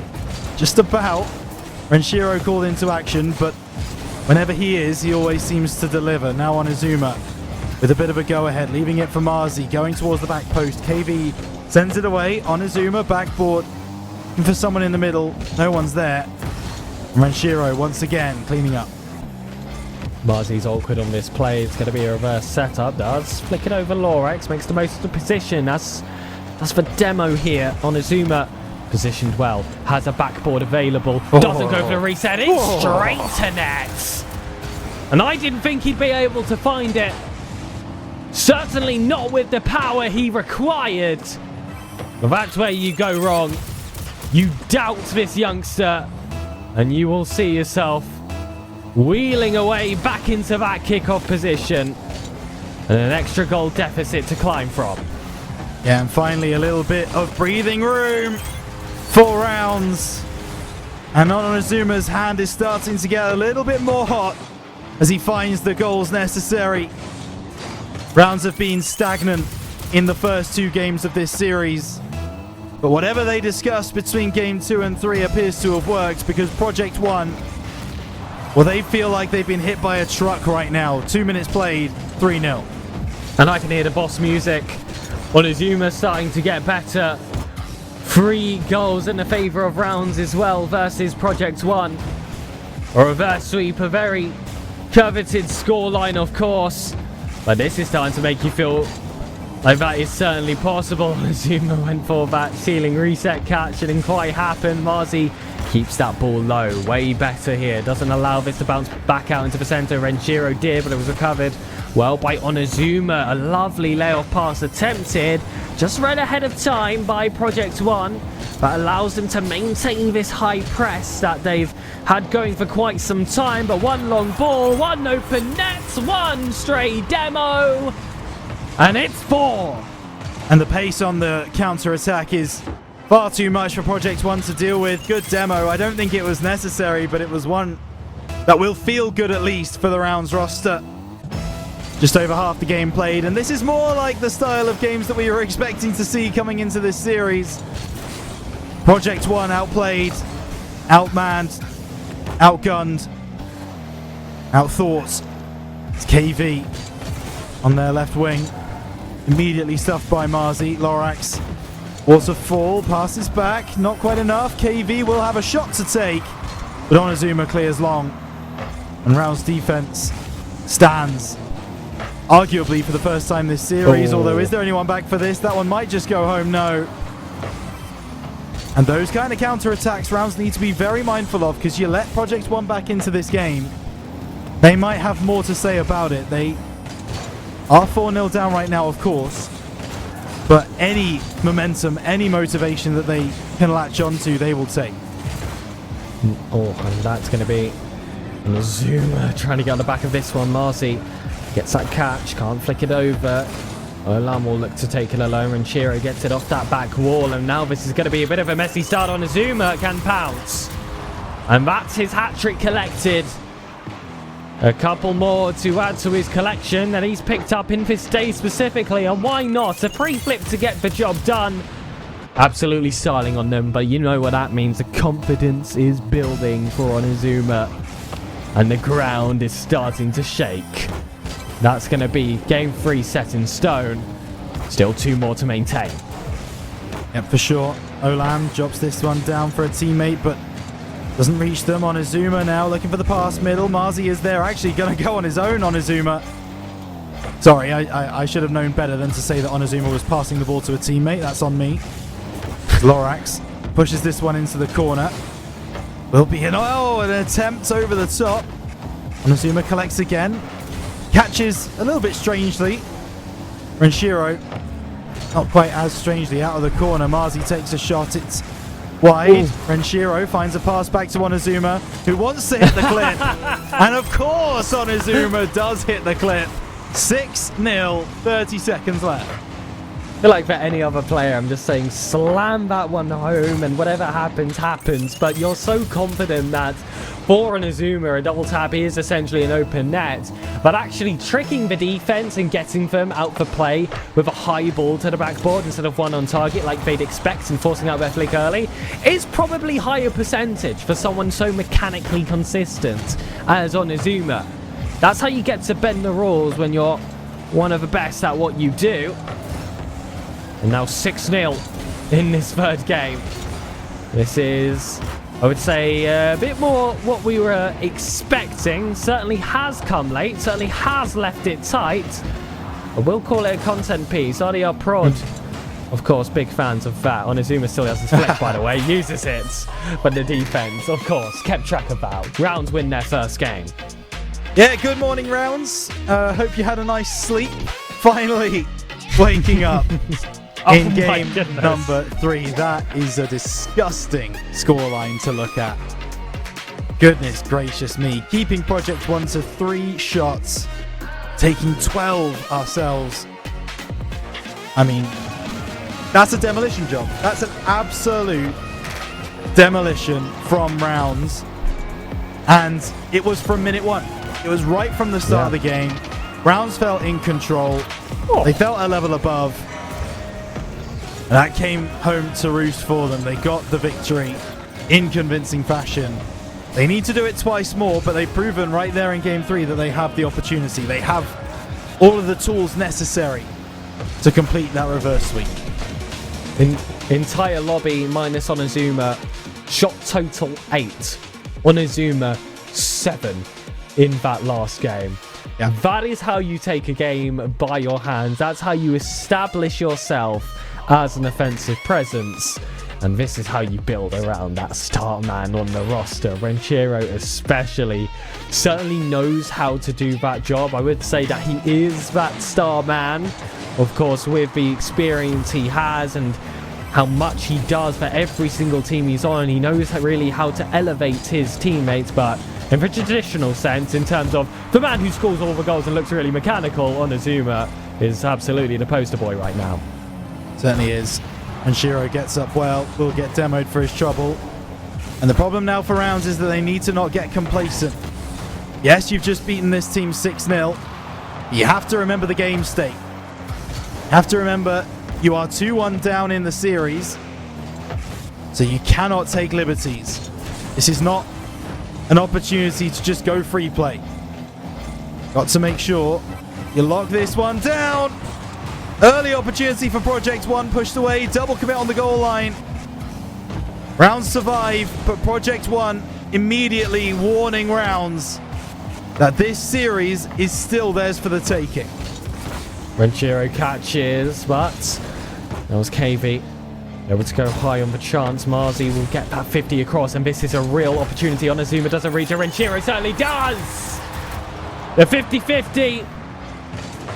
Just about. Renshiro called into action, but whenever he is, he always seems to deliver. Now Onizuma with a bit of a go-ahead, leaving it for Marzi, going towards the back post. KV sends it away. Onizuma, backboard, looking for someone in the middle. No one's there. And Renshiro once again cleaning up. Marzi's awkward on this play. It's going to be a reverse setup. Does flick it over Lorex. Makes the most of the position. That's the demo here. Onizuma positioned well. Has a backboard available. Doesn't go for the reset. It's straight to net. And I didn't think he'd be able to find it. Certainly not with the power he required. But that's where you go wrong. You doubt this youngster, and you will see yourself wheeling away back into that kickoff position, and an extra goal deficit to climb from. Yeah, and finally a little bit of breathing room for Rounds. And Onozuma's hand is starting to get a little bit more hot as he finds the goals necessary. Rounds have been stagnant in the first 2 games of this series, but whatever they discussed between game 2 and 3 appears to have worked, because Project One, well, they feel like they've been hit by a truck right now. 2 minutes played, 3-0. And I can hear the boss music. Onizuma starting to get better. 3 goals in the favour of Rounds as well versus Project One. A reverse sweep, a very coveted scoreline, of course. But this is starting to make you feel like that is certainly possible. Onizuma went for that ceiling reset catch. It didn't quite happen. Marzi Keeps that ball low. Way better here. Doesn't allow this to bounce back out into the center. Renshiro did, but it was recovered well by Onizuma. A lovely layoff pass attempted. Just right ahead of time by Project One. That allows them to maintain this high press that they've had going for quite some time. But one long ball, one open net, one stray demo. And it's 4. And the pace on the counter-attack is far too much for Project One to deal with. Good demo. I don't think it was necessary, but it was one that will feel good at least for the rounds roster. Just over half the game played, and this is more like the style of games that we were expecting to see coming into this series. Project One outplayed, outmanned, outgunned, outthought. It's KV on their left wing. Immediately stuffed by Marzi. Lorax. Waterfall passes back. Not quite enough. KV will have a shot to take. But Onizuma clears long. And Round's defense stands. Arguably for the first time this series. Although, is there anyone back for this? That one might just go home. No. And those kind of counter-attacks Rounds need to be very mindful of, because you let Project One back into this game, they might have more to say about it. They are 4-0 down right now, of course. But any momentum, any motivation that they can latch onto, they will take. Oh, and that's going to be Onizuma trying to get on the back of this one. Marzi gets that catch, can't flick it over. Olam will look to take it alone, and Shiro gets it off that back wall, and now this is going to be a bit of a messy start. Onizuma can pounce. And that's his hat-trick collected. A couple more to add to his collection that he's picked up in this day specifically, and why not? A pre-flip to get the job done. Absolutely styling on them, but you know what that means. The confidence is building for Onizuma, and the ground is starting to shake. That's going to be game 3 set in stone. Still 2 more to maintain. Yep, for sure. Olam drops this one down for a teammate, but doesn't reach them. Onizuma now looking for the pass middle. Marzi is there, actually going to go on his own. Onizuma. Sorry, I should have known better than to say that Onizuma was passing the ball to a teammate. That's on me. Lorax pushes this one into the corner. Will be an attempt over the top. Onizuma collects again. Catches a little bit strangely. Renshiro, not quite as strangely, out of the corner. Marzi takes a shot. It's wide. Renshiro finds a pass back to Onizuma, who wants to hit the clip. And of course Onizuma does hit the clip. 6-0, 30 seconds left. I feel like for any other player, I'm just saying slam that one home and whatever happens, happens. But you're so confident that for Onizuma, a double tap is essentially an open net. But actually tricking the defense and getting them out for play with a high ball to the backboard instead of one on target like they'd expect, and forcing out their flick early is probably higher percentage for someone so mechanically consistent as Onizuma. That's how you get to bend the rules when you're one of the best at what you do. And now 6-0 in this third game. This is, I would say, a bit more what we were expecting. Certainly has come late, certainly has left it tight. I will call it a content piece. RDR Prod, of course, big fans of that. Onizuma still has his flick, by the way, uses it. But the defense, of course, kept track of that. Rounds win their first game. Yeah, good morning, Rounds. Hope you had a nice sleep. Finally waking up. In game number 3, that is a disgusting scoreline to look at. Goodness gracious me. Keeping Project One to 3 shots, taking 12 ourselves. I mean, that's a demolition job. That's an absolute demolition from Rounds. And it was from minute 1. It was right from the start of the game. Rounds felt in control. They felt a level above. And that came home to roost for them. They got the victory in convincing fashion. They need to do it twice more, but they've proven right there in game 3 that they have the opportunity. They have all of the tools necessary to complete that reverse sweep. Entire lobby minus Onizuma. Shot total 8. Onizuma 7 in that last game. Yeah. That is how you take a game by your hands. That's how you establish yourself as an offensive presence. And this is how you build around that star man on the roster. Renshiro especially certainly knows how to do that job. I would say that he is that star man. Of course, with the experience he has and how much he does for every single team he's on, he knows really how to elevate his teammates. But in the traditional sense, in terms of the man who scores all the goals and looks really mechanical, Onizuma is absolutely the poster boy right now. Certainly is. And Shiro gets up well, will get demoed for his trouble. And the problem now for Rounds is that they need to not get complacent. Yes, you've just beaten this team 6-0. You have to remember the game state. You have to remember you are 2-1 down in the series. So you cannot take liberties. This is not an opportunity to just go free play. Got to make sure you lock this one down. Early opportunity for Project One pushed away. Double commit on the goal line. Rounds survive, but Project One immediately warning Rounds that this series is still theirs for the taking. Renshiro catches, but that was KV. Able to go high on the chance. Marzi will get that 50 across, and this is a real opportunity. Onizuma doesn't reach it. Renshiro certainly does. The 50-50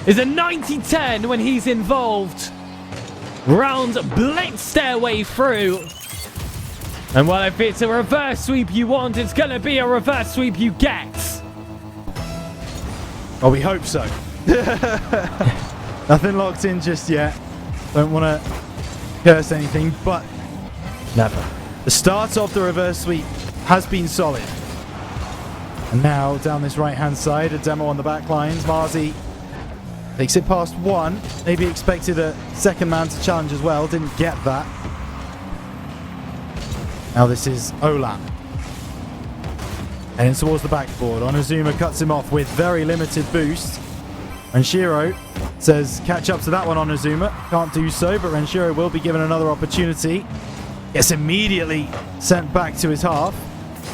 is a 90-10 when he's involved. Rounds blitz their way through. And well, if it's a reverse sweep you want, it's going to be a reverse sweep you get. Oh, we hope so. Nothing locked in just yet. Don't want to curse anything, but Never. the start of the reverse sweep has been solid. And now down this right-hand side, a demo on the back lines. Marzi takes it past one. Maybe expected a second man to challenge as well. Didn't get that. Now this is Olam. Heading towards the backboard. Onizuma cuts him off with very limited boost. Renshiro says catch up to that one, Onizuma. Can't do so, but Renshiro will be given another opportunity. Gets immediately sent back to his half.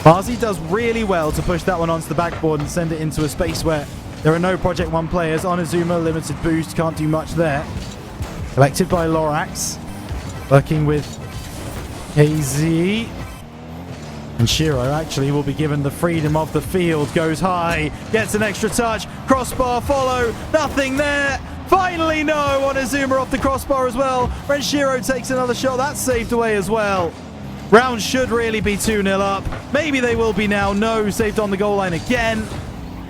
Marzi does really well to push that one onto the backboard and send it into a space where there are no Project One players. Onizuma, limited boost, can't do much there. Collected by Lorax. Working with KZ. And Shiro actually will be given the freedom of the field. Goes high, gets an extra touch. Crossbar follow, nothing there. Finally, no. Onizuma off the crossbar as well. Renshiro takes another shot. That's saved away as well. Round should really be 2-0 up. Maybe they will be now. No, saved on the goal line again.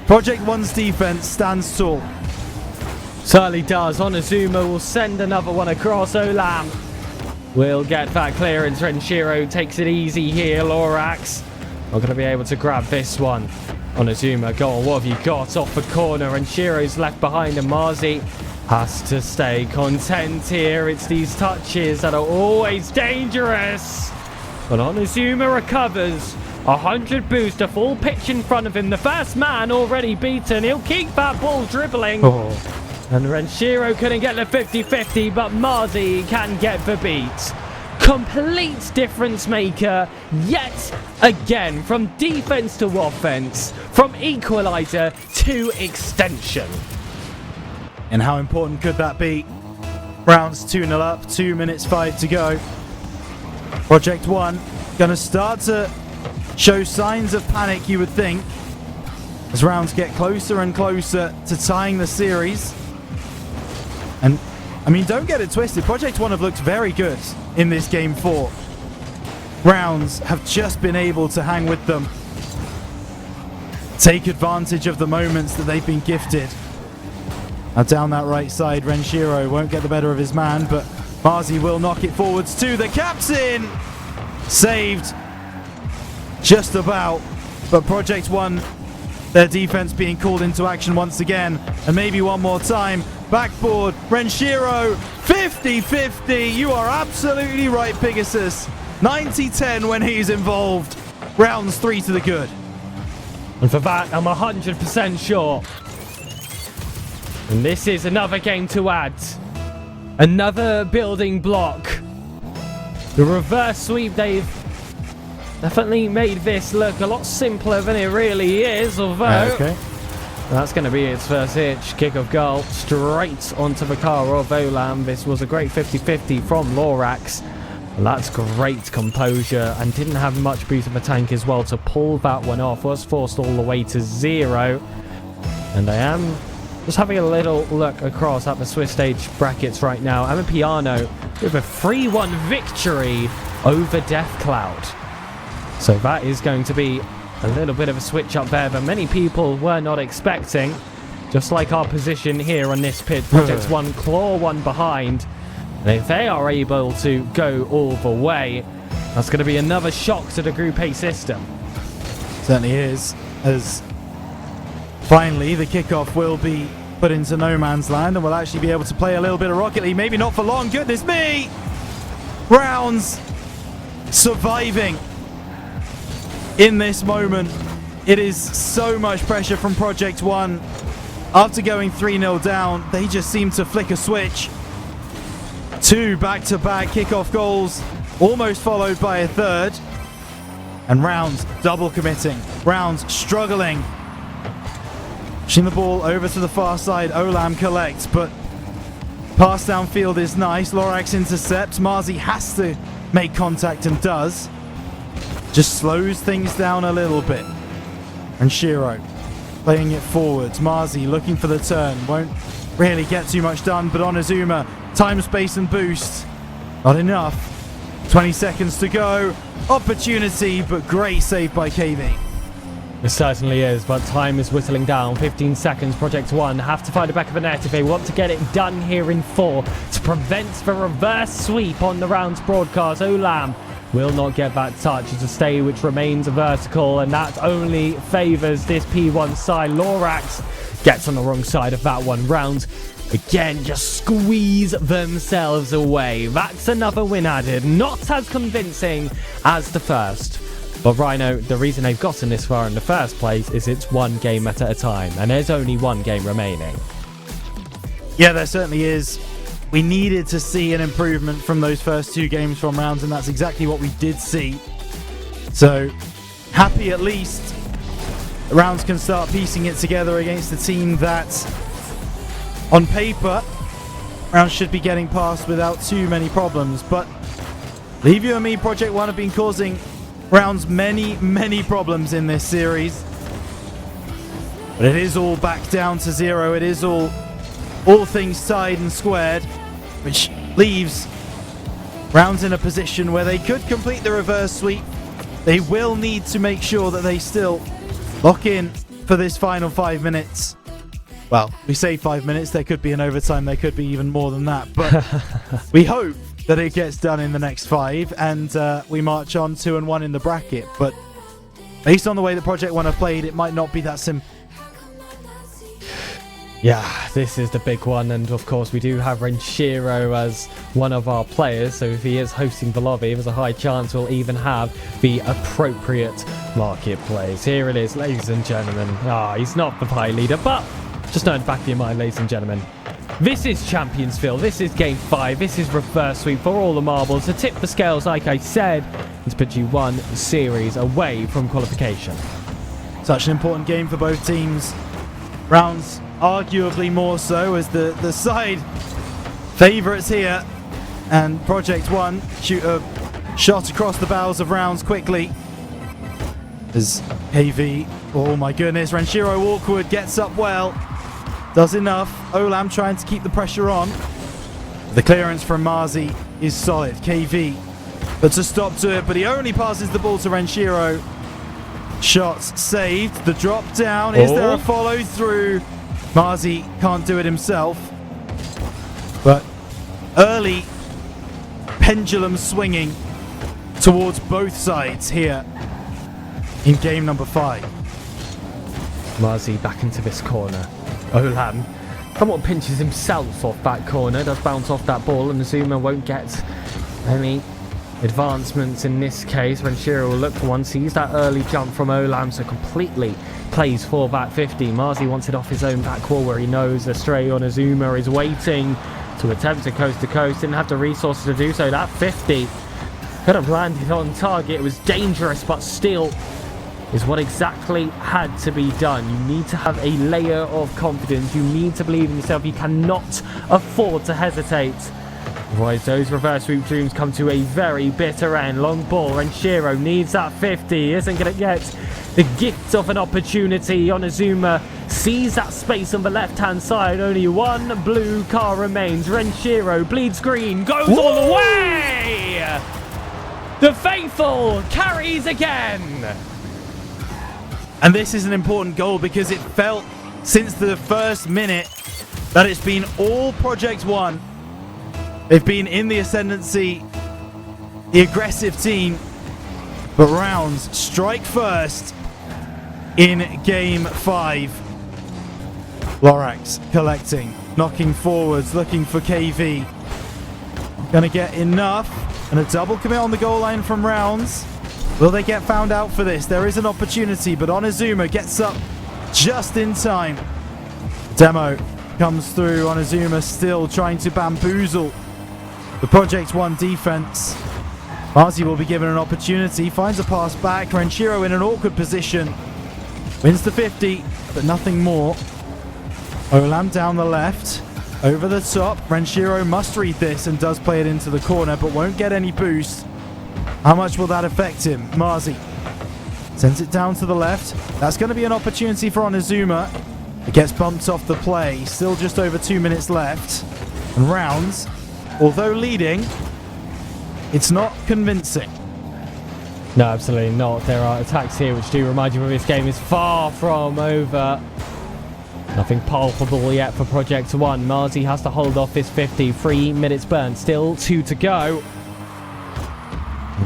Project One's defense stands tall. Certainly does. Onizuma will send another one across. Olam will get that clearance. Renshiro takes it easy here. Lorax not going to be able to grab this one. Onizuma, go on. What have you got off the corner? Renshiro's left behind, and Marzi has to stay content here. It's these touches that are always dangerous. But Onizuma recovers. 100 boost, a full pitch in front of him. The first man already beaten. He'll keep that ball dribbling. And Renshiro couldn't get the 50-50, but Marzi can get the beat. Complete difference maker yet again, from defense to offense, from equalizer to extension. And how important could that be? Rounds 2-0 up, 2 minutes 5 to go. Project One gonna start to show signs of panic, you would think, as rounds get closer and closer to tying the series. And I mean, don't get it twisted, Project One have looked very good in this game 4. Rounds have just been able to hang with them, take advantage of the moments that they've been gifted. Now down that right side, Renshiro won't get the better of his man, but Marzi will knock it forwards to the captain. Saved just about, but Project One, their defense being called into action once again, and maybe one more time. Backboard, Renshiro, 50-50. You are absolutely right, Pegasus. 90-10 when he's involved. Rounds 3 to the good. And for that, I'm 100% sure. And this is another game to add. Another building block. The reverse sweep, they've definitely made this look a lot simpler than it really is, although that's going to be its first hitch. Kick of goal straight onto the car of Olam. This was a great 50-50 from Lorax. That's great composure, and didn't have much boost of a tank as well to pull that one off. Was forced all the way to 0. And I am just having a little look across at the Swiss stage brackets right now. Amapiano with a 3-1 victory over Death Cloud. So that is going to be a little bit of a switch up there that many people were not expecting. Just like our position here on this pit, Project 1 claw 1 behind. And if they are able to go all the way, that's going to be another shock to the Group A system. Certainly is, as finally the kickoff will be put into no man's land and we'll actually be able to play a little bit of Rocket League. Maybe not for long, goodness me! Rounds surviving in this moment. It is so much pressure from Project 1. After going 3-0 down, they just seem to flick a switch. 2 back-to-back kickoff goals, almost followed by a third. And Rounds double committing. Rounds struggling. Pushing the ball over to the far side. Olam collects, but pass downfield is nice. Lorax intercepts. Marzi has to make contact and does. Just slows things down a little bit. And Shiro playing it forwards. Marzi looking for the turn. Won't really get too much done, but Onizuma, time, space and boost. Not enough. 20 seconds to go. Opportunity, but great save by KV. It certainly is, but time is whistling down. 15 seconds. Project 1 have to find the back of the net if they want to get it done here in 4 to prevent the reverse sweep on the Rounds broadcast. Olam will not get that touch. It's a stay which remains vertical, and that only favours this P1 side. Lorax gets on the wrong side of that one. Rounds again just squeeze themselves away. That's another win added. Not as convincing as the first. But Rhino, the reason they've gotten this far in the first place is it's one game at a time, and there's only one game remaining. Yeah, there certainly is. We needed to see an improvement from those first 2 games from Rounds, and that's exactly what we did see. So, happy at least Rounds can start piecing it together against a team that, on paper, Rounds should be getting past without too many problems. But leave you and me, Project 1 have been causing Rounds many problems in this series. But it is all back down to 0. It is all things tied and squared, which leaves Rounds in a position where they could complete the reverse sweep. They will need to make sure that they still lock in for this final 5 minutes. Well, we say 5 minutes, there could be an overtime, there could be even more than that, but we hope that it gets done in the next 5 and we march on 2-1 in the bracket. But based on the way that Project 1 have played, it might not be that simple. Yeah, this is the big one, and of course we do have Renshiro as one of our players, so if he is hosting the lobby, there's a high chance we'll even have the appropriate marketplace. Here it is, ladies and gentlemen. He's not the pie leader, but just know in the back of your mind, ladies and gentlemen, this is Championsville, this is Game 5, this is reverse sweep for all the marbles, to tip the scales, like I said, and to put you one series away from qualification. Such an important game for both teams. Rounds arguably more so as the side favourites here, and Project 1 shoot a shot across the bows of Rounds quickly as KV, oh my goodness, Renshiro awkward, gets up well, does enough. Olam trying to keep the pressure on. The clearance from Marzi is solid. KV puts a stop to it, but he only passes the ball to Renshiro. Shots saved. The drop down. Is there a follow through? Marzi can't do it himself. But early pendulum swinging towards both sides here in game number 5. Marzi back into this corner. Olam somewhat pinches himself off that corner, does bounce off that ball, and Zuma won't get any advancements in this case. Renshiro will look for one, sees that early jump from Olam, so completely plays for that 50. Marzi wants it off his own back wall where he knows a stray on Azuma is waiting to attempt a coast to coast. Didn't have the resources to do so. That 50 could have landed on target. It was dangerous, but still is what exactly had to be done. You need to have a layer of confidence. You need to believe in yourself. You cannot afford to hesitate. Right, those reverse swoop dreams come to a very bitter end. Long ball, and Shiro needs that 50. Isn't going to get the gift of an opportunity. Onizuma sees that space on the left-hand side. Only one blue car remains. Renshiro bleeds green, goes all the way! The faithful carries again! And this is an important goal because it felt since the first minute that it's been all Project One. They've been in the ascendancy, the aggressive team, but Rounds strike first in Game 5. Lorax collecting, knocking forwards, looking for KV. Gonna get enough, and a double commit on the goal line from Rounds. Will they get found out for this? There is an opportunity, but Onizuma gets up just in time. Demo comes through. Onizuma still trying to bamboozle the Project One defense. Marzi will be given an opportunity, finds a pass back. Renshiro in an awkward position. Wins the 50, but nothing more. Olam down the left, over the top. Renshiro must read this and does play it into the corner, but won't get any boost. How much will that affect him? Marzi sends it down to the left. That's going to be an opportunity for Onizuma. It gets bumped off the play. Still just over 2 minutes left. And Rounds, although leading, it's not convincing. No, absolutely not. There are attacks here which do remind you that this game is far from over. Nothing palpable yet for Project One. Marzi has to hold off his 50. 3 minutes burnt. Still 2 to go.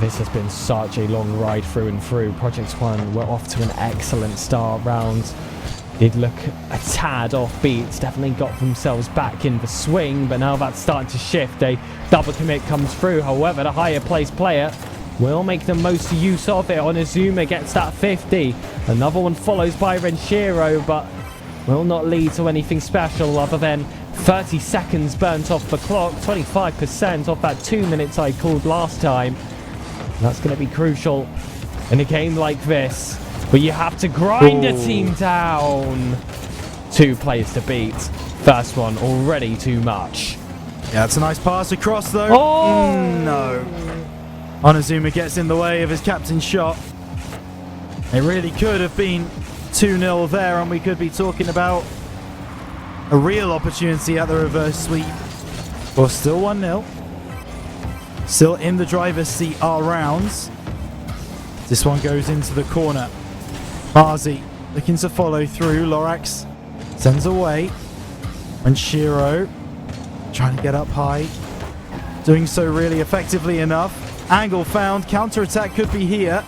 This has been such a long ride through and through. Project One were off to an excellent start. Rounds did look a tad offbeat. Definitely got themselves back in the swing, but now that's starting to shift. A double commit comes through. However, the higher placed player will make the most use of it. Onizuma gets that 50. Another one follows by Renshiro, but will not lead to anything special other than 30 seconds burnt off the clock. 25% off that 2 minutes I called last time. That's going to be crucial in a game like this, but you have to grind a team down. 2 players to beat. First one already too much. Yeah, it's a nice pass across though. No. Onizuma gets in the way of his captain's shot. It really could have been 2-0 there, and we could be talking about a real opportunity at the reverse sweep. Well, still 1-0. Still in the driver's seat are Rounds. This one goes into the corner. Marzi looking to follow through. Lorax sends away. And Shiro trying to get up high. Doing so really effectively enough. Angle found. Counter-attack could be here.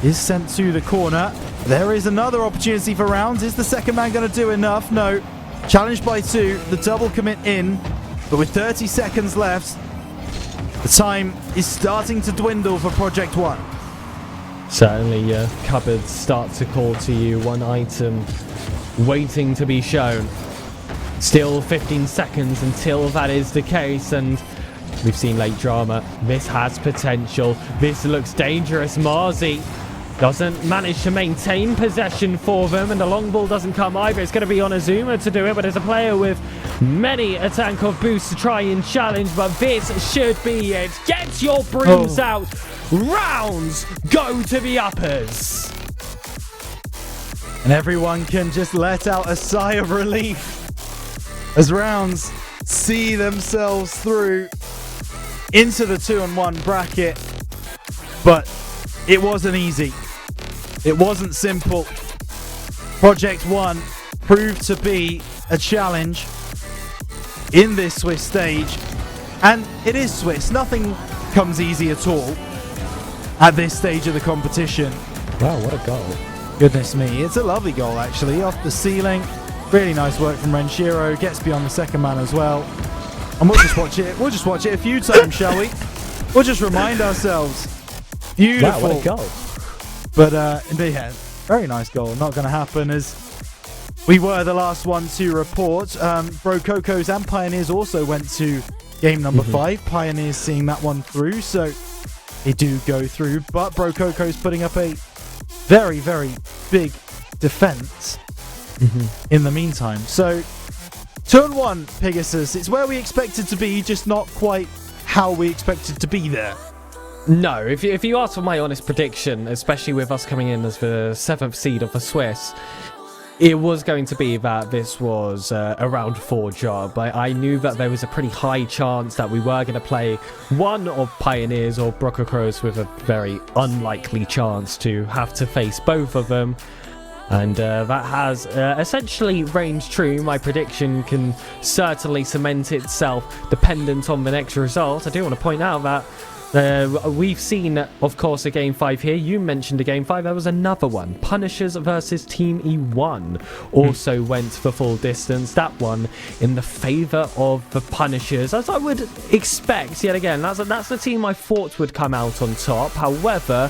Is sent to the corner. There is another opportunity for Rounds. Is the second man going to do enough? No. Challenged by 2. The double commit in. But with 30 seconds left, the time is starting to dwindle for Project One. Certainly, your cupboards start to call to you. One item waiting to be shown. Still 15 seconds until that is the case, and we've seen late drama. This has potential. This looks dangerous. Marzi doesn't manage to maintain possession for them, and the long ball doesn't come either. It's going to be Onizuma to do it, but there's a player with many a tank of boosts to try and challenge, but this should be it. Get your brooms out. Rounds go to the uppers. And everyone can just let out a sigh of relief as Rounds see themselves through into the 2-1 bracket. But it wasn't easy. It wasn't simple. Project One proved to be a challenge in this Swiss stage. And it is Swiss. Nothing comes easy at all at this stage of the competition. Wow, what a goal. Goodness me. It's a lovely goal, actually. Off the ceiling. Really nice work from Renshiro. Gets beyond the second man as well. And we'll just watch it. We'll just watch it a few times, shall we? We'll just remind ourselves. Beautiful. Wow, what a goal. But yeah, very nice goal. Not going to happen, as we were the last one to report. Bro Cocos and Pioneers also went to game number 5. Pioneers seeing that one through, so they do go through. But Bro Cocos putting up a very, very big defense in the meantime. So Turn 1, Pegasus. It's where we expected to be, just not quite how we expected to be there. No, if you ask for my honest prediction, especially with us coming in as the 7th seed of the Swiss, it was going to be that this was a round 4 job. I knew that there was a pretty high chance that we were going to play one of Pioneers or Brocker Crows, with a very unlikely chance to have to face both of them. And that has essentially reigned true. My prediction can certainly cement itself dependent on the next result. I do want to point out that we've seen, of course, a Game 5 here. You mentioned a Game 5. There was another one. Punishers versus Team E1 also went the full distance. That one in the favour of the Punishers, as I would expect. Yet again, that's the team I thought would come out on top. However,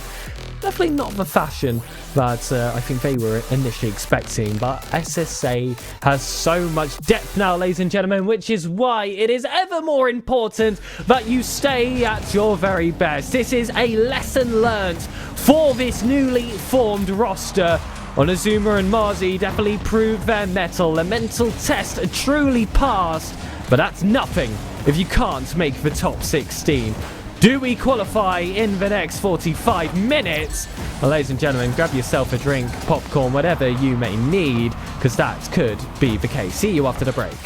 definitely not the fashion that I think they were initially expecting. But SSA has so much depth now, ladies and gentlemen, which is why it is ever more important that you stay at your very best. This is a lesson learnt for this newly formed roster. Onizuma and Marzi definitely proved their mettle. The mental test truly passed, but that's nothing if you can't make the top 16. Do we qualify in the next 45 minutes? Well, ladies and gentlemen, grab yourself a drink, popcorn, whatever you may need, because that could be the case. See you after the break.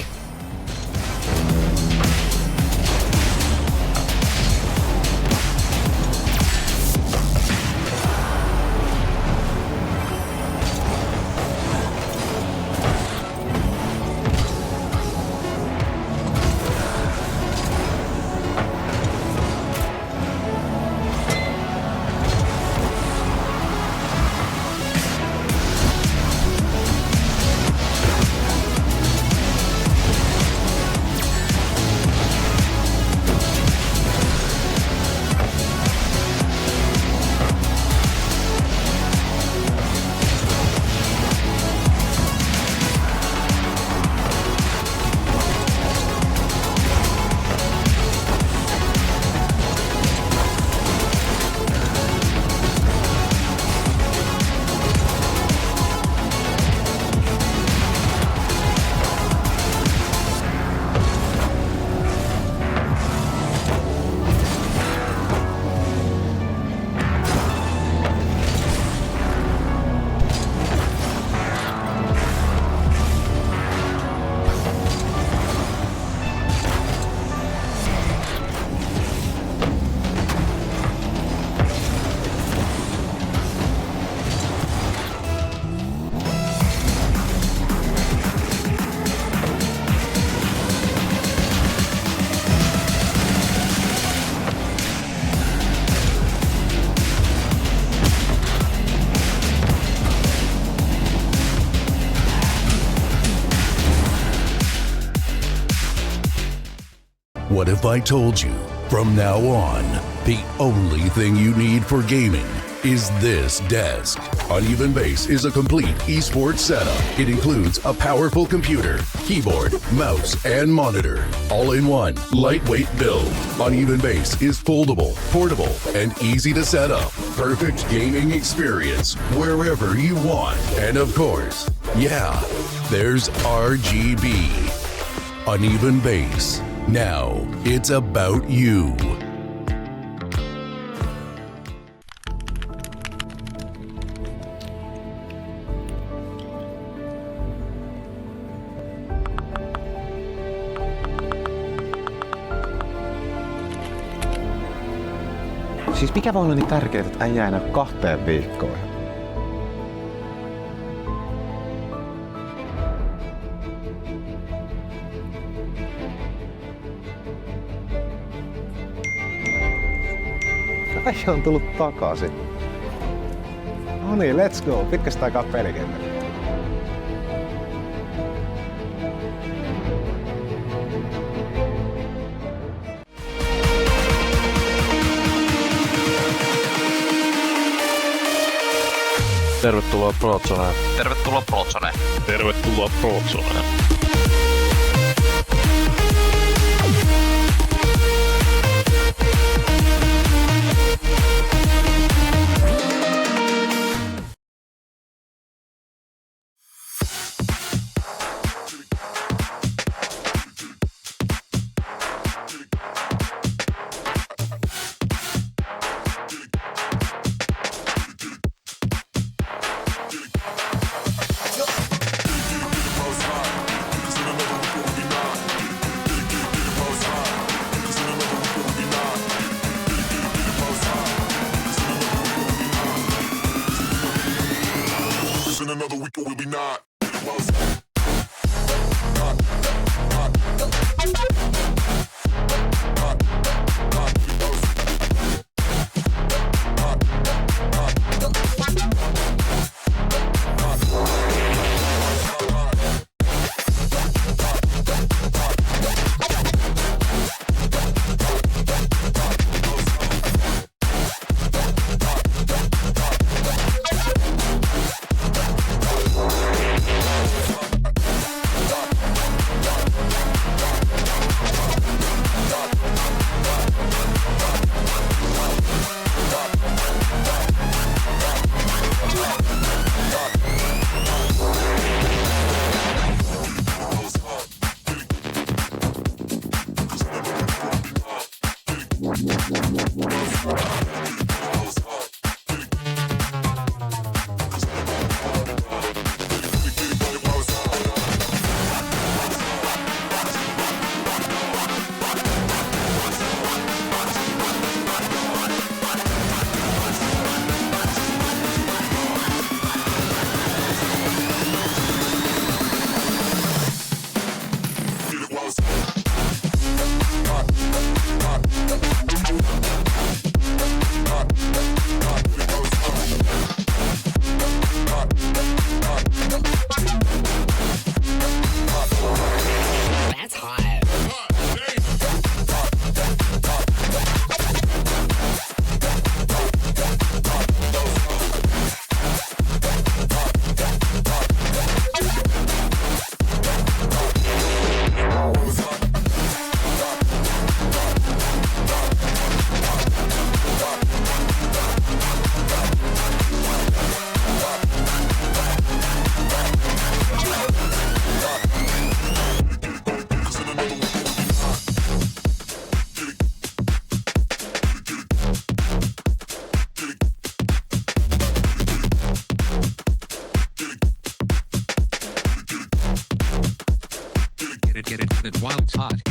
What if I told you, from now on, the only thing you need for gaming is this desk? Uneven Base is a complete esports setup. It includes a powerful computer, keyboard, mouse, and monitor, all in one lightweight build. Uneven Base is foldable, portable, and easy to set up. Perfect gaming experience wherever you want. And of course, yeah, there's RGB. Uneven Base. Now it's about you. Siis mikä voi olla niin tärkeää, että äijä ei näy 2 viikkoon? Äijä on tullut takaisin. No niin, let's go. Pitkästä aikaa pelikentällä. Tervetuloa Prozoneen. Tervetuloa Prozoneen. Tervetuloa Prozoneen. it while it's hot.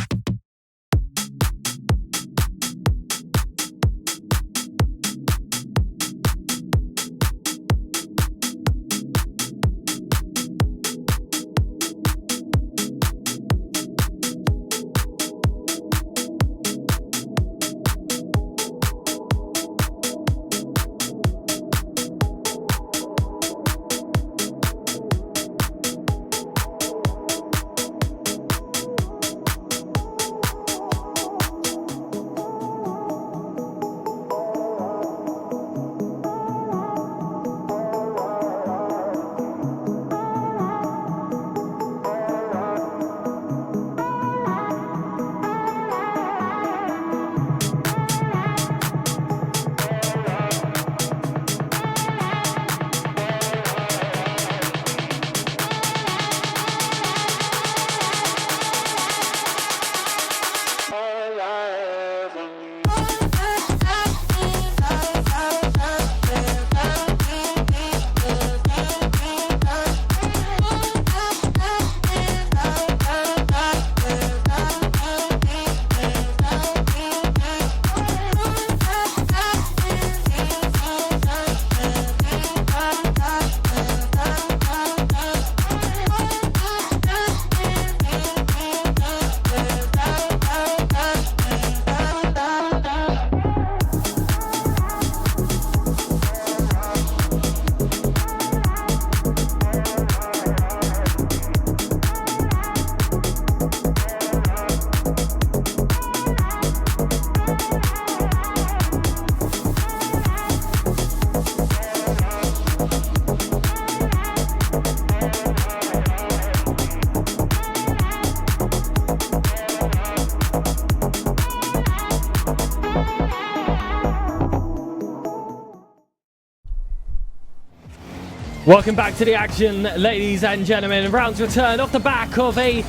Welcome back to the action, ladies and gentlemen. Rounds returned off the back of a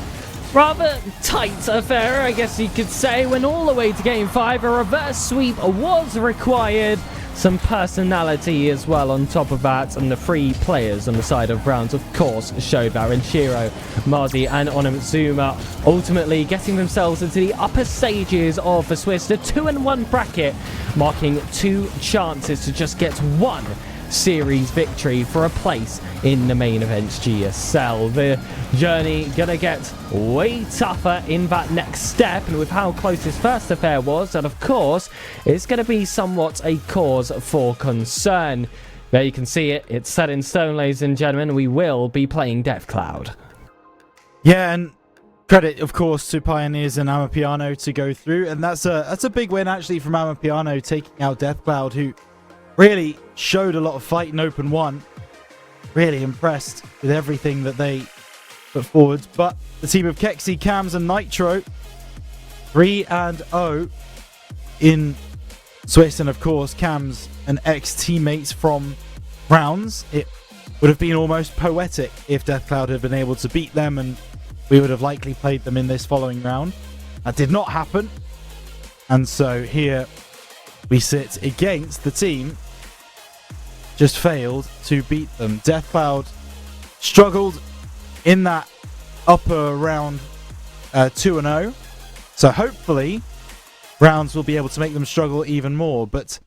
rather tight affair, I guess you could say. Went all the way to Game 5. A reverse sweep was required. Some personality as well on top of that. And the three players on the side of Rounds, of course, showed that. Renshiro, Marzi and Onimazuma ultimately getting themselves into the upper stages of the Swiss. The 2-1 bracket, marking 2 chances to just get one series victory for a place in the main event's GSL. The journey gonna get way tougher in that next step, and with how close this first affair was, and of course, it's gonna be somewhat a cause for concern. There you can see it. It's set in stone, ladies and gentlemen. We will be playing DeathCloud. Yeah, and credit, of course, to Pioneers and Amapiano to go through, and that's a big win actually from Amapiano, taking out DeathCloud, who really showed a lot of fight in Open 1. Really impressed with everything that they put forward. But the team of Kexi, Cams, and Nitro, 3-0 in Swiss, and of course, Cams and ex-teammates from Rounds. It would have been almost poetic if DeathCloud had been able to beat them, and we would have likely played them in this following round. That did not happen. And so here we sit against the team just failed to beat them. DeathCloud struggled in that upper round 2-0. So hopefully Rounds will be able to make them struggle even more. But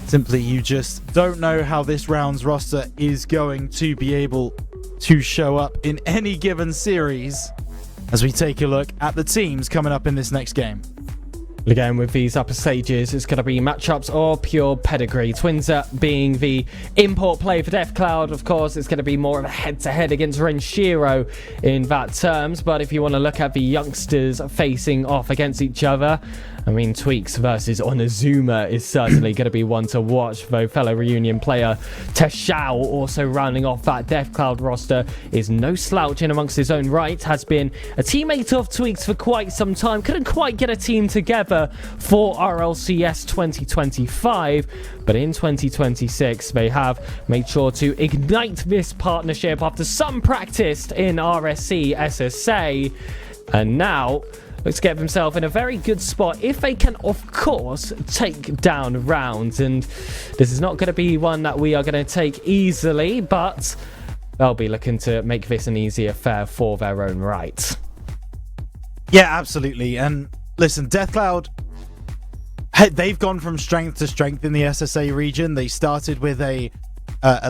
simply you just don't know how this round's roster is going to be able to show up in any given series as we take a look at the teams coming up in this next game. Again, with these upper stages, it's going to be matchups or pure pedigree. Twinzer being the import play for DeathCloud, of course, it's going to be more of a head-to-head against Renshiro in that terms. But if you want to look at the youngsters facing off against each other, I mean, Tweaks versus Onizuma is certainly going to be one to watch, though fellow Reunion player Teshao, also rounding off that DeathCloud roster, is no slouch in amongst his own right, has been a teammate of Tweaks for quite some time, couldn't quite get a team together for RLCS 2025, but in 2026 they have made sure to ignite this partnership after some practice in RSC SSA, and now looks to get themselves in a very good spot if they can, of course, take down Rounds. And this is not going to be one that we are going to take easily, but they'll be looking to make this an easy affair for their own right. Yeah, absolutely. And listen, DeathCloud, they've gone from strength to strength in the SSA region. They started with a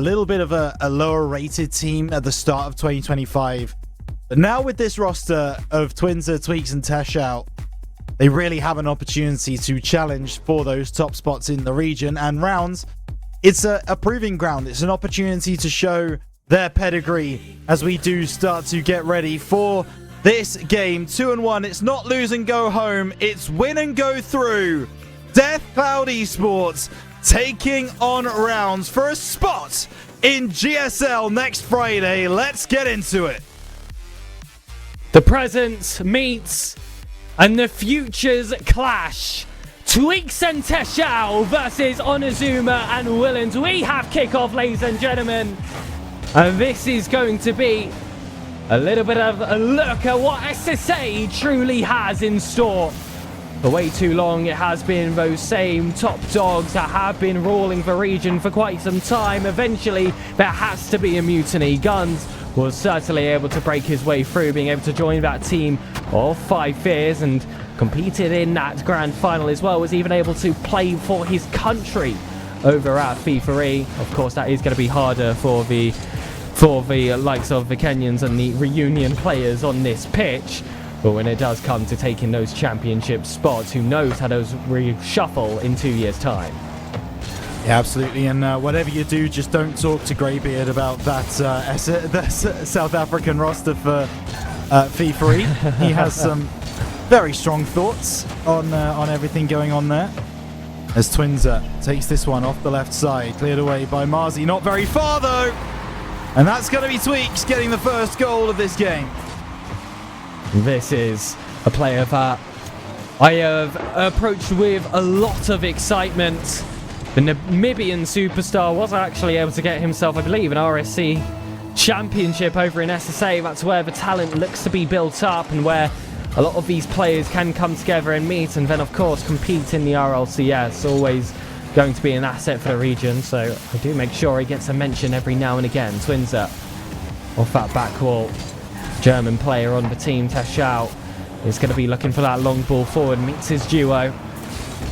little bit of a lower rated team at the start of 2025. But now with this roster of Twinzer, Tweaks, and Teshao, they really have an opportunity to challenge for those top spots in the region. And Rounds, it's a proving ground. It's an opportunity to show their pedigree as we do start to get ready for this game. 2-1. It's not lose and go home. It's win and go through. DeathCloud Esports taking on Rounds for a spot in GSL next Friday. Let's get into it. The present meets and the futures clash. Tweaks and Teshao versus Onizuma and Willens. We have kickoff, ladies and gentlemen. And this is going to be a little bit of a look at what SSA truly has in store. For way too long, it has been those same top dogs that have been ruling the region for quite some time. Eventually, there has to be a mutiny. Guns was certainly able to break his way through, being able to join that team of 5 Fears and competed in that grand final as well. Was even able to play for his country over at FIFA. Of course, that is going to be harder for the likes of the Kenyans and the Reunion players on this pitch. But when it does come to taking those championship spots, who knows how those reshuffle in 2 years' time. Yeah, absolutely. And whatever you do, just don't talk to Greybeard about that South African roster for FIFA. He has some very strong thoughts on everything going on there. As Twinzer takes this one off the left side, cleared away by Marzi. Not very far, though. And that's going to be Tweaks getting the first goal of this game. This is a player that I have approached with a lot of excitement. The Namibian superstar was actually able to get himself, I believe, an RSC championship over in SSA. That's where the talent looks to be built up and where a lot of these players can come together and meet and then, of course, compete in the RLCS. Always going to be an asset for the region, so I do make sure he gets a mention every now and again. Twinzer off that back wall. German player on the team, Teshao, is going to be looking for that long ball forward, meets his duo.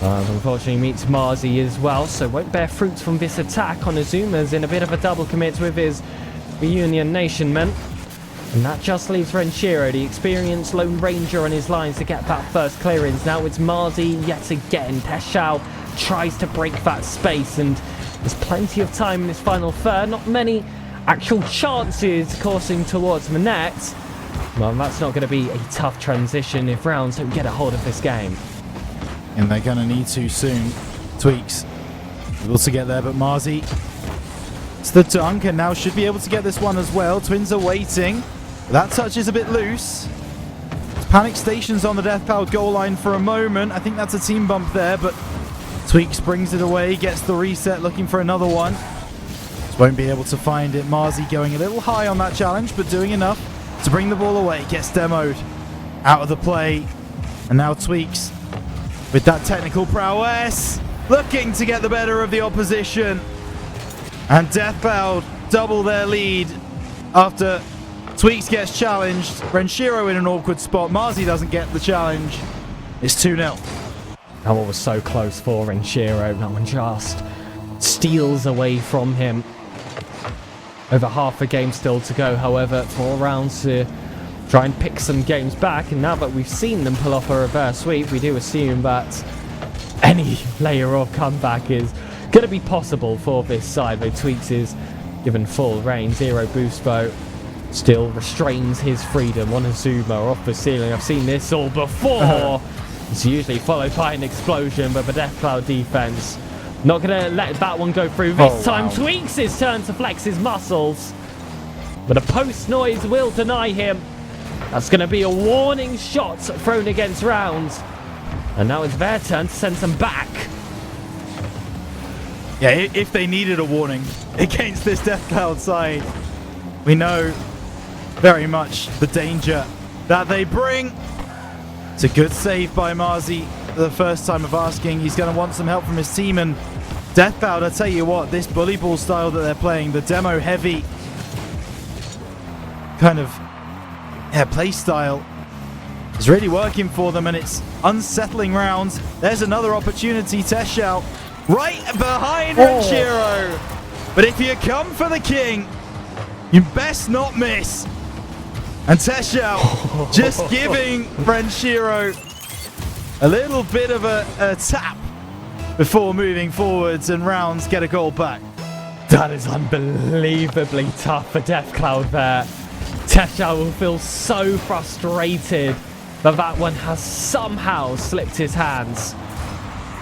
Unfortunately meets Marzi as well, so won't bear fruit from this attack. Onazuma's in a bit of a double commit with his Reunion Nation men. And that just leaves Renshiro, the experienced Lone Ranger, on his lines to get that first clearance. Now it's Marzi yet again. Teschao tries to break that space, and there's plenty of time in this final third. Not many actual chances coursing towards the net. Well, that's not going to be a tough transition if Rounds don't get a hold of this game. And they're going to need to soon. Tweaks able to get there, but Marzi, it's the dunk, and now should be able to get this one as well. Twins are waiting. That touch is a bit loose. Panic stations on the Death Cloud goal line for a moment. I think that's a team bump there, but Tweaks brings it away, gets the reset, looking for another one. Just won't be able to find it. Marzi going a little high on that challenge, but doing enough to bring the ball away. Gets demoed out of the play. And now Tweaks with that technical prowess, looking to get the better of the opposition. And Death Cloud double their lead after Tweaks gets challenged. Renshiro in an awkward spot. Marzi doesn't get the challenge. It's 2-0. That one was so close for Renshiro. That one just steals away from him. Over half a game still to go, however, 4 rounds to try and pick some games back. And now that we've seen them pull off a reverse sweep, we do assume that any layer of comeback is going to be possible for this side. Though Tweaks is given full reign. Zero boost though still restrains his freedom. Onozuma off the ceiling. I've seen this all before. It's usually followed by an explosion, but the Death Cloud defense not going to let that one go through this time. Wow. Tweaks his turn to flex his muscles, but a post noise will deny him. That's going to be a warning shot thrown against Rounds. And now it's their turn to send some back. Yeah, if they needed a warning against this Death Cloud side, we know very much the danger that they bring. It's a good save by Marzi for the first time of asking. He's going to want some help from his team. And Death Cloud, I tell you what, this bully ball style that they're playing, the demo heavy kind of play style, is really working for them, and it's unsettling Rounds. There's another opportunity. Teschao right behind Renshiro. But if you come for the king, you best not miss. And Teschao just giving Renshiro a little bit of a tap before moving forwards, and Rounds get a goal back. That is unbelievably tough for Death Cloud there. Teschao will feel so frustrated that that one has somehow slipped his hands.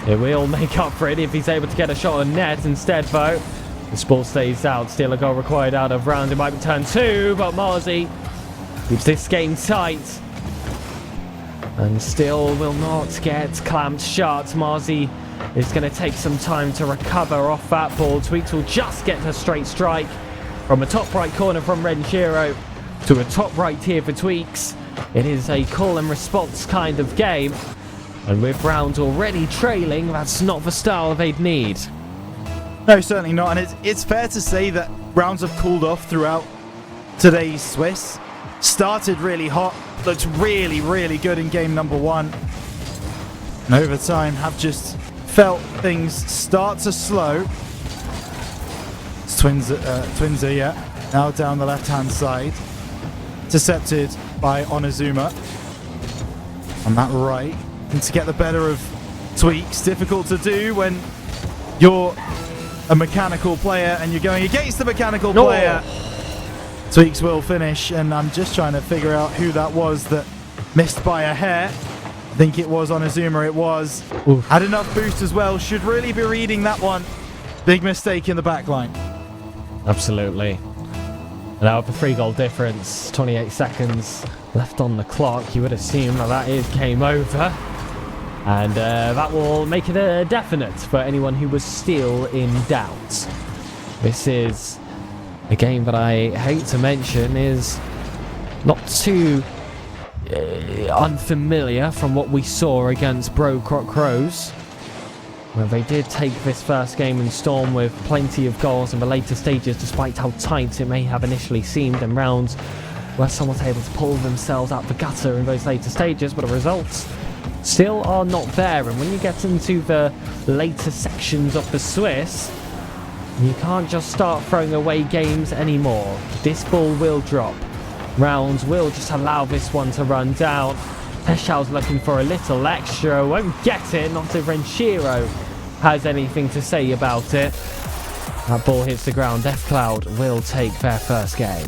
It will make up for it if he's able to get a shot on net. Instead, though, the ball stays out. Still a goal required out of Round. It might be turn 2, but Marzi keeps this game tight and still will not get clamped shut. Marzi is going to take some time to recover off that ball. Tweaks will just get a straight strike from a top right corner from Renshiro to a top right here for Tweaks. It is a call and response kind of game, and with Rounds already trailing, that's not the style they'd need. No, certainly not. And it's fair to say that Rounds have cooled off throughout today's Swiss. Started really hot, looked really, really good in game number 1. And over time have just felt things start to slow. It's Twinser, now down the left-hand side. Intercepted by Onozuma on that right. And to get the better of Tweaks, difficult to do when you're a mechanical player and you're going against the mechanical player. Tweaks will finish, and I'm just trying to figure out who that was that missed by a hair. I think it was Onozuma, it was. Oof. Had enough boost as well, should really be reading that one. Big mistake in the back line. Absolutely. And now with a 3-goal difference, 28 seconds left on the clock, you would assume that is game over. And that will make it a definite for anyone who was still in doubt. This is a game that I hate to mention is not too unfamiliar from what we saw against Bro Croc Crows, where they did take this first game in Storm with plenty of goals in the later stages, despite how tight it may have initially seemed, and Rounds were somewhat able to pull themselves out the gutter in those later stages, but the results still are not there. And when you get into the later sections of the Swiss, you can't just start throwing away games anymore. This ball will drop. Rounds will just allow this one to run down. Peshao's looking for a little extra, won't get it, not if Renshiro has anything to say about it. That ball hits the ground. DeathCloud will take their first game.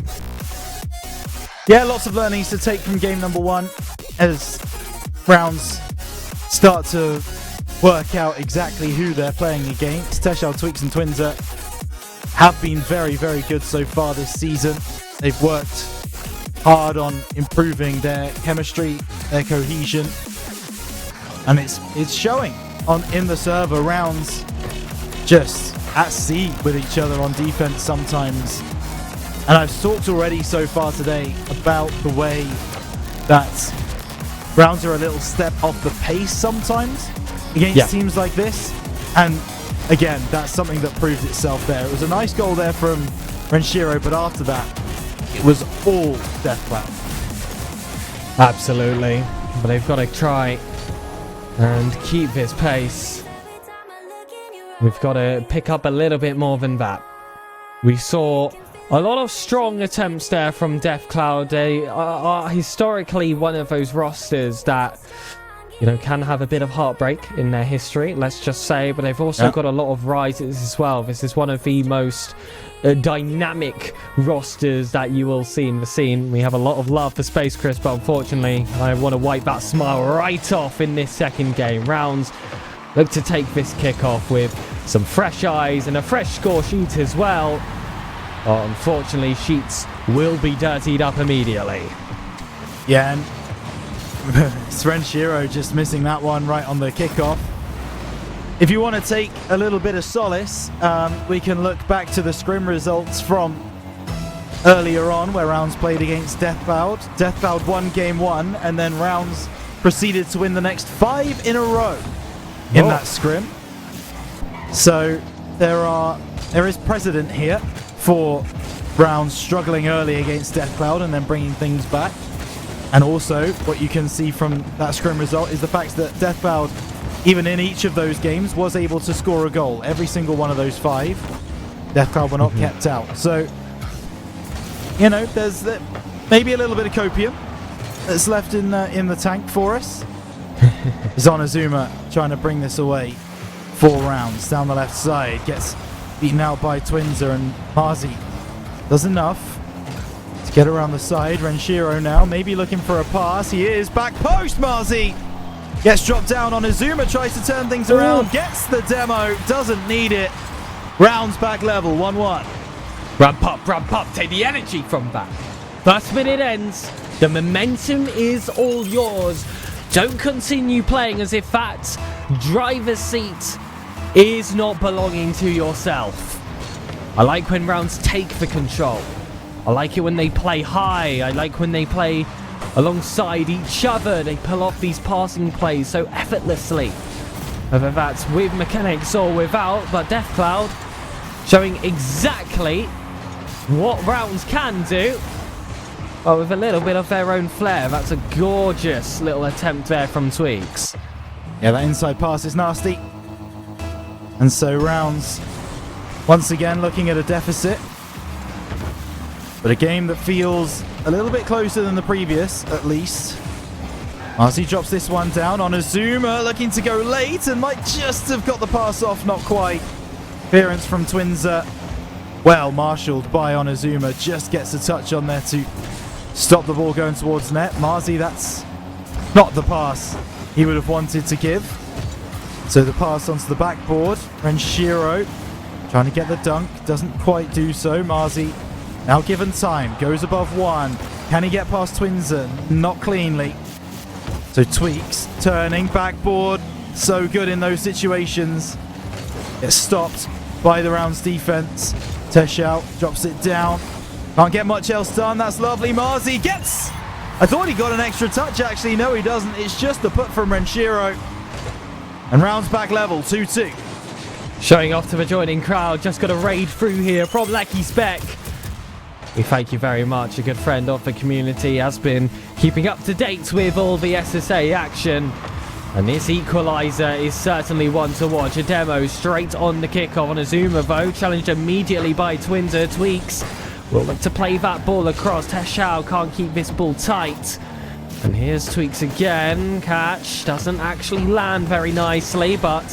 Yeah, lots of learnings to take from game number 1 as rounds start to work out exactly who they're playing against. Teshal, Tweaks and Twinzer have been very, very good so far this season. They've worked hard on improving their chemistry, their cohesion, and it's showing in the server. Rounds just at sea with each other on defense sometimes. And I've talked already so far today about the way that rounds are a little step off the pace sometimes against teams like this. And again, that's something that proved itself there. It was a nice goal there from Renshiro, but after that, it was all DeathCloud. Absolutely. But they've got to try and keep this pace. We've got to pick up a little bit more than that. We saw a lot of strong attempts there from DeathCloud. They are historically one of those rosters that, you know, can have a bit of heartbreak in their history, let's just say, but they've also got a lot of rises as well. This is one of the most dynamic rosters that you will see in the scene. We have a lot of love for Space Chris, but unfortunately, I want to wipe that smile right off in this second game. Rounds look to take this kickoff with some fresh eyes and a fresh score sheet as well. Unfortunately, sheets will be dirtied up immediately. Yeah, and Renshiro just missing that one right on the kickoff. If you want to take a little bit of solace, we can look back to the scrim results from earlier on where Rounds played against DeathCloud. DeathCloud won game 1 and then Rounds proceeded to win the next 5 in a row in that scrim. So there is precedent here for Rounds struggling early against DeathCloud and then bringing things back. And also, what you can see from that scrim result is the fact that DeathCloud, even in each of those games, was able to score a goal. Every single one of those 5, DeathCloud were not kept out. So, you know, there's maybe a little bit of copium that's left in the tank for us. Zonazuma trying to bring this away. 4 rounds down the left side. Gets beaten out by Twinzer, and Marzi does enough to get around the side. Renshiro now maybe looking for a pass. He is. Back post, Marzi gets dropped down on Azuma, tries to turn things around, gets the demo, doesn't need it. Rounds back level, 1-1. Ramp up, take the energy from that. First minute ends, the momentum is all yours. Don't continue playing as if that driver's seat is not belonging to yourself. I like when Rounds take the control. I like it when they play high. I like when they play alongside each other. They pull off these passing plays so effortlessly. Whether that's with mechanics or without, but DeathCloud showing exactly what Rounds can do, but with a little bit of their own flair. That's a gorgeous little attempt there from Tweaks. Yeah, that inside pass is nasty. And so Rounds once again looking at a deficit. But a game that feels a little bit closer than the previous, at least. Marzi drops this one down on Azuma, looking to go late and might just have got the pass off, not quite. Clearance from Twinzer, well marshalled by Onizuma, just gets a touch on there to stop the ball going towards net. Marzi, that's not the pass he would have wanted to give. So the pass onto the backboard. Renshiro trying to get the dunk, doesn't quite do so. Marzi now given time, goes above 1. Can he get past Twinzer? Not cleanly. So Tweaks turning backboard, so good in those situations. Gets stopped by the Rounds defense. Teshal drops it down. Can't get much else done. That's lovely. Marzi gets... I thought he got an extra touch, actually. No, he doesn't. It's just a put from Renshiro. And Rounds back level, 2-2. Showing off to the joining crowd. Just got a raid through here from Lecky Spec. We thank you very much. A good friend of the community has been keeping up to date with all the SSA action. And this equaliser is certainly one to watch. A demo straight on the kickoff on Azuma, though. Challenged immediately by Twinzer. Tweaks will look to play that ball across. Teshao can't keep this ball tight. And here's Tweaks again. Catch doesn't actually land very nicely, but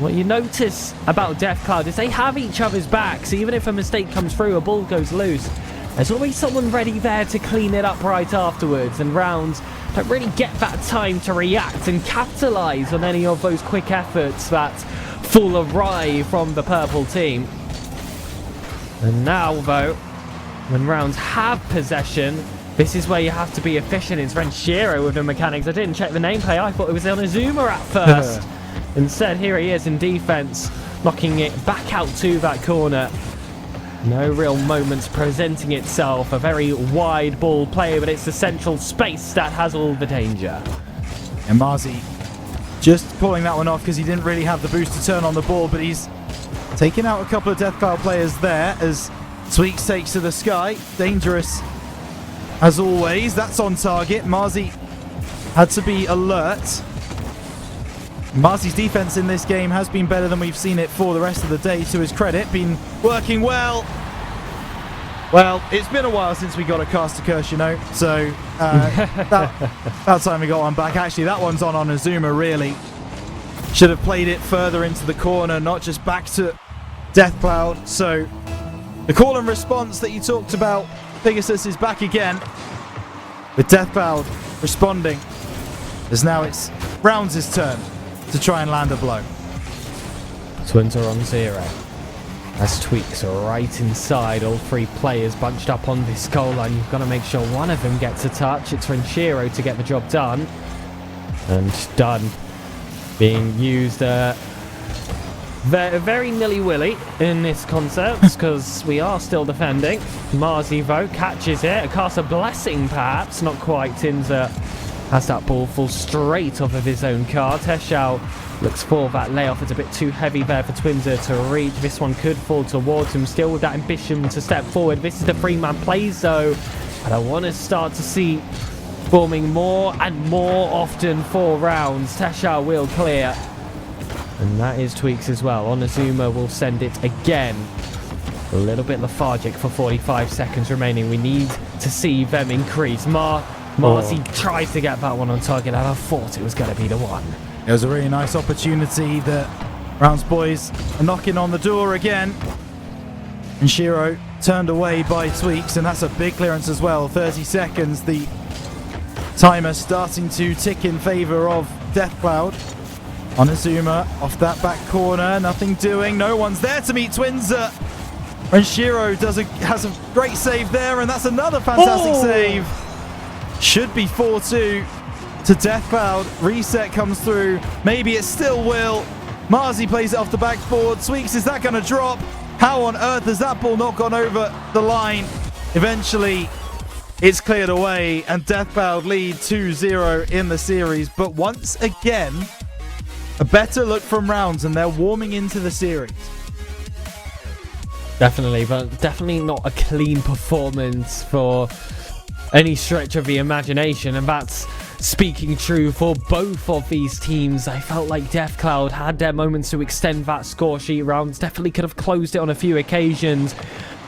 what you notice about Deathcloud is they have each other's backs. Even if a mistake comes through, a ball goes loose, there's always someone ready there to clean it up right afterwards. And Rounds don't really get that time to react and capitalise on any of those quick efforts that fall awry from the purple team. And now, though, when Rounds have possession, this is where you have to be efficient. It's Renshiro with the mechanics. I didn't check the nameplate. I thought it was on Azuma at first. Instead, here he is in defense, knocking it back out to that corner. No real moments presenting itself. A very wide ball play, but it's the central space that has all the danger. And Marzi just pulling that one off because he didn't really have the boost to turn on the ball, but he's taking out a couple of Deathcloud players there as Tweaks takes to the sky. Dangerous as always. That's on target. Marzi had to be alert. Marzi's defense in this game has been better than we've seen it for the rest of the day, to his credit. Been working well. Well, it's been a while since we got a caster curse, you know, so that time we got one back. Actually, that one's on Azuma, really. Should have played it further into the corner, not just back to Deathcloud. So the call and response that you talked about, Pegasus is back again with Deathcloud responding, as now it's Rounds' turn to try and land a blow. Twins are on 0. As Tweaks are right inside, all three players bunched up on this goal line. You've got to make sure one of them gets a touch. It's Renshiro to get the job done. And done. Being used very nilly-willy in this concept, because we are still defending. Marzi, though, catches it. A cast of blessing, perhaps. Not quite. Tinza has that ball fall straight off of his own car. Teshao looks for that layoff. It's a bit too heavy there for Twinzer to reach. This one could fall towards him, still with that ambition to step forward. This is the three-man plays, though, and I want to start to see forming more and more often for Rounds. Teshao will clear, and that is Tweaks as well. Onizuma will send it again. A little bit lethargic for 45 seconds remaining. We need to see them increase. Marzi tries to get that one on target, and I thought it was going to be the one. It was a really nice opportunity that Rounds boys are knocking on the door again. And Shiro turned away by Tweaks, and that's a big clearance as well. 30 seconds, the timer starting to tick in favour of Deathcloud. Onizuma off that back corner, nothing doing, no one's there to meet Twinzer. And Shiro has a great save there, and that's another fantastic save. Should be 4-2 to Deathcloud. Reset comes through. Maybe it still will. Marzi plays it off the backboard. Tweaks, is that going to drop? How on earth has that ball not gone over the line? Eventually, it's cleared away, and Deathcloud lead 2-0 in the series. But once again, a better look from Rounds, and they're warming into the series. Definitely, but definitely not a clean performance for any stretch of the imagination, and that's speaking true for both of these teams. I felt like Deathcloud had their moments to extend that score sheet. Rounds definitely could have closed it on a few occasions,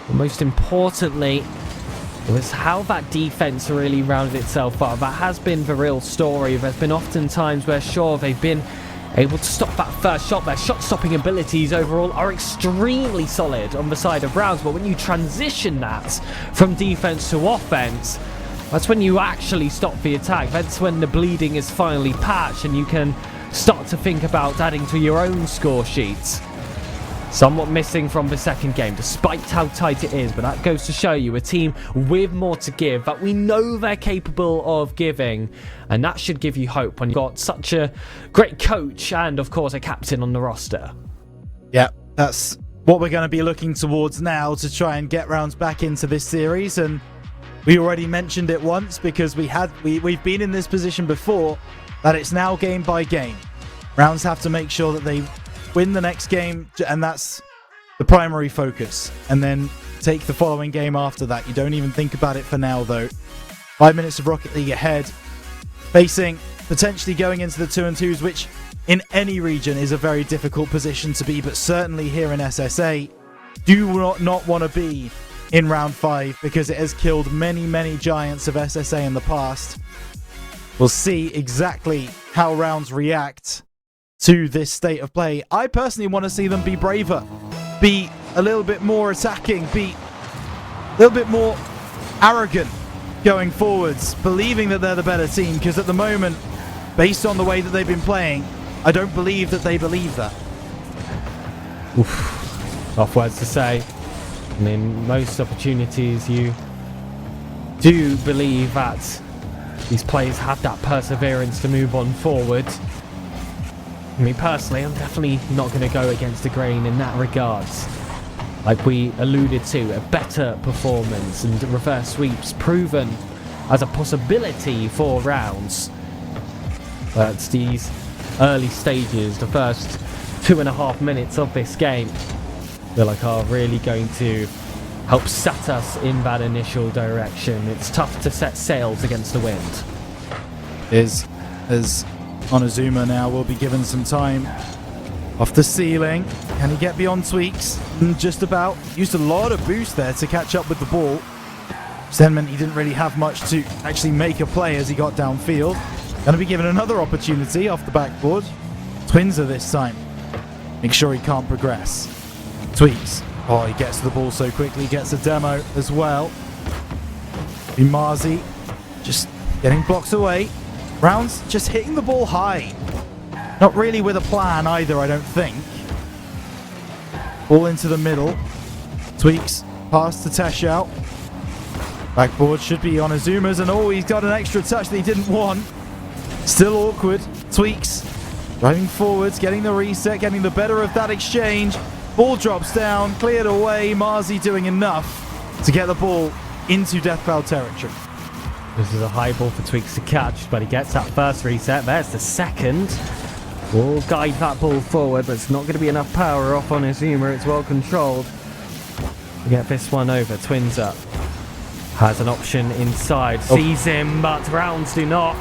but most importantly, it was how that defense really rounded itself up. That has been the real story. There's been often times where, sure, they've been able to stop that first shot. Their shot-stopping abilities overall are extremely solid on the side of Rounds, but when you transition that from defense to offense, that's when you actually stop the attack. That's when the bleeding is finally patched and you can start to think about adding to your own score sheets. Somewhat missing from the second game, despite how tight it is, but that goes to show you a team with more to give, that we know they're capable of giving, and that should give you hope when you've got such a great coach and, of course, a captain on the roster. Yeah, that's what we're going to be looking towards now to try and get Rounds back into this series. And we already mentioned it once because we've been in this position before, that it's now game by game. Rounds have to make sure that they win the next game, and that's the primary focus, and then take the following game after that. You don't even think about it for now, though. 5 minutes of Rocket League ahead, facing potentially going into the 2-2s, which in any region is a very difficult position to be, but certainly here in SSA, do not want to be in round 5 because it has killed many, many giants of SSA in the past. We'll see exactly how rounds react to this state of play. I personally want to see them be braver, be a little bit more attacking, be a little bit more arrogant going forwards, believing that they're the better team, because at the moment, based on the way that they've been playing, I don't believe that they believe that. Oof. Tough words to say. I mean, most opportunities you do believe that these players have that perseverance to move on forward. I mean, personally, I'm definitely not going to go against the grain in that regards. Like we alluded to, a better performance and reverse sweeps proven as a possibility for rounds. But these early stages, the first 2.5 minutes of this game, feel like are really going to help set us in that initial direction. It's tough to set sails against the wind. As Onizuma now will be given some time off the ceiling. Can he get beyond Tweaks? Just about. Used a lot of boost there to catch up with the ball. Then meant he didn't really have much to actually make a play as he got downfield. Going to be given another opportunity off the backboard. Twinser this time. Make sure he can't progress. Tweaks. Oh, he gets to the ball so quickly. Gets a demo as well. Umazi just getting blocks away. Rounds just hitting the ball high. Not really with a plan either, I don't think. Ball into the middle. Tweaks. Pass to Teshout. Backboard should be on Azuma's, and oh, he's got an extra touch that he didn't want. Still awkward. Tweaks. Driving forwards, getting the reset, getting the better of that exchange. Ball drops down, cleared away. Marzi doing enough to get the ball into Death Cloud territory. This is a high ball for Tweaks to catch, but he gets that first reset. There's the second. Will guide that ball forward, but it's not going to be enough power off on Azuma. It's well controlled. We get this one over. Twinser has an option inside. Sees him, but rounds do not.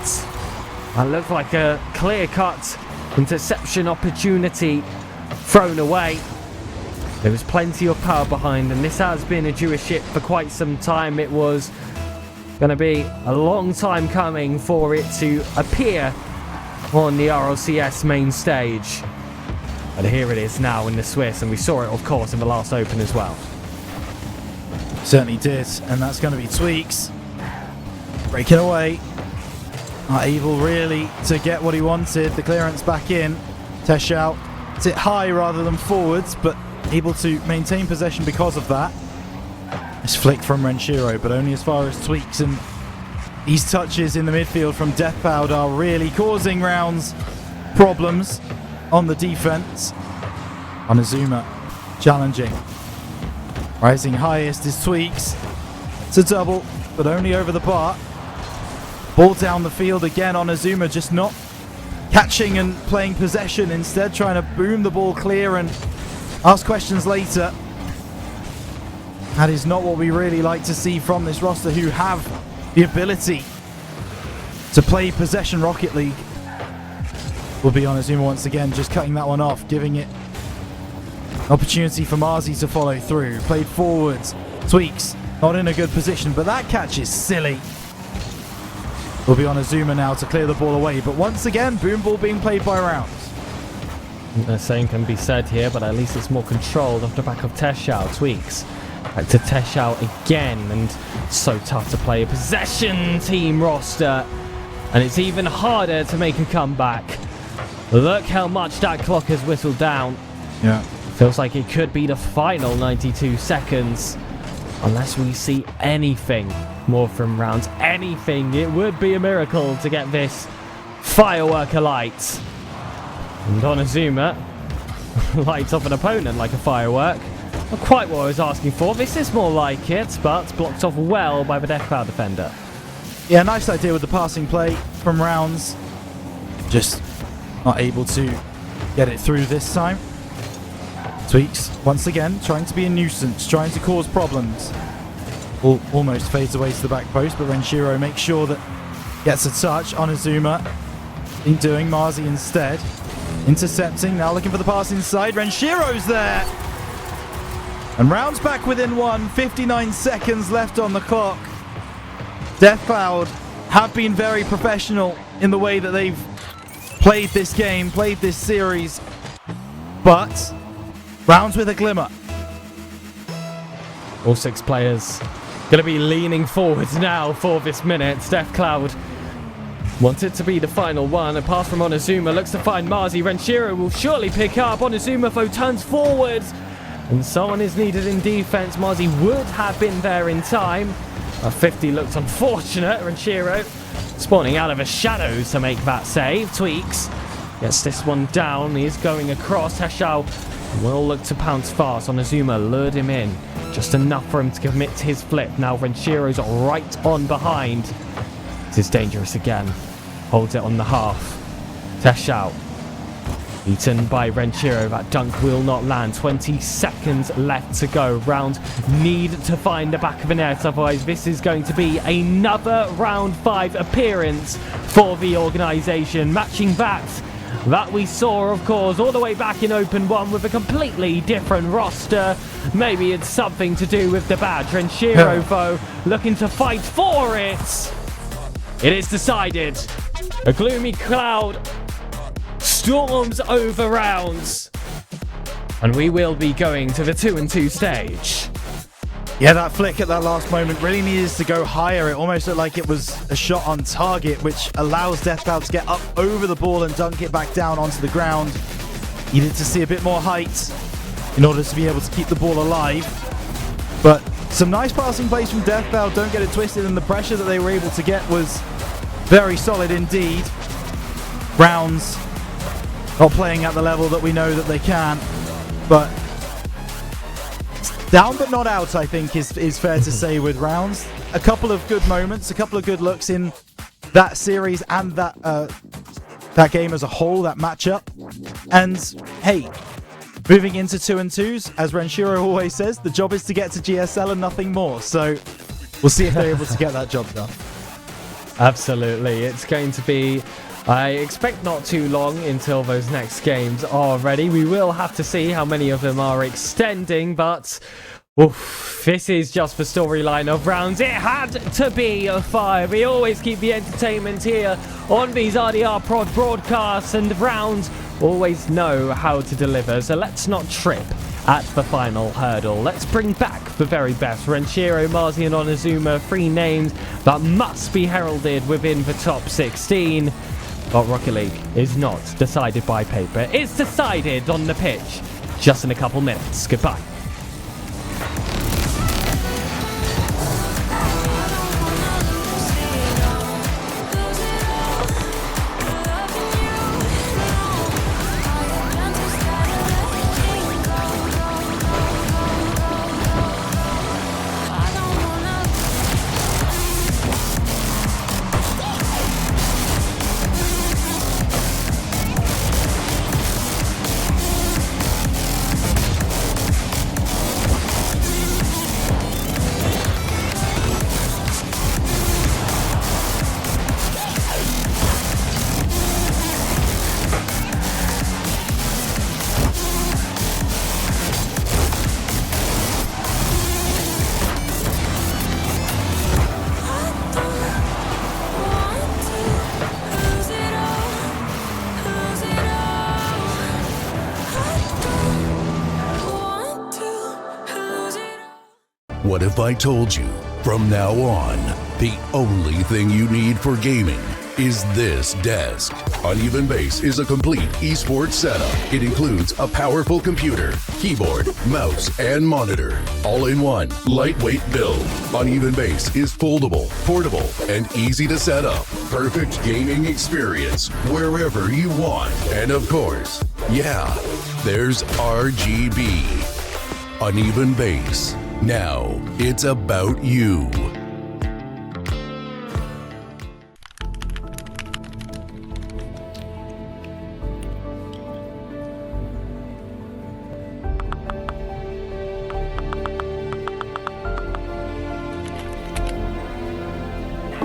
That looked like a clear-cut interception opportunity thrown away. There was plenty of power behind, and this has been a Jewish ship for quite some time. It was going to be a long time coming for it to appear on the RLCS main stage. And here it is now in the Swiss, and we saw it, of course, in the last Open as well. Certainly did, and that's going to be Tweaks. Breaking away. Not able really to get what he wanted. The clearance back in. Teshout. It's it high rather than forwards, but able to maintain possession because of that. Nice flick from Renshiro, but only as far as Tweaks, and these touches in the midfield from Death Cloud are really causing rounds problems on the defense. Onizuma challenging. Rising highest is Tweaks. It's a double, but only over the bar. Ball down the field again. Onizuma just not catching and playing possession, instead trying to boom the ball clear and ask questions later. That is not what we really like to see from this roster, who have the ability to play possession Rocket League. Will be Onizuma once again, just cutting that one off, giving it an opportunity for Marzi to follow through. Played forwards. Tweaks not in a good position, but that catch is silly. Will be Onizuma now to clear the ball away, but once again, boom ball being played by rounds. The same can be said here, but at least it's more controlled off the back of Teshout. Tweaks back to Teshout again, and so tough to play a possession team roster, and it's even harder to make a comeback. Look how much that clock has whistled down. Yeah. Feels like it could be the final 92 seconds. Unless we see anything more from rounds. Anything. It would be a miracle to get this firework alight. And Onizuma lights off an opponent like a firework. Not quite what I was asking for. This is more like it, but blocked off well by the Death Cloud defender. Yeah, nice idea with the passing play from rounds. Just not able to get it through this time. Tweaks, once again, trying to be a nuisance, trying to cause problems. Almost fades away to the back post, but Renshiro makes sure that gets a touch. Onizuma been doing. Marzi instead. Intercepting, now looking for the pass inside. Renshiro's there. And Rounds back within one. 59 seconds left on the clock. Death Cloud have been very professional in the way that they've played this game, played this series. But Rounds with a glimmer. All 6 players going to be leaning forwards now for this minute. Death Cloud want it to be the final one. A pass from Onizuma looks to find Marzi. Renshiro will surely pick up. Onizuma though turns forwards. And someone is needed in defense. Marzi would have been there in time. A 50 looked unfortunate. Renshiro spawning out of the shadows to make that save. Tweaks gets this one down. He is going across. Heshao will look to pounce fast. Onizuma lured him in. Just enough for him to commit to his flip. Now Renshiro's right on behind. This is dangerous again. Holds it on the half. Heshao beaten by Renshiro. That dunk will not land. 20 seconds left to go. Round need to find the back of the net. Otherwise, this is going to be another round 5 appearance for the organisation. Matching that we saw, of course, all the way back in Open 1 with a completely different roster. Maybe it's something to do with the badge. Renshiro, though, looking to fight for it. It is decided. A gloomy cloud storms over Rounds, and we will be going to the 2-2 stage. Yeah, that flick at that last moment really needed to go higher. It almost looked like it was a shot on target, which allows Death Cloud to get up over the ball and dunk it back down onto the ground. Needed to see a bit more height in order to be able to keep the ball alive. But some nice passing plays from Death Cloud, don't get it twisted, and the pressure that they were able to get was very solid indeed. Rounds not playing at the level that we know that they can, but down but not out, I think is fair to say with Rounds. A couple of good moments, a couple of good looks in that series and that game as a whole, that matchup. And hey, moving into 2-2s, as Renshiro always says, the job is to get to GSL and nothing more. So we'll see if they're able to get that job done. Absolutely. It's going to be, I expect, not too long until those next games are ready. We will have to see how many of them are extending, but oof, this is just the storyline of Rounds. It had to be a fire. We always keep the entertainment here on these RDR Prod broadcasts, and Rounds always know how to deliver. So let's not trip at the final hurdle. Let's bring back the very best. Renshiro, Marzi and Onizuma, 3 names that must be heralded within the top 16. But Rocket League is not decided by paper. It's decided on the pitch. Just in a couple minutes. Goodbye. What if I told you, from now on, the only thing you need for gaming is this desk? Uneven Base is a complete esports setup. It includes a powerful computer, keyboard, mouse, and monitor, all in one lightweight build. Uneven Base is foldable, portable, and easy to set up. Perfect gaming experience wherever you want. And of course, yeah, there's RGB. Uneven Base. Now it's about you.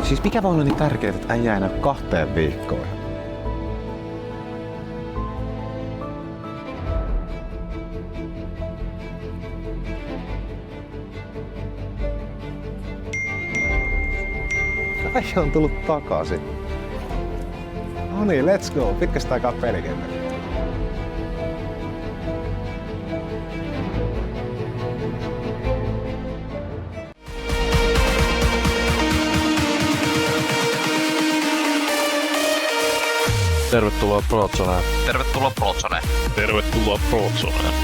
Siis mikä voi olla niin tärkeää, että äijä ei näy 2 viikkoon? Äijä on tullut takaisin. No niin, let's go. Pitkästä aikaa pelikentällä. Tervetuloa Prozoneen. Tervetuloa Prozoneen. Tervetuloa Prozoneen.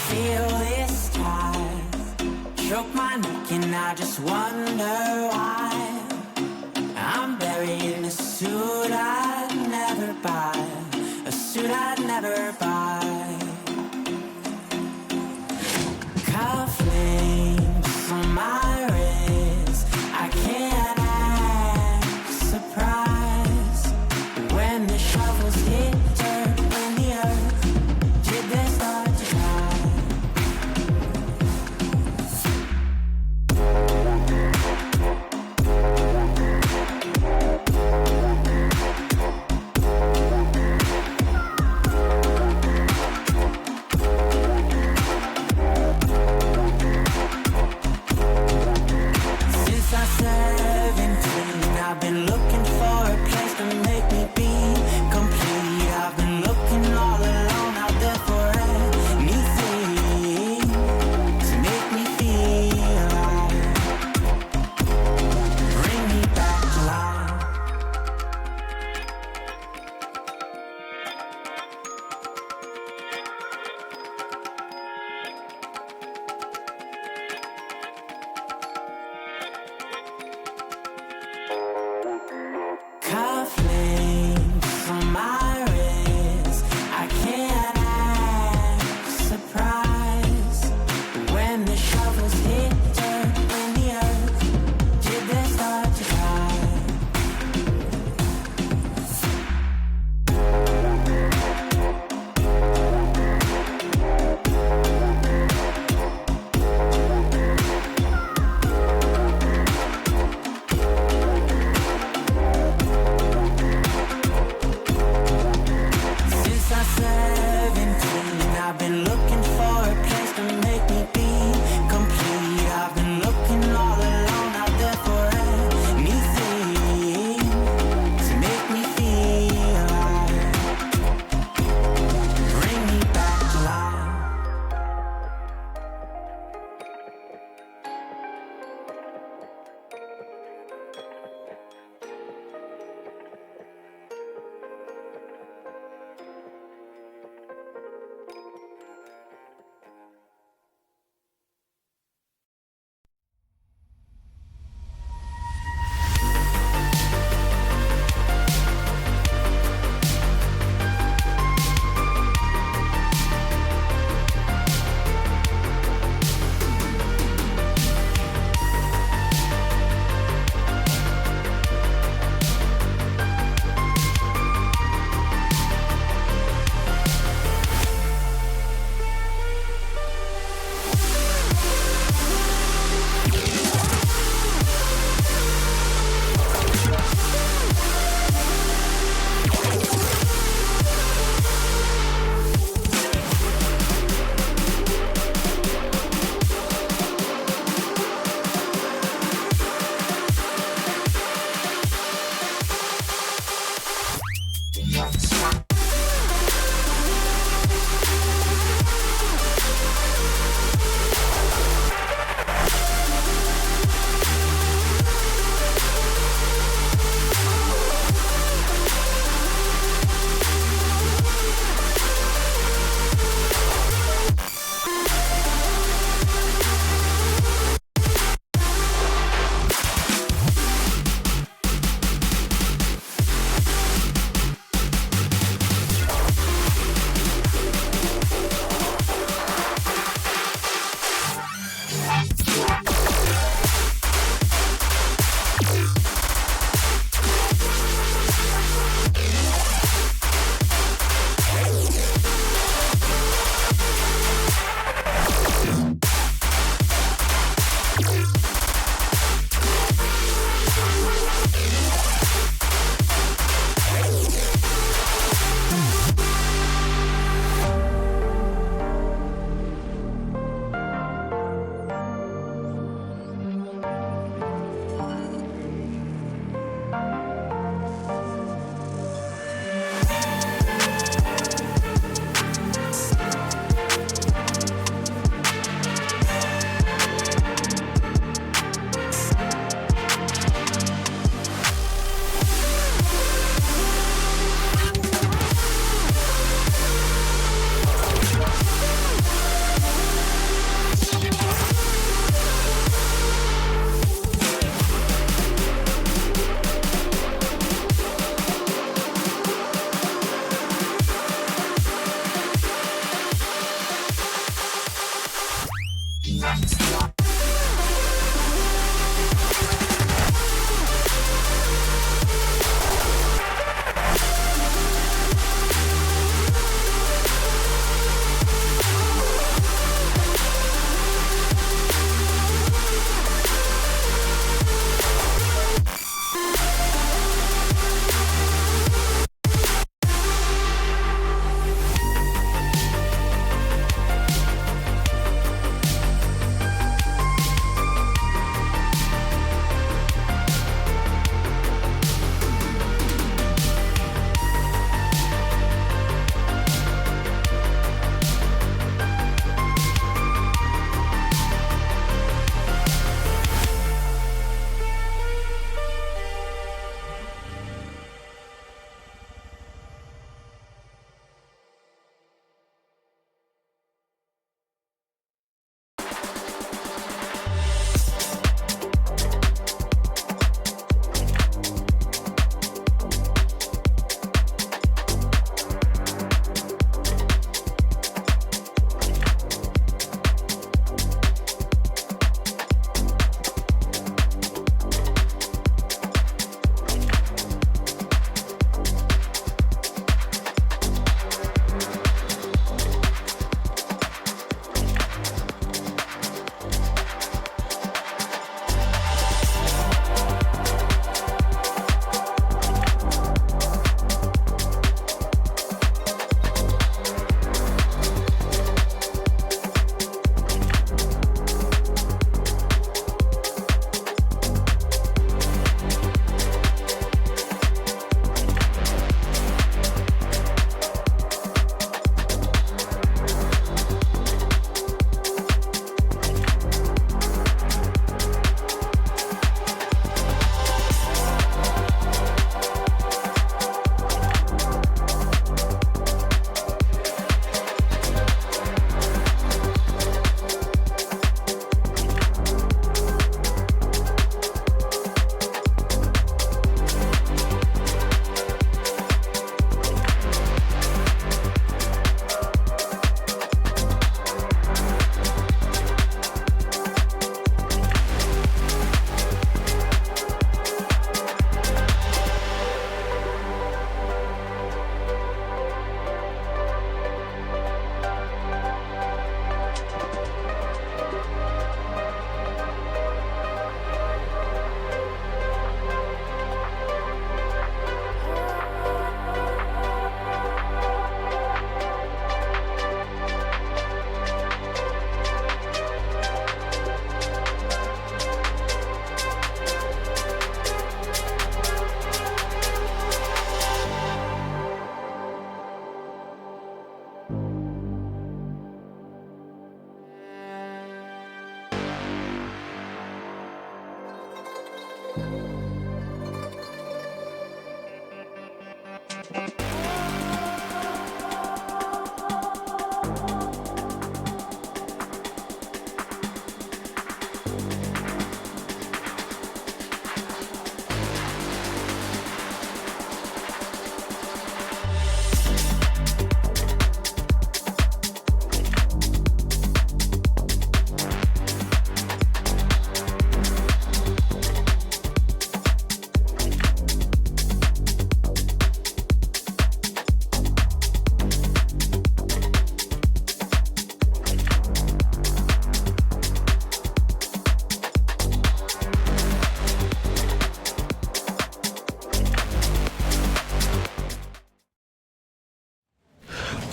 feel this tide choke my neck and I just wonder why I'm buried in a suit I'd never buy, a suit I'd never buy. Cufflinks on my wrist, I can't act surprised when the shovels hit dirt in the earth. Did they start to die? Since I'm 17, I've been looking for a place to make me be complete. I've been looking all alone out there for anything to make me feel alive. Bring me back to life. Cufflinks on my wrist, I can't act surprised when the shovels hit dirt in the earth. Did they start to die? Since I'm 17, I've been looking for a place to make me be complete. I've been looking all alone out there for anything to make me feel alive. Bring me back to life.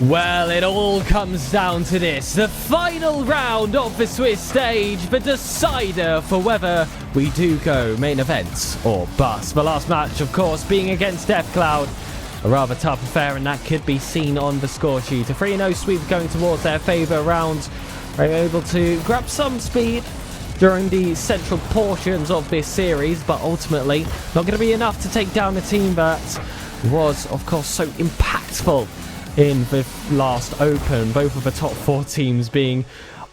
Well, it all comes down to this. The final round of the Swiss stage, the decider for whether we do go main event or bust. The last match, of course, being against DeathCloud. A rather tough affair, and that could be seen on the score sheet. A 3-0 sweep going towards their favour. Rounds are able to grab some speed during the central portions of this series, but ultimately not going to be enough to take down a team that was, of course, so impactful in the last Open, both of the top 4 teams being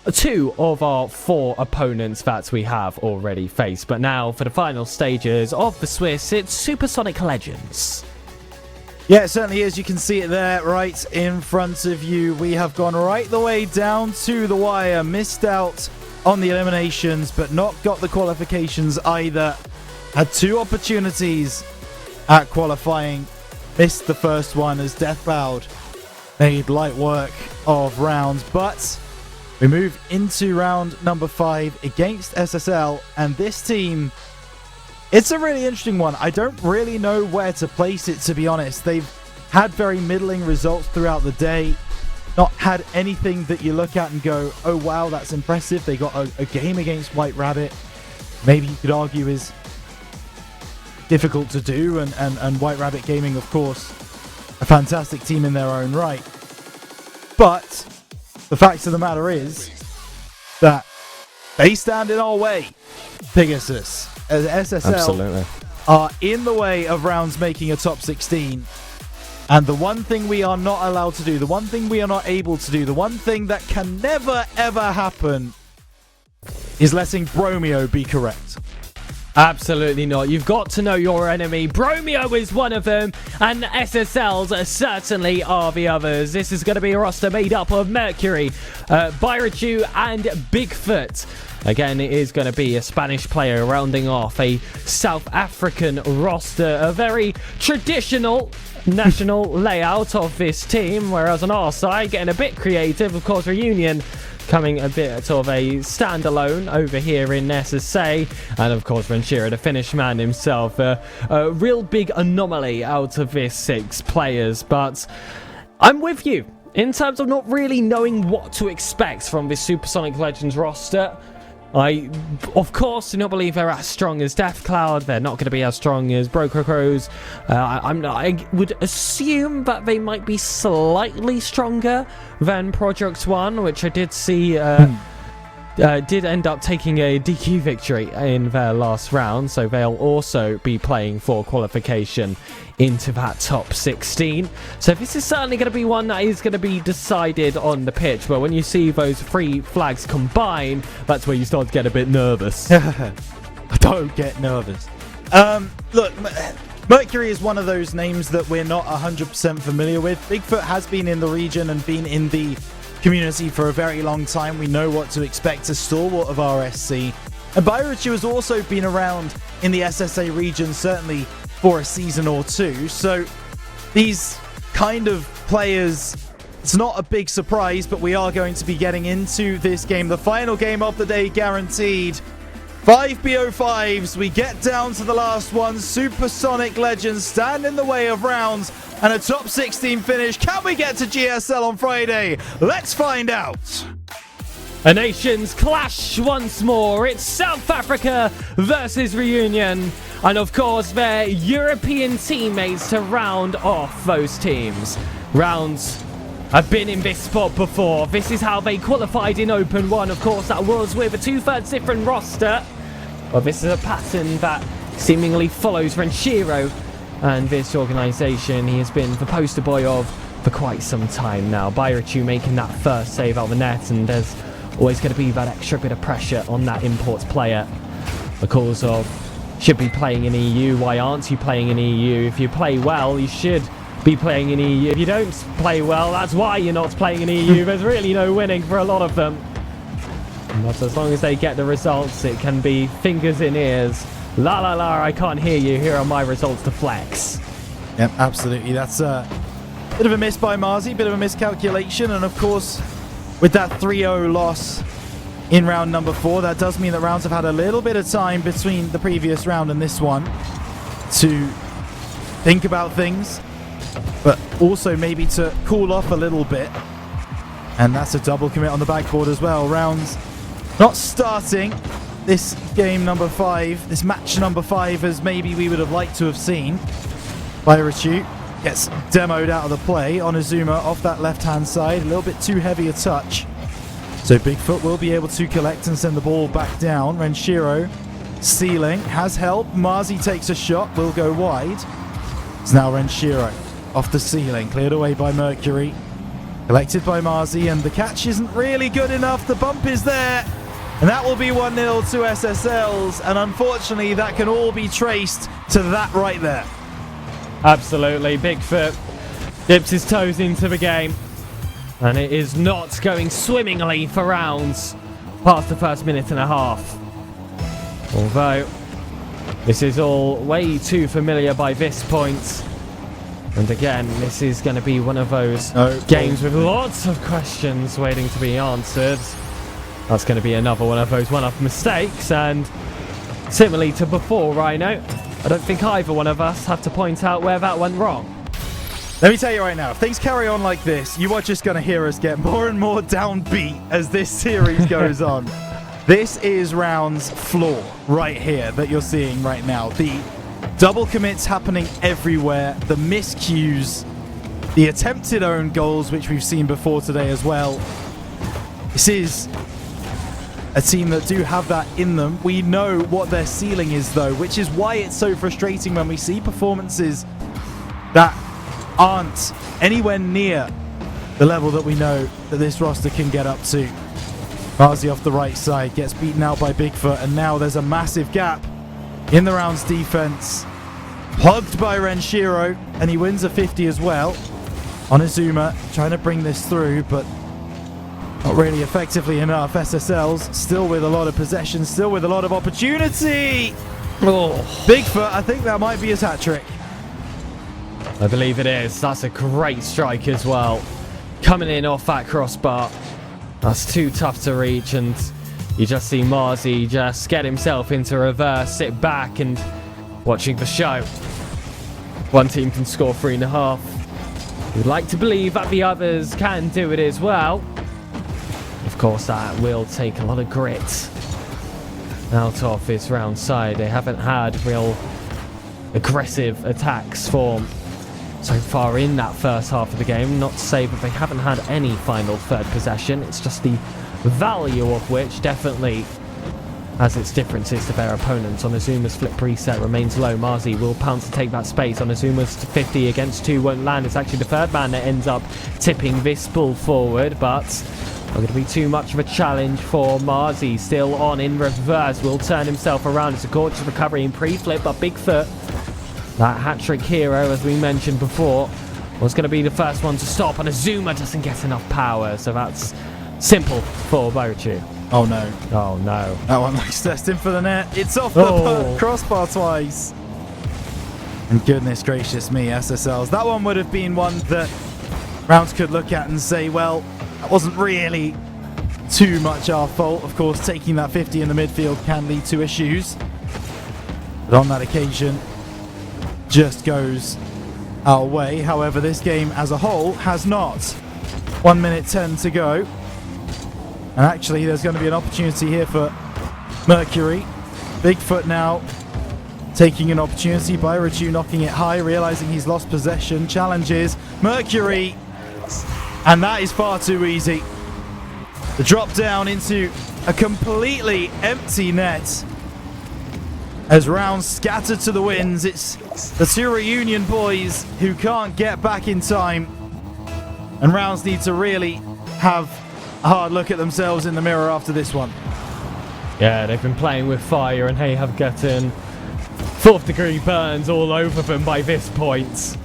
2 of our 4 opponents that we have already faced. But now for the final stages of the Swiss, it's Supersonic Legends. Yeah, it certainly is. You can see it there right in front of you. We have gone right the way down to the wire, missed out on the eliminations, but not got the qualifications either. Had 2 opportunities at qualifying, missed the first one as DeathCloud made light work of rounds, but we move into round number 5 against SSL, and this team, it's a really interesting one. I don't really know where to place it, to be honest. They've had very middling results throughout the day, not had anything that you look at and go, oh wow, that's impressive. They got a game against White Rabbit, maybe you could argue is difficult to do, and White Rabbit Gaming, of course, a fantastic team in their own right. But the fact of the matter is that they stand in our way, Pegasus, as SSL Absolutely are in the way of rounds making a top 16. And the one thing we are not allowed to do, the one thing we are not able to do, the one thing that can never ever happen is letting Bromeo be correct. Absolutely not. You've got to know your enemy. Bromeo is one of them, and SSLs certainly are the others. This is going to be a roster made up of Mercury, Bairachu, and Bigfoot. Again, it is going to be a Spanish player rounding off a South African roster. A very traditional national layout of this team, whereas on our side, getting a bit creative, of course, Reunion coming a bit of a standalone over here in SSA, and of course Ranchira, the Finnish man himself, a real big anomaly out of this 6 players. But I'm with you in terms of not really knowing what to expect from this Supersonic Legends roster. I, of course, do not believe they're as strong as DeathCloud. They're not going to be as strong as Broker Crows. I would assume that they might be slightly stronger than Project One, which I did see did end up taking a DQ victory in their last round. So they'll also be playing for qualification into that top 16. So this is certainly going to be one that is going to be decided on the pitch. But when you see those 3 flags combine, that's where you start to get a bit nervous. I don't get nervous. Look, Mercury is one of those names that we're not 100% familiar with. Bigfoot has been in the region and been in the community for a very long time. We know what to expect, a stalwart of RSC. And Bairachu has also been around in the SSA region, certainly for a season or 2. So these kind of players, it's not a big surprise, but we are going to be getting into this game. The final game of the day guaranteed. 5 BO5s. We get down to the last one. Supersonic Legends stand in the way of rounds and a top 16 finish. Can we get to GSL on Friday? Let's find out. A nations clash once more. It's South Africa versus Reunion. And of course, their European teammates to round off those teams. Rounds have been in this spot before. This is how they qualified in Open 1. Of course, that was with a 2/3 different roster. But this is a pattern that seemingly follows Renshiro and this organisation he has been the poster boy of for quite some time now. Bayrachu making that first save out of the net, and there's always going to be that extra bit of pressure on that imports player because of should be playing in EU. Why aren't you playing in EU? If you play well, you should be playing in EU. If you don't play well, that's why you're not playing in EU. There's really no winning for a lot of them. But as long as they get the results, it can be fingers in ears. La la la, I can't hear you. Here are my results to flex. Yep, absolutely. That's a bit of a miss by Marzi, bit of a miscalculation. And of course, with that 3-0 loss in round number 4, that does mean that Rounds have had a little bit of time between the previous round and this one to think about things, but also maybe to cool off a little bit. And that's a double commit on the backboard as well. Rounds not starting this game number 5, this match number 5, as maybe we would have liked to have seen. Bayrachu gets demoed out of the play. Onizuma off that left-hand side, a little bit too heavy a touch. So Bigfoot will be able to collect and send the ball back down. Renshiro ceiling, has help. Marzi takes a shot, will go wide. It's now Renshiro off the ceiling, cleared away by Mercury. Collected by Marzi, and the catch isn't really good enough. The bump is there, and that will be 1-0 to SSLs, and unfortunately that can all be traced to that right there. Absolutely. Bigfoot dips his toes into the game, and it is not going swimmingly for Rounds past the first minute and a half. Although this is all way too familiar by this point. And again, this is going to be one of those games with lots of questions waiting to be answered. That's going to be another one of those one-off mistakes, and similarly to before, Rhino, I don't think either one of us have to point out where that went wrong. Let me tell you right now, if things carry on like this, you are just going to hear us get more and more downbeat as this series goes on. This is Rounds' flaw right here that you're seeing right now. The double commits happening everywhere, the miscues, the attempted own goals, which we've seen before today as well. This is a team that do have that in them. We know what their ceiling is, though, which is why it's so frustrating when we see performances that aren't anywhere near the level that we know that this roster can get up to. Marzi off the right side gets beaten out by Bigfoot, and now there's a massive gap in the Rounds defense. Hugged by Renshiro, and he wins a 50 as well. Onizuma trying to bring this through, but not really effectively enough. SSLs still with a lot of possession, still with a lot of opportunity. Oh. Bigfoot, I think that might be his hat trick. I believe it is. That's a great strike as well. Coming in off that crossbar. That's too tough to reach, and you just see Marzi just get himself into reverse, sit back and watching the show. One team can score 3.5. We'd like to believe that the others can do it as well. Of course, that will take a lot of grit out of this round side. They haven't had real aggressive attacks form so far in that first half of the game. Not to say that they haven't had any final third possession. It's just the value of which definitely has its differences to their opponents. Onizuma's flip preset remains low. Marzi will pounce to take that space. Onizuma's 50 against 2 won't land. It's actually the third man that ends up tipping this ball forward, but not going to be too much of a challenge for Marzi. Still on in reverse, will turn himself around. It's a gorgeous recovery in pre-flip, but Bigfoot, that hat-trick hero, as we mentioned before, was going to be the first one to stop. Onizuma doesn't get enough power, so that's simple for Bayrachu. Oh no. Oh no. That one looks destined for the net. It's off the crossbar twice. And goodness gracious me, SSLs. That one would have been one that Rounds could look at and say, well, that wasn't really too much our fault. Of course, taking that 50 in the midfield can lead to issues. But on that occasion, just goes our way. However, this game as a whole has not. 1 minute 10 to go. And actually, there's going to be an opportunity here for Mercury. Bigfoot now taking an opportunity. Bayrachu knocking it high, realizing he's lost possession. Challenges Mercury. And that is far too easy. The drop down into a completely empty net. As rounds scattered to the winds, it's the two reunion boys who can't get back in time. And rounds need to really have a hard look at themselves in the mirror after this one. Yeah, they've been playing with fire and they have gotten 4th degree burns all over them by this point.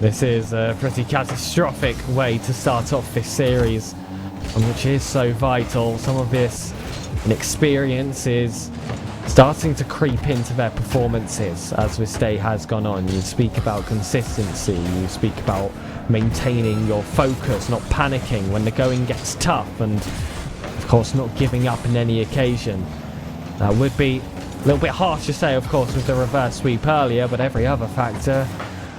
This is a pretty catastrophic way to start off this series, which is so vital. Some of this inexperience is starting to creep into their performances as this day has gone on. You speak about consistency, you speak about maintaining your focus, not panicking when the going gets tough, and of course not giving up in any occasion. That would be a little bit harsh to say, of course, with the reverse sweep earlier, but every other factor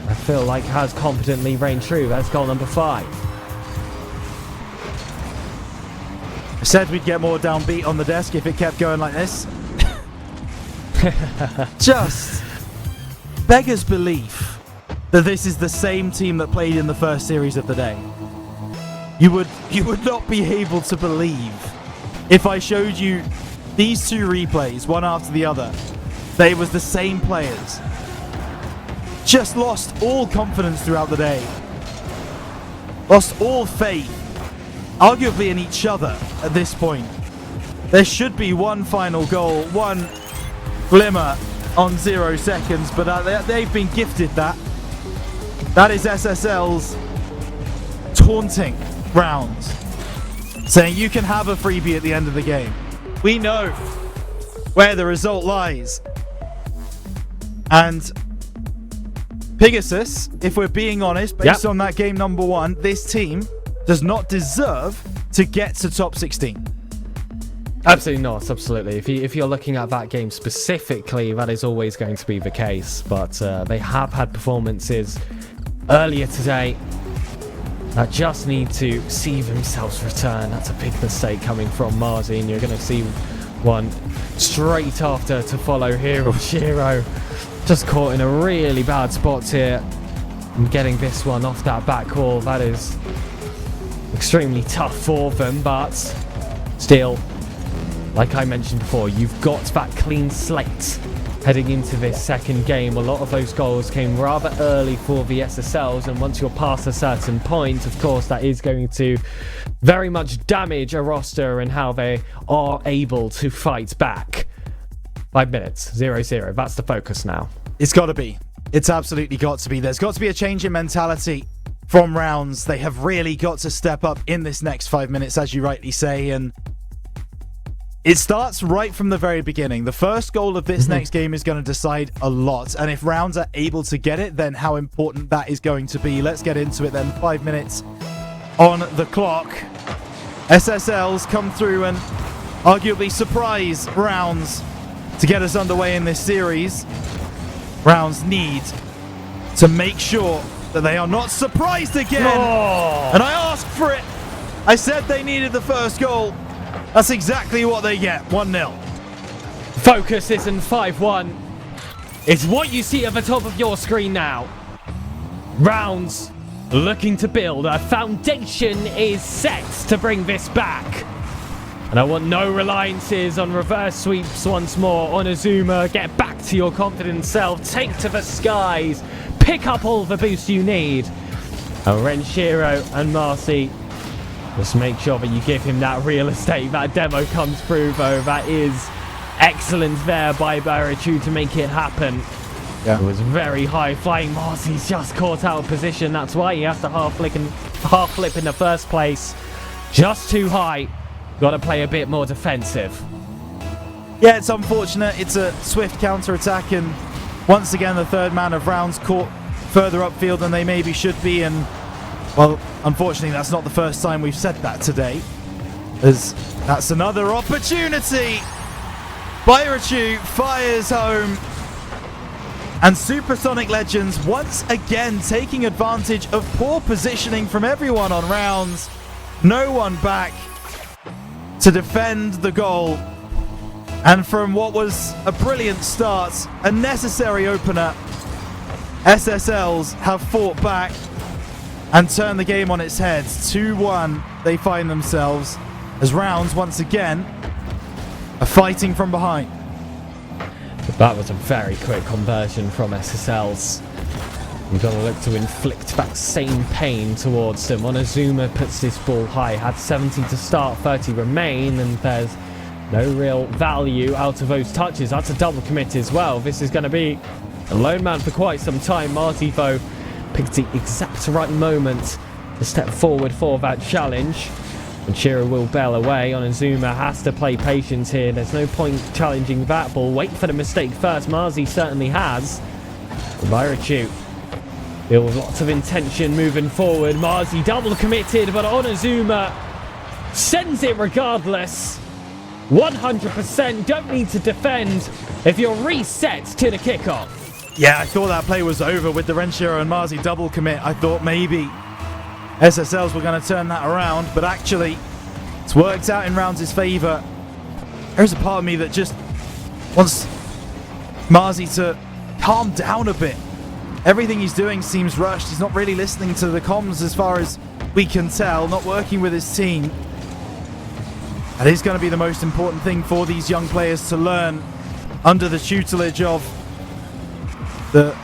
I feel like has competently reigned true. That's goal number 5. I said we'd get more downbeat on the desk if it kept going like this. Just beggars belief that this is the same team that played in the first series of the day. You would not be able to believe if I showed you these two replays, one after the other, that it was the same players. Just lost all confidence throughout the day. Lost all faith, arguably in each other at this point. There should be one final goal, one glimmer on 0 seconds, but they've been gifted that. That is SSL's taunting round, saying you can have a freebie at the end of the game. We know where the result lies. And Pegasus, if we're being honest, based on that game number 1, this team does not deserve to get to top 16. Absolutely not, absolutely. If you're looking at that game specifically, that is always going to be the case. But they have had performances earlier today that just need to see themselves return. That's a big mistake coming from Marzi, and you're going to see one straight after to follow here. Shiro just caught in a really bad spot here and getting this one off that back wall. That is extremely tough for them, but still, like I mentioned before, you've got that clean slate heading into this second game. A lot of those goals came rather early for the SSLs, and once you're past a certain point, of course, that is going to very much damage a roster and how they are able to fight back. 5 minutes, 0-0. That's the focus now. It's got to be. It's absolutely got to be. There's got to be a change in mentality from rounds. They have really got to step up in this next 5 minutes, as you rightly say, and it starts right from the very beginning. The first goal of this next game is going to decide a lot, and if rounds are able to get it, then how important that is going to be. Let's get into it then. 5 minutes on the clock. SSLs come through and arguably surprise rounds to get us underway in this series. Rounds need to make sure that they are not surprised again. Oh. And I asked for it. I said they needed the first goal. That's exactly what they get. 1-0. Focus isn't 5-1. It's what you see at the top of your screen now. Rounds looking to build. A foundation is set to bring this back. And I want no reliances on reverse sweeps once more. On Azuma, get back to your confident self. Take to the skies. Pick up all the boost you need. And Renshiro and Marcy, just make sure that you give him that real estate. That demo comes through, though. That is excellent there by Barachu to make it happen. Yeah. It was very high flying. Marcy's just caught out of position. That's why he has to half flip in the first place. Just too high. Got to play a bit more defensive. Yeah, it's unfortunate. It's a swift counter-attack, and once again, the third man of rounds caught further upfield than they maybe should be, and, well, unfortunately, that's not the first time we've said that today, as that's another opportunity. Barachu fires home, and Supersonic Legends once again taking advantage of poor positioning from everyone on rounds. No one back to defend the goal, and from what was a brilliant start, a necessary opener, SSLs have fought back and turned the game on its head. 2-1 they find themselves, as rounds once again are fighting from behind. That was a very quick conversion from SSLs. You've got to look to inflict that same pain towards them. Onozuma puts this ball high, had 70 to start, 30 remain, and there's no real value out of those touches. That's a double commit as well. This is going to be a lone man for quite some time. Marzi, though, picked the exact right moment to step forward for that challenge. And Shiro will bail away. Onozuma has to play patience here. There's no point challenging that ball. Wait for the mistake first. Marzi certainly has. Byrachu still with lots of intention moving forward. Marzi double committed, but Onozuma sends it regardless. 100%. Don't need to defend if you're reset to the kickoff. Yeah, I thought that play was over with the Renshiro and Marzi double commit. I thought maybe SSLs were going to turn that around, but actually it's worked out in Rounds' favour. There's a part of me that just wants Marzi to calm down a bit. Everything he's doing seems rushed. He's not really listening to the comms as far as we can tell, not working with his team. That is going to be the most important thing for these young players to learn under the tutelage of the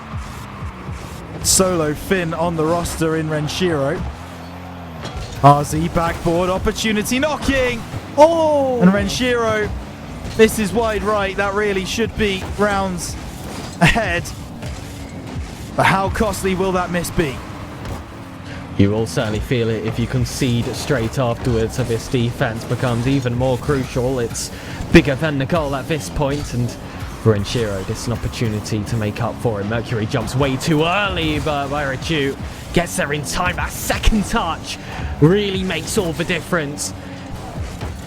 solo Finn on the roster in Renshiro. Marzi, backboard, opportunity, knocking! Oh! And Renshiro, this is wide right. That really should be Rounds ahead. But how costly will that miss be? You will certainly feel it if you concede straight afterwards, so this defense becomes even more crucial. It's bigger than the goal at this point, and for Renshiro, this is an opportunity to make up for it. Mercury jumps way too early, but Byrachu gets there in time. That second touch really makes all the difference.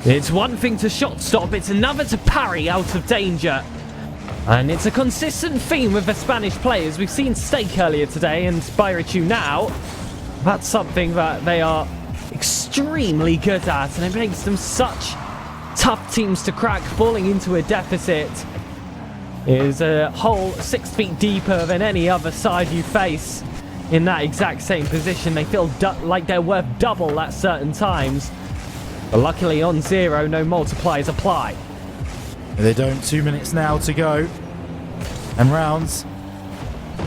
It's one thing to shot stop, it's another to parry out of danger. And it's a consistent theme with the Spanish players. We've seen Stake earlier today and Byrachu now. That's something that they are extremely good at, and it makes them such tough teams to crack. Falling into a deficit is a whole 6 feet deeper than any other side you face in that exact same position. They feel like they're worth double at certain times. But luckily on 0, no multipliers apply. They don't. 2 minutes now to go. And Rounds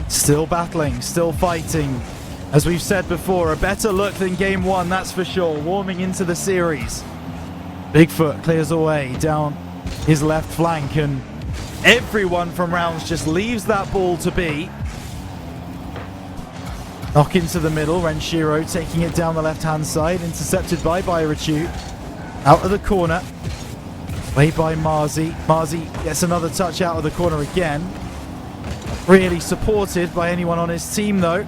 still battling, still fighting. As we've said before, a better look than game 1, that's for sure. Warming into the series. Bigfoot clears away down his left flank, and everyone from Rounds just leaves that ball to be. Knock into the middle. Renshiro taking it down the left-hand side. Intercepted by Byrachu. Out of the corner. Played by Marzi. Marzi gets another touch out of the corner again. Really supported by anyone on his team, though.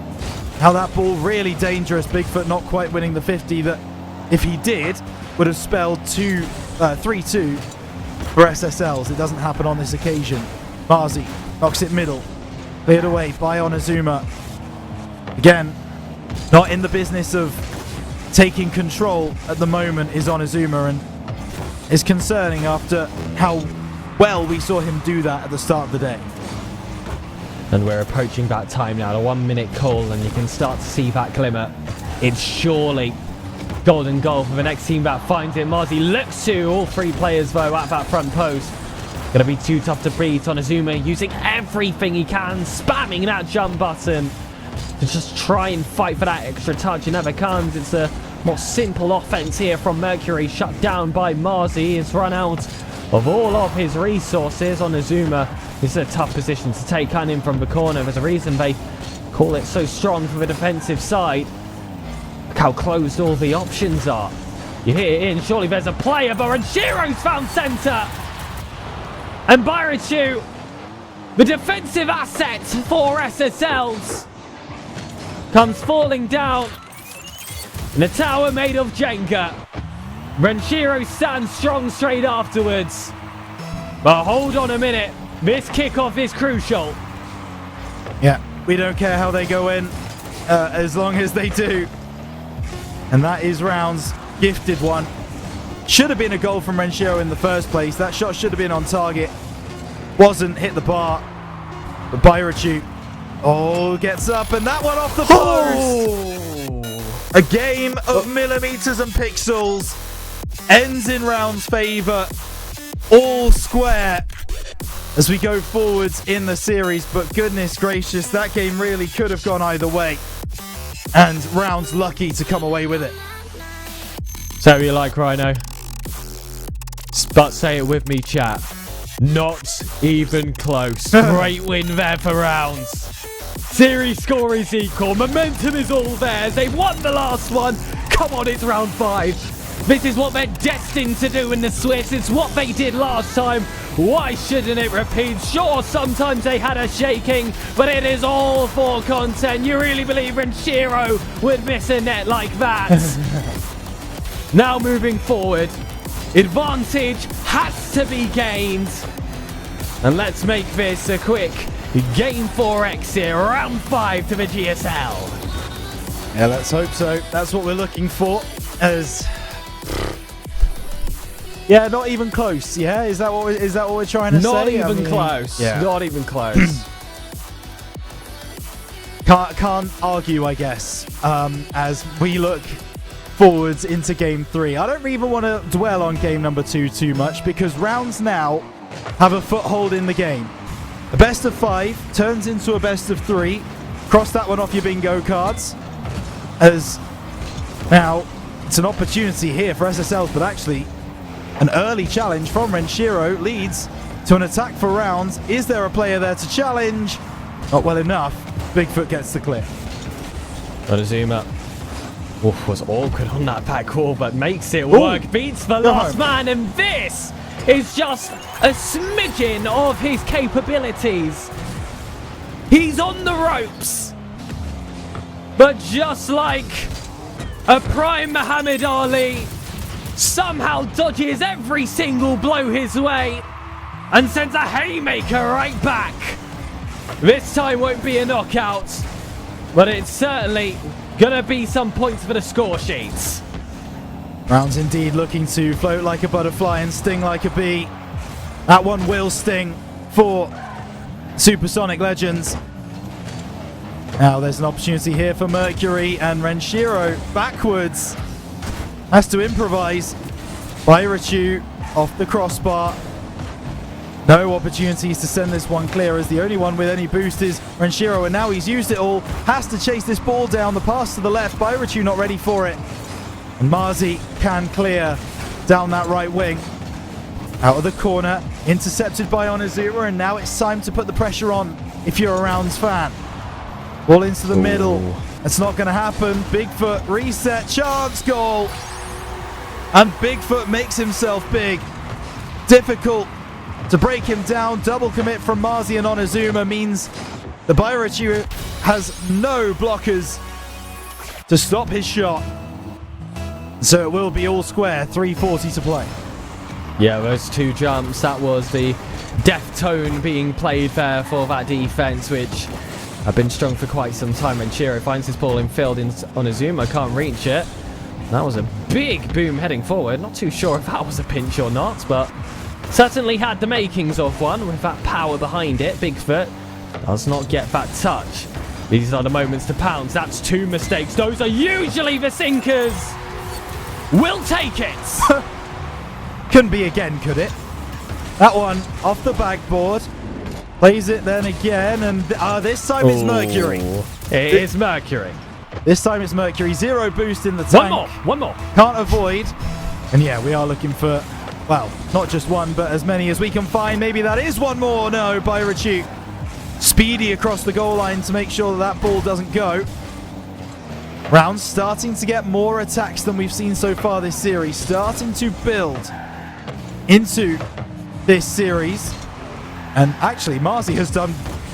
How that ball really dangerous. Bigfoot not quite winning the 50 that, if he did, would have spelled 3-2 for SSLs. It doesn't happen on this occasion. Marzi knocks it middle. Cleared away by Onozuma. Again, not in the business of taking control at the moment is Onozuma, and it's concerning after how well we saw him do that at the start of the day. And we're approaching that time now, the 1 minute call, and you can start to see that glimmer. It's surely golden goal for the next team that finds it. Marzi looks to all 3 players though at that front post. Gonna be too tough to beat. Onozuma using everything he can, spamming that jump button to just try and fight for that extra touch. It never comes. It's a more simple offense here from Mercury, shut down by Marzi. He's run out of all of his resources. Onozuma, this is a tough position to take on him from the corner. There's a reason they call it so strong for the defensive side. Look how closed all the options are. You hit it in, surely there's a player, but Renchiro's found centre. And Byrachu, the defensive asset for SSLs, comes falling down in a tower made of Jenga. Renshiro stands strong straight afterwards. But hold on a minute, this kickoff is crucial. Yeah, we don't care how they go in, as long as they do. And that is Rounds' gifted one. Should have been a goal from Renshiro in the first place. That shot should have been on target. Wasn't, hit the bar. But Byrachu, gets up, and that one off the post. A game of millimeters and pixels ends in Rounds' favour. All square. as we go forwards in the series, but goodness gracious, that game really could have gone either way. And Rounds lucky to come away with it. So you like, Rhino? But say it with me, chat. Not even close. Great win there for Rounds. Series score is equal. Momentum is all theirs. They won the last one. Come on, it's round 5. This is what they're destined to do in the Swiss. It's what they did last time. Why shouldn't it repeat? Sure, sometimes they had a shaking, but it is all for content. You really believe Renshiro would miss a net like that? Now moving forward, advantage has to be gained. And let's make this a quick Game 4 exit, round 5 to the GSL. Yeah, let's hope so. That's what we're looking for. As yeah, not even close. Yeah, is that what we're trying to say? Not even close. Yeah. Not even close. Can't argue, I guess. As we look forwards into Game 3, I don't even want to dwell on Game number 2 too much because Rounds now have a foothold in the game. A best of 5 turns into a best of 3. Cross that one off your bingo cards. As now, it's an opportunity here for SSLs, but actually an early challenge from Renshiro leads to an attack for Rounds. Is there a player there to challenge? Not well enough. Bigfoot gets the clear. Gotta zoom up. Oof, was awkward on that back wall, but makes it work. Beats the last man, and this is just a smidgen of his capabilities. He's on the ropes, but just like a prime Muhammad Ali, somehow dodges every single blow his way and sends a haymaker right back. This time won't be a knockout, but it's certainly gonna be some points for the score sheets. Rounds indeed looking to float like a butterfly and sting like a bee. That one will sting for Supersonic Legends. Now there's an opportunity here for Mercury, and Renshiro backwards has to improvise. Bairachu off the crossbar. No opportunities to send this one clear, as the only one with any boost is Renshiro, and now he's used it all. Has to chase this ball down. The pass to the left. Bairachu not ready for it. And Marzi can clear down that right wing. Out of the corner. Intercepted by Onizuma, and now it's time to put the pressure on if you're a Rounds fan. Ball into the middle. That's not going to happen. Bigfoot reset. Chance goal. And Bigfoot makes himself big. Difficult to break him down. Double commit from Marzi and Onizuma means the Bairachu has no blockers to stop his shot. So it will be all square. 3:40 to play. Yeah, those two jumps, that was the death tone being played there for that defense, which have been strong for quite some time. And Chiro finds his ball in field in Onizuma, can't reach it. That was a big boom heading forward. Not too sure if that was a pinch or not, but certainly had the makings of one with that power behind it. Bigfoot does not get that touch. These are the moments to pounce. That's 2 mistakes. Those are usually the sinkers. We'll take it. Couldn't be again, could it? That one off the backboard. Plays it then again, and this time it's Mercury. It is Mercury. This time it's Mercury. 0 boost in the tank. One more. Can't avoid. And yeah, we are looking for, well, not just one, but as many as we can find. Maybe that is one more. No, Bairachu speedy across the goal line to make sure that ball doesn't go. Rounds starting to get more attacks than we've seen so far this series. Starting to build into this series. And actually, Marzi has done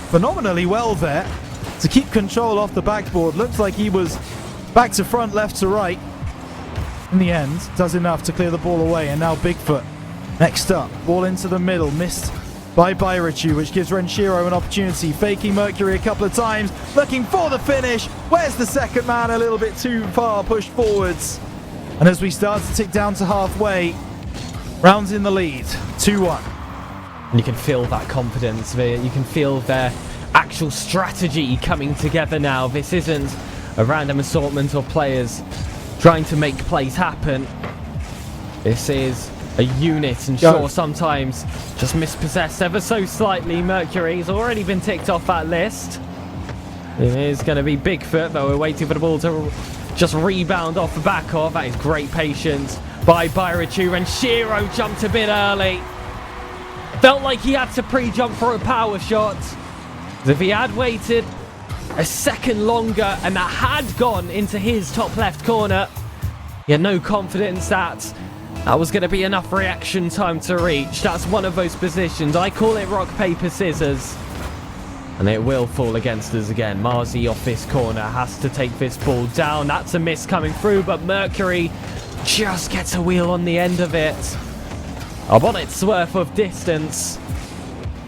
phenomenally well there to keep control off the backboard. Looks like he was back to front, left to right. In the end, does enough to clear the ball away. And now Bigfoot next up. Ball into the middle. Missed by Bairachu, which gives Renshiro an opportunity. Faking Mercury a couple of times. Looking for the finish. Where's the second man? A little bit too far pushed forwards. And as we start to tick down to halfway, Rounds in the lead. 2-1. And you can feel that confidence there. You can feel their actual strategy coming together now. This isn't a random assortment of players trying to make plays happen. This is a unit, and sure, sometimes just mispossessed ever so slightly. Mercury's already been ticked off that list. It is going to be Bigfoot, though we're waiting for the ball to just rebound off the back of. That is great patience by Byrachu, and Shiro jumped a bit early. Felt like he had to pre-jump for a power shot. If he had waited a second longer and that had gone into his top left corner, he had no confidence that was going to be enough reaction time to reach. That's one of those positions. I call it rock, paper, scissors. And it will fall against us again. Marzi off this corner has to take this ball down. That's a miss coming through, but Mercury just gets a wheel on the end of it. A bonnet's worth of distance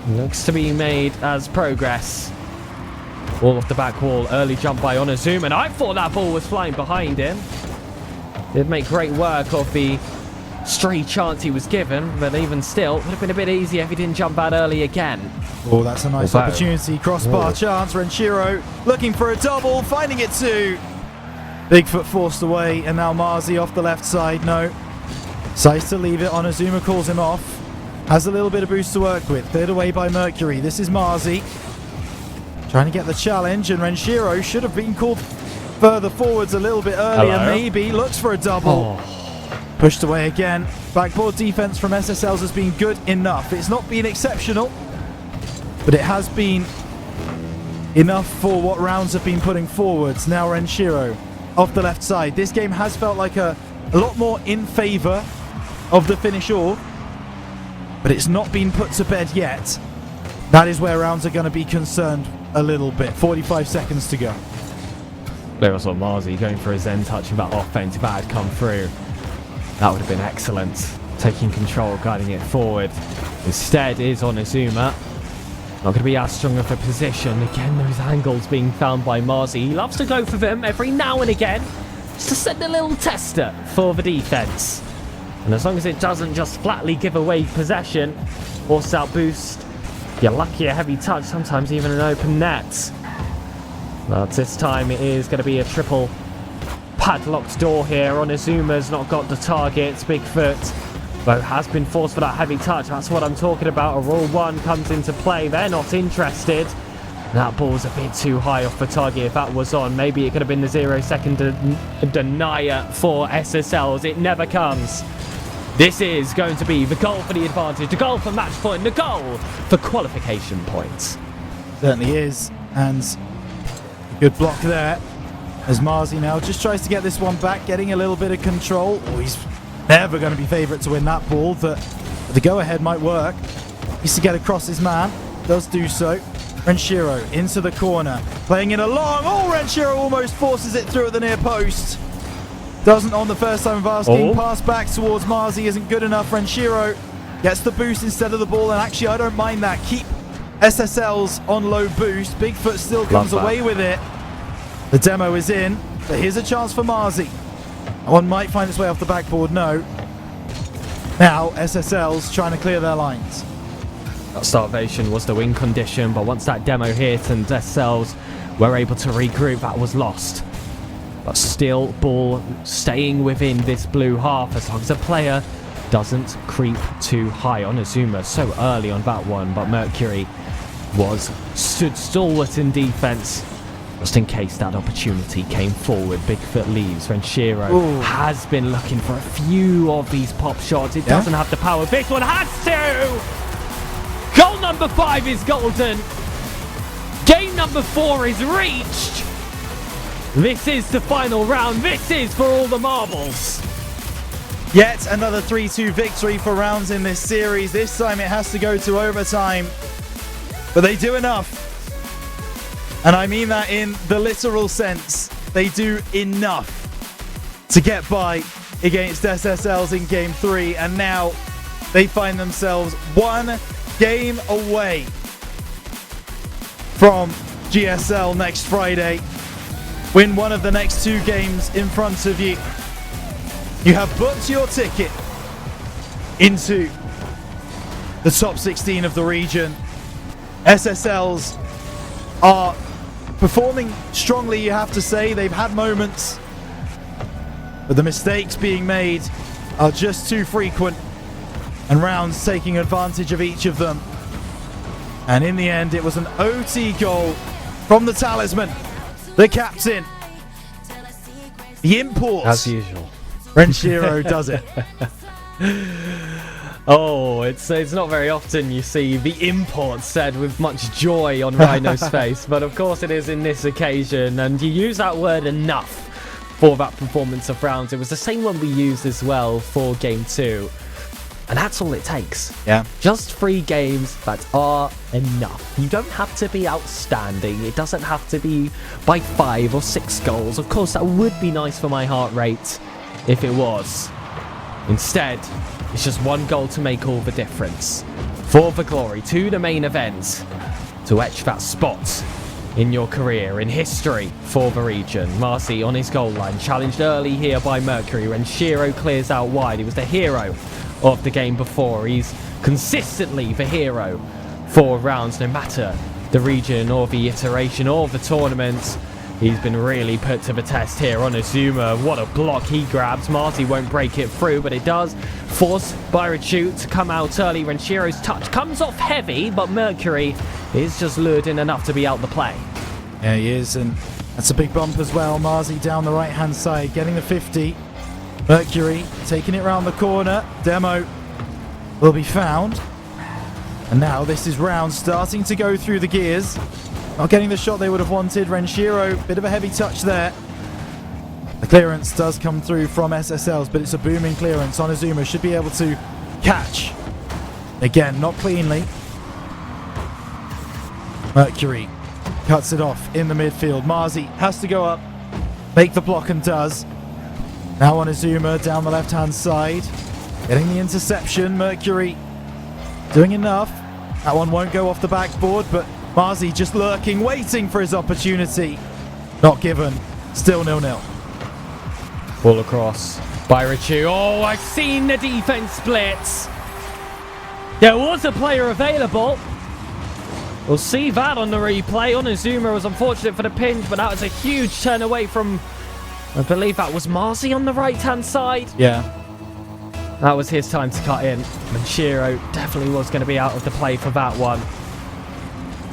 looks to be made as progress. Ball off the back wall. Early jump by Onizuma, and I thought that ball was flying behind him. Did make great work of the stray chance he was given, but even still, would have been a bit easier if he didn't jump out early again. Oh, that's a nice opportunity. Crossbar chance. Renshiro looking for a double, finding it too. Bigfoot forced away, and now Marzi off the left side. No. Decides to leave it. Onizuma calls him off. Has a little bit of boost to work with. Cleared away by Mercury. This is Marzi trying to get the challenge, and Renshiro should have been called further forwards a little bit earlier. Hello? Maybe. Looks for a double. Pushed away again. Backboard defense from SSLs has been good enough. It's not been exceptional, but it has been enough for what rounds have been putting forwards. Now Renshiro off the left side. This game has felt like a lot more in favour of the Finnish Org, but it's not been put to bed yet. That is where rounds are going to be concerned a little bit. 45 seconds to go. There was Marzi going for a Zen touch, and that offense, if that had come through, that would have been excellent. Taking control, guiding it forward. Instead is Onizuma. Not going to be as strong of a position. Again, those angles being found by Marzi. He loves to go for them every now and again, just to send a little tester for the defense. And as long as it doesn't just flatly give away possession, force out boost, you're lucky a heavy touch, sometimes even an open net. But this time it is going to be a triple padlocked door here. Onizuma's not got the target. Bigfoot, though, has been forced for that heavy touch. That's what I'm talking about. A Rule 1 comes into play. They're not interested. That ball's a bit too high off the target. If that was on, maybe it could have been the 0-second denier for SSLs. It never comes. This is going to be the goal for the advantage, the goal for match point, the goal for qualification points. Certainly is. And a good block there. As Marzi now just tries to get this one back, getting a little bit of control. Oh, he's never going to be favourite to win that ball, but the go-ahead might work. Needs to get across his man. Does do so. Renshiro into the corner. Playing it along. Oh, Renshiro almost forces it through at the near post. Doesn't on the first time of asking. Pass back towards Marzi isn't good enough. Renshiro gets the boost instead of the ball, and actually I don't mind that. Keep SSLs on low boost. Bigfoot still comes away with it. The demo is in, but here's a chance for Marzi. One might find its way off the backboard. No. Now SSL's trying to clear their lines. Starvation was the win condition, but once that demo hit and SSLs were able to regroup, that was lost. But still, ball staying within this blue half as long as a player doesn't creep too high. Onizuma so early on that one, but Mercury stood stalwart in defense just in case that opportunity came forward. Bigfoot leaves. Renshiro has been looking for a few of these pop shots. It doesn't have the power. This one has to! Goal number 5 is golden. Game number 4 is reached. This is the final round. This is for all the marbles. Yet another 3-2 victory for rounds in this series. This time it has to go to overtime. But they do enough. And I mean that in the literal sense. They do enough to get by against SSLs in Game 3. And now they find themselves one game away from GSL next Friday. Win one of the next 2 games in front of you. You have booked your ticket into the top 16 of the region. SSLs are performing strongly, you have to say. They've had moments, but the mistakes being made are just too frequent. And Rounds taking advantage of each of them. And in the end, it was an OT goal from the talisman, the captain, the import. As usual. Renshiro does it. Oh, it's not very often you see the import said with much joy on Rhino's face, but of course it is in this occasion, and you use that word enough for that performance of Rounds. It was the same one we used as well for Game 2, and that's all it takes. Yeah. Just 3 games that are enough. You don't have to be outstanding. It doesn't have to be by 5 or 6 goals. Of course, that would be nice for my heart rate if it was. Instead, it's just 1 goal to make all the difference. For the glory, to the main event, to etch that spot in your career, in history for the region. Marcy on his goal line, challenged early here by Mercury. Renshiro clears out wide. He was the hero of the game before. He's consistently the hero for Rounds, no matter the region or the iteration or the tournament. He's been really put to the test here on Azuma. What a block he grabs. Marty won't break it through, but it does force Byrachu to come out early. Renshiro's touch comes off heavy, but Mercury is just lured in enough to be out the play. Yeah, he is, and that's a big bump as well. Marzi down the right-hand side, getting the 50. Mercury taking it round the corner. Demo will be found. And now this is Round starting to go through the gears. Not getting the shot they would have wanted. Renshiro, bit of a heavy touch there. The clearance does come through from SSLs, but it's a booming clearance. Onizuma should be able to catch. Again, not cleanly. Mercury cuts it off in the midfield. Marzi has to go up, make the block, and does. Now Onizuma down the left-hand side, getting the interception. Mercury doing enough. That one won't go off the backboard, but Marzi just lurking, waiting for his opportunity. Not given. Still 0-0. Ball across. Byrachu. Oh, I've seen the defense splits. There was a player available. We'll see that on the replay. Onizuma was unfortunate for the pinch, but that was a huge turn away from, I believe that was Marzi on the right-hand side. Yeah. That was his time to cut in. And Shiro definitely was going to be out of the play for that one.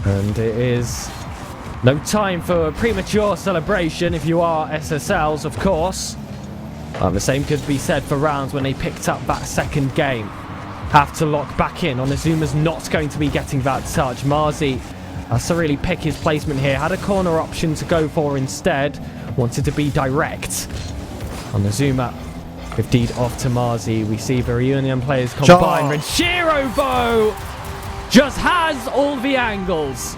And it is no time for a premature celebration if you are SSLs, of course. The same could be said for Rounds when they picked up that second game. Have to lock back in. Onizuma's not going to be getting that touch. Marzi has to really pick his placement here. Had a corner option to go for instead. Wanted to be direct. Onizuma with deed off to Marzi. We see the reunion players combine. Renshiro Bow just has all the angles.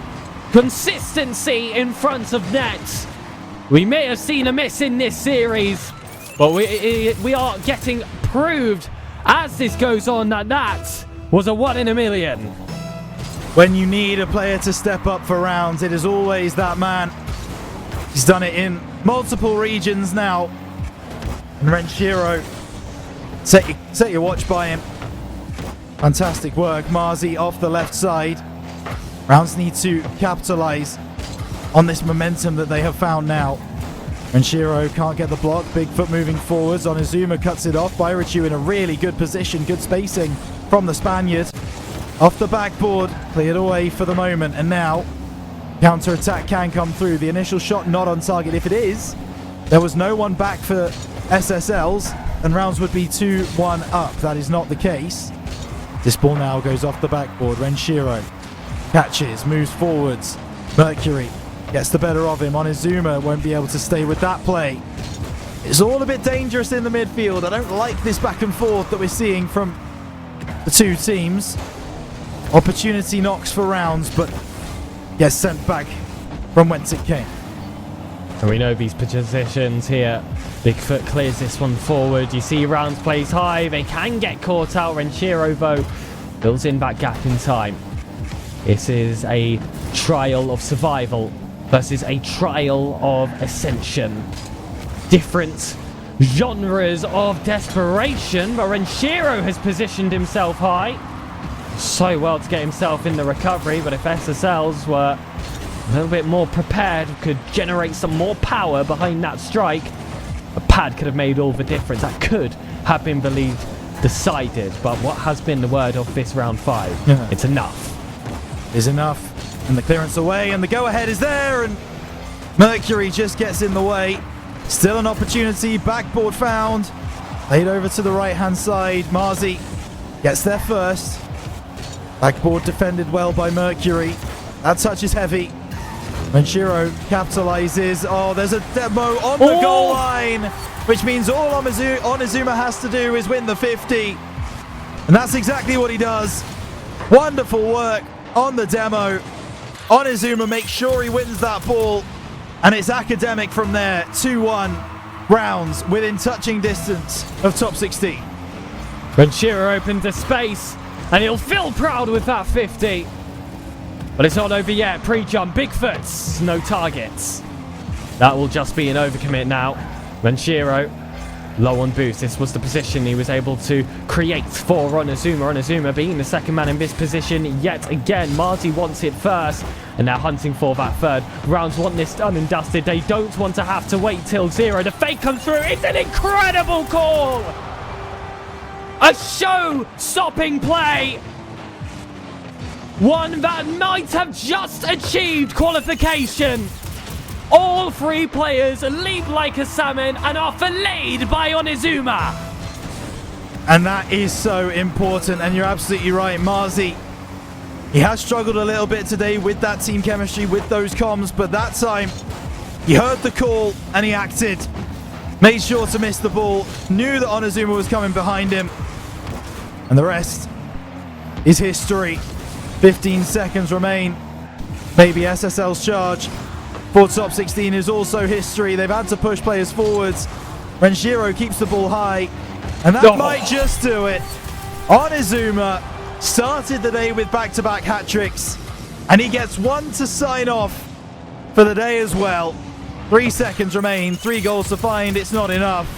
Consistency in front of net. We may have seen a miss in this series, but we are getting proved as this goes on that was a 1 in a million. When you need a player to step up for Rounds, it is always that man. He's done it in multiple regions now. And Renshiro, set your watch by him. Fantastic work. Marzi off the left side. Rounds need to capitalize on this momentum that they have found now. Renshiro can't get the block. Bigfoot moving forwards. Onizuma cuts it off. Byrachu in a really good position. Good spacing from the Spaniard. Off the backboard. Cleared away for the moment. And now counter-attack can come through. The initial shot not on target. If it is, there was no one back for SSLs, and Rounds would be 2-1 up. That is not the case. This ball now goes off the backboard. Renshiro catches, moves forwards. Mercury gets the better of him. Onizuma won't be able to stay with that play. It's all a bit dangerous in the midfield. I don't like this back and forth that we're seeing from the two teams. Opportunity knocks for Rounds, but gets sent back from whence it came. And we know these positions here. Bigfoot clears this one forward. You see Rounds plays high. They can get caught out. Renshiro, though, fills in that gap in time. This is a trial of survival versus a trial of ascension. Different genres of desperation, but Renshiro has positioned himself high. So well to get himself in the recovery, but if SSLs were a little bit more prepared, could generate some more power behind that strike, a pad could have made all the difference. That could have been the lead decided, but what has been the word of this round 5? Yeah. It's enough. Is enough. And the clearance away, and the go-ahead is there, and Mercury just gets in the way. Still an opportunity. Backboard found. Played over to the right-hand side. Marzi gets there first. Backboard defended well by Mercury. That touch is heavy. Menshiro capitalizes. Oh, there's a demo on the goal line, which means all Onizuma has to do is win the 50. And that's exactly what he does. Wonderful work on the demo. Onizuma makes sure he wins that ball. And it's academic from there. 2-1 rounds within touching distance of top 16. Renshiro opened the space, and he'll feel proud with that 50. But it's not over yet. Pre-jump, Bigfoots, no targets. That will just be an overcommit now. Renshiro, low on boost. This was the position he was able to create for Onizuma. Onizuma being the second man in this position yet again. Marzi wants it first, and now hunting for that third. Rounds want this done and dusted. They don't want to have to wait till 0. The fake comes through. It's an incredible call. A show-stopping play. One that might have just achieved qualification. All 3 players leap like a salmon and are filleted by Onizuma. And that is so important, and you're absolutely right, Marzi. He has struggled a little bit today with that team chemistry, with those comms, but that time he heard the call and he acted. Made sure to miss the ball, knew that Onizuma was coming behind him. And the rest is history. 15 seconds remain. Maybe SSL's charge for top 16 is also history. They've had to push players forwards. Renshiro keeps the ball high, and that might just do it. Onizuma started the day with back-to-back hat tricks, and he gets one to sign off for the day as well. 3 seconds remain, 3 goals to find. It's not enough,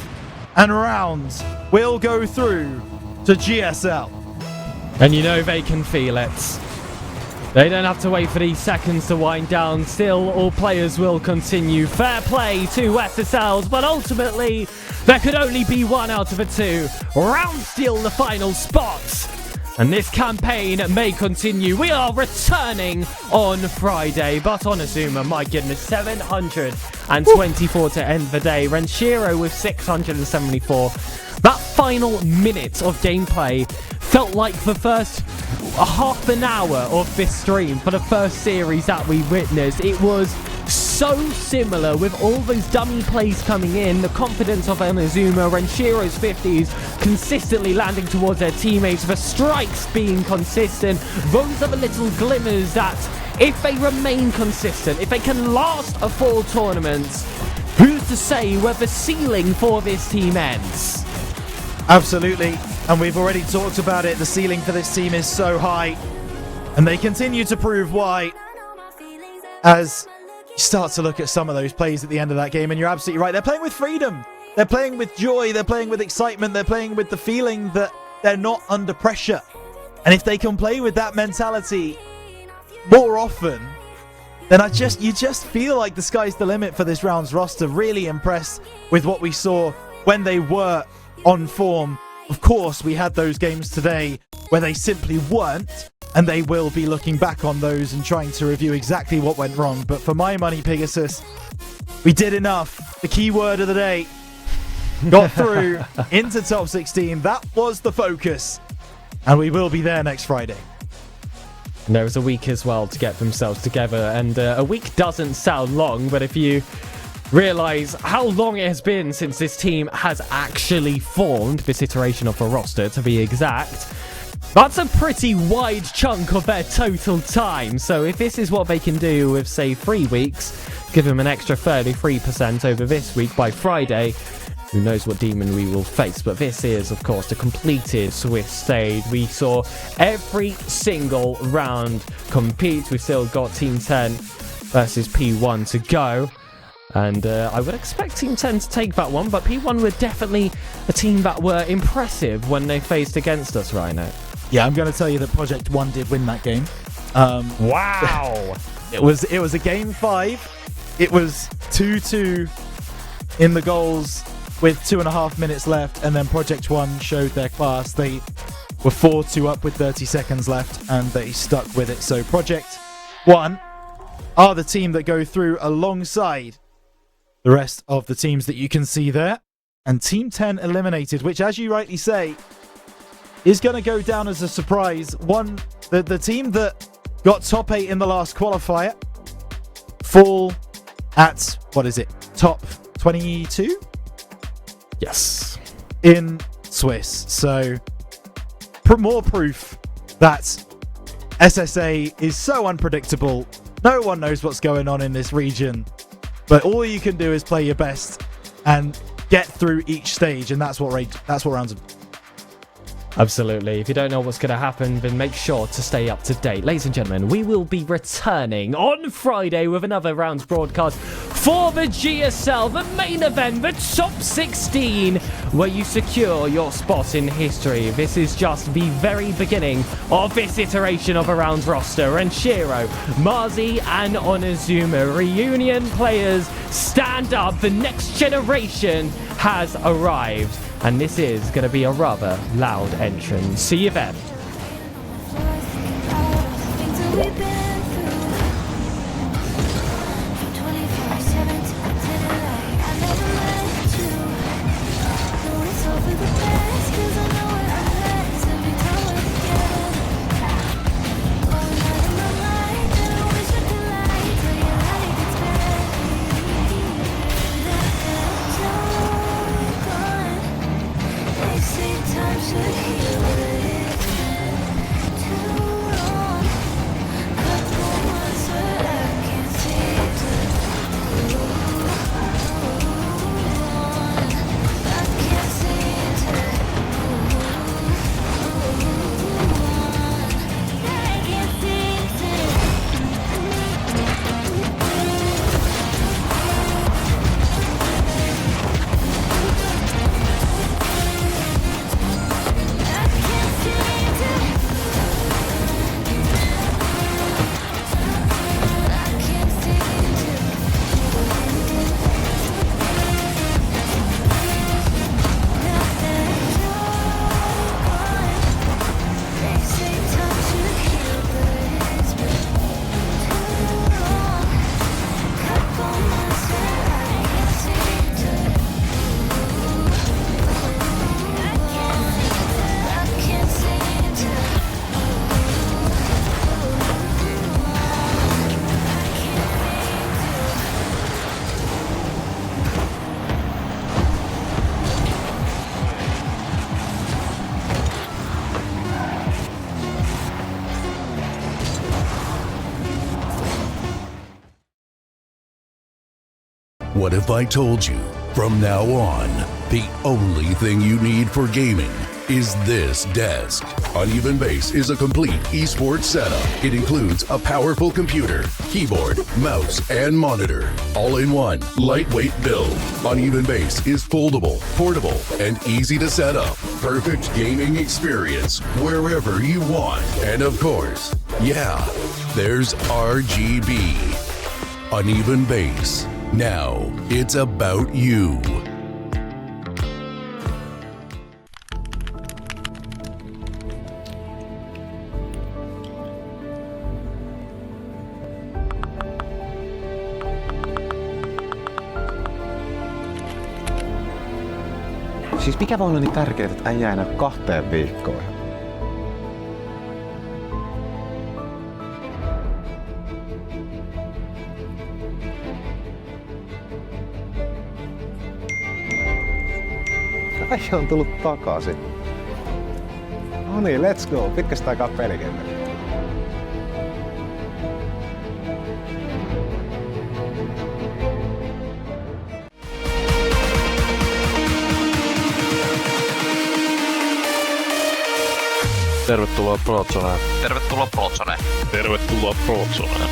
and rounds will go through to GSL. And you know they can feel it. They don't have to wait for these seconds to wind down. Still, all players will continue. Fair play to SSLs, but ultimately, there could only be one out of the 2. Round steal the final spots. And this campaign may continue. We are returning on Friday, but Onizuma, my goodness, 724 to end the day. Renshiro with 674. That final minute of gameplay felt like the first half an hour of this stream for the first series that we witnessed. It was so similar with all those dummy plays coming in, the confidence of Onizuma, Renshiro's 50s consistently landing towards their teammates, the strikes being consistent. Those are the little glimmers that, if they remain consistent, if they can last a full tournament, who's to say where the ceiling for this team ends? Absolutely, and we've already talked about it. The ceiling for this team is so high, and they continue to prove why as you start to look at some of those plays at the end of that game. And you're absolutely right, they're playing with freedom, they're playing with joy, they're playing with excitement, they're playing with the feeling that they're not under pressure. And if they can play with that mentality more often, then you just feel like the sky's the limit for this round's roster. Really impressed with what we saw when they were on form. Of course, we had those games today where they simply weren't, and they will be looking back on those and trying to review exactly what went wrong. But for my money, Pegasus, we did enough. The key word of the day, got through into top 16. That was the focus, and we will be there next Friday. And there was a week as well to get themselves together, and a week doesn't sound long, but if you realize how long it has been since this team has actually formed, this iteration of a roster to be exact, that's a pretty wide chunk of their total time. So if this is what they can do with, say, 3 weeks, give them an extra 33% over this week by Friday, who knows what demon we will face. But this is, of course, the completed Swiss stage. We saw every single round compete. We've still got Team 10 versus P1 to go. And I would expect Team 10 to take that one, but P1 were definitely a team that were impressive when they faced against us, Rhino. Yeah, I'm going to tell you that Project 1 did win that game. Wow! It was a game 5. It was 2-2 in the goals with 2.5 minutes left, and then Project One showed their class. They were 4-2 up with 30 seconds left, and they stuck with it. So Project One are the team that go through alongside the rest of the teams that you can see there. And Team 10 eliminated, which, as you rightly say, is going to go down as a surprise. The team that got top 8 in the last qualifier fall at, what is it, top 22? Yes. In Swiss. So, more proof that SSA is so unpredictable. No one knows what's going on in this region. But all you can do is play your best and get through each stage, and that's what rounds are. Absolutely. If you don't know what's going to happen, then make sure to stay up to date. Ladies and gentlemen, we will be returning on Friday with another rounds broadcast for the GSL, the main event, the top 16, where you secure your spot in history. This is just the very beginning of this iteration of a rounds roster, and Shiro, Marzi and Onizuma reunion players stand up. The next generation has arrived. And this is going to be a rather loud entrance. See you then. What if I told you, from now on, the only thing you need for gaming is this desk? Uneven Base is a complete esports setup. It includes a powerful computer, keyboard, mouse, and monitor, all in one lightweight build. Uneven Base is foldable, portable, and easy to set up. Perfect gaming experience wherever you want. And of course, yeah, there's RGB. Uneven Base. Now it's about you. Siis mikä voi olla niin tärkeää, että äijä enää 2 viikkoon? Äijä on tullut takaisin. No niin, let's go. Pitkästä aikaa pelikentällä. Tervetuloa Prozoneen. Tervetuloa Prozoneen. Tervetuloa Prozoneen.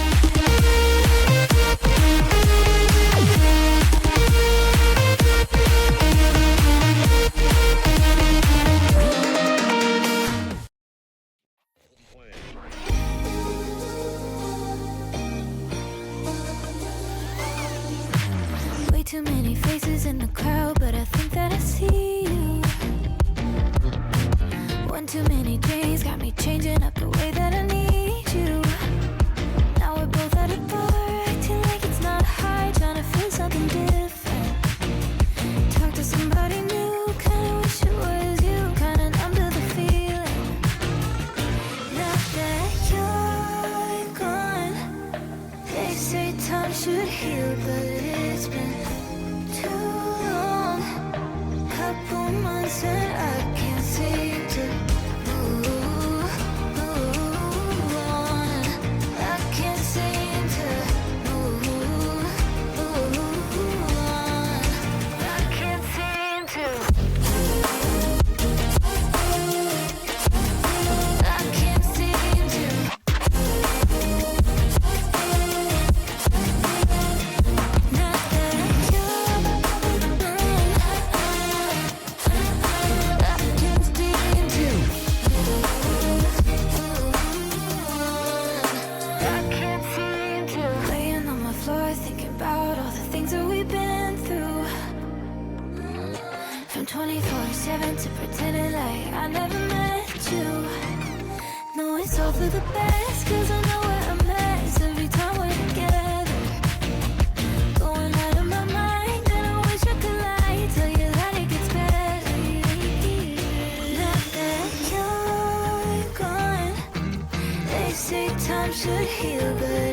Way too many faces in the crowd, but I think that changing up the way that I need you. Now we're both at a bar, acting like it's not hard, trying to feel something different. Talk to somebody new, kinda wish it was you, kinda numb to the feeling. Now that you're gone, they say time should heal, but it's been too long. Couple months and I can't seem to move on. I can't seem to move on. I can't seem to. I can't seem to. Not that you're gone. I can't seem to. I can't seem to. Laying on my floor, thinking about all the things that we've been through. From 24/7 to pretending like I never met you. No, it's all for the best, cause I know we're a mess every time we're together. Going out of my mind, and I wish I could lie, tell you that it gets better. Now that you're gone, they say time should heal, but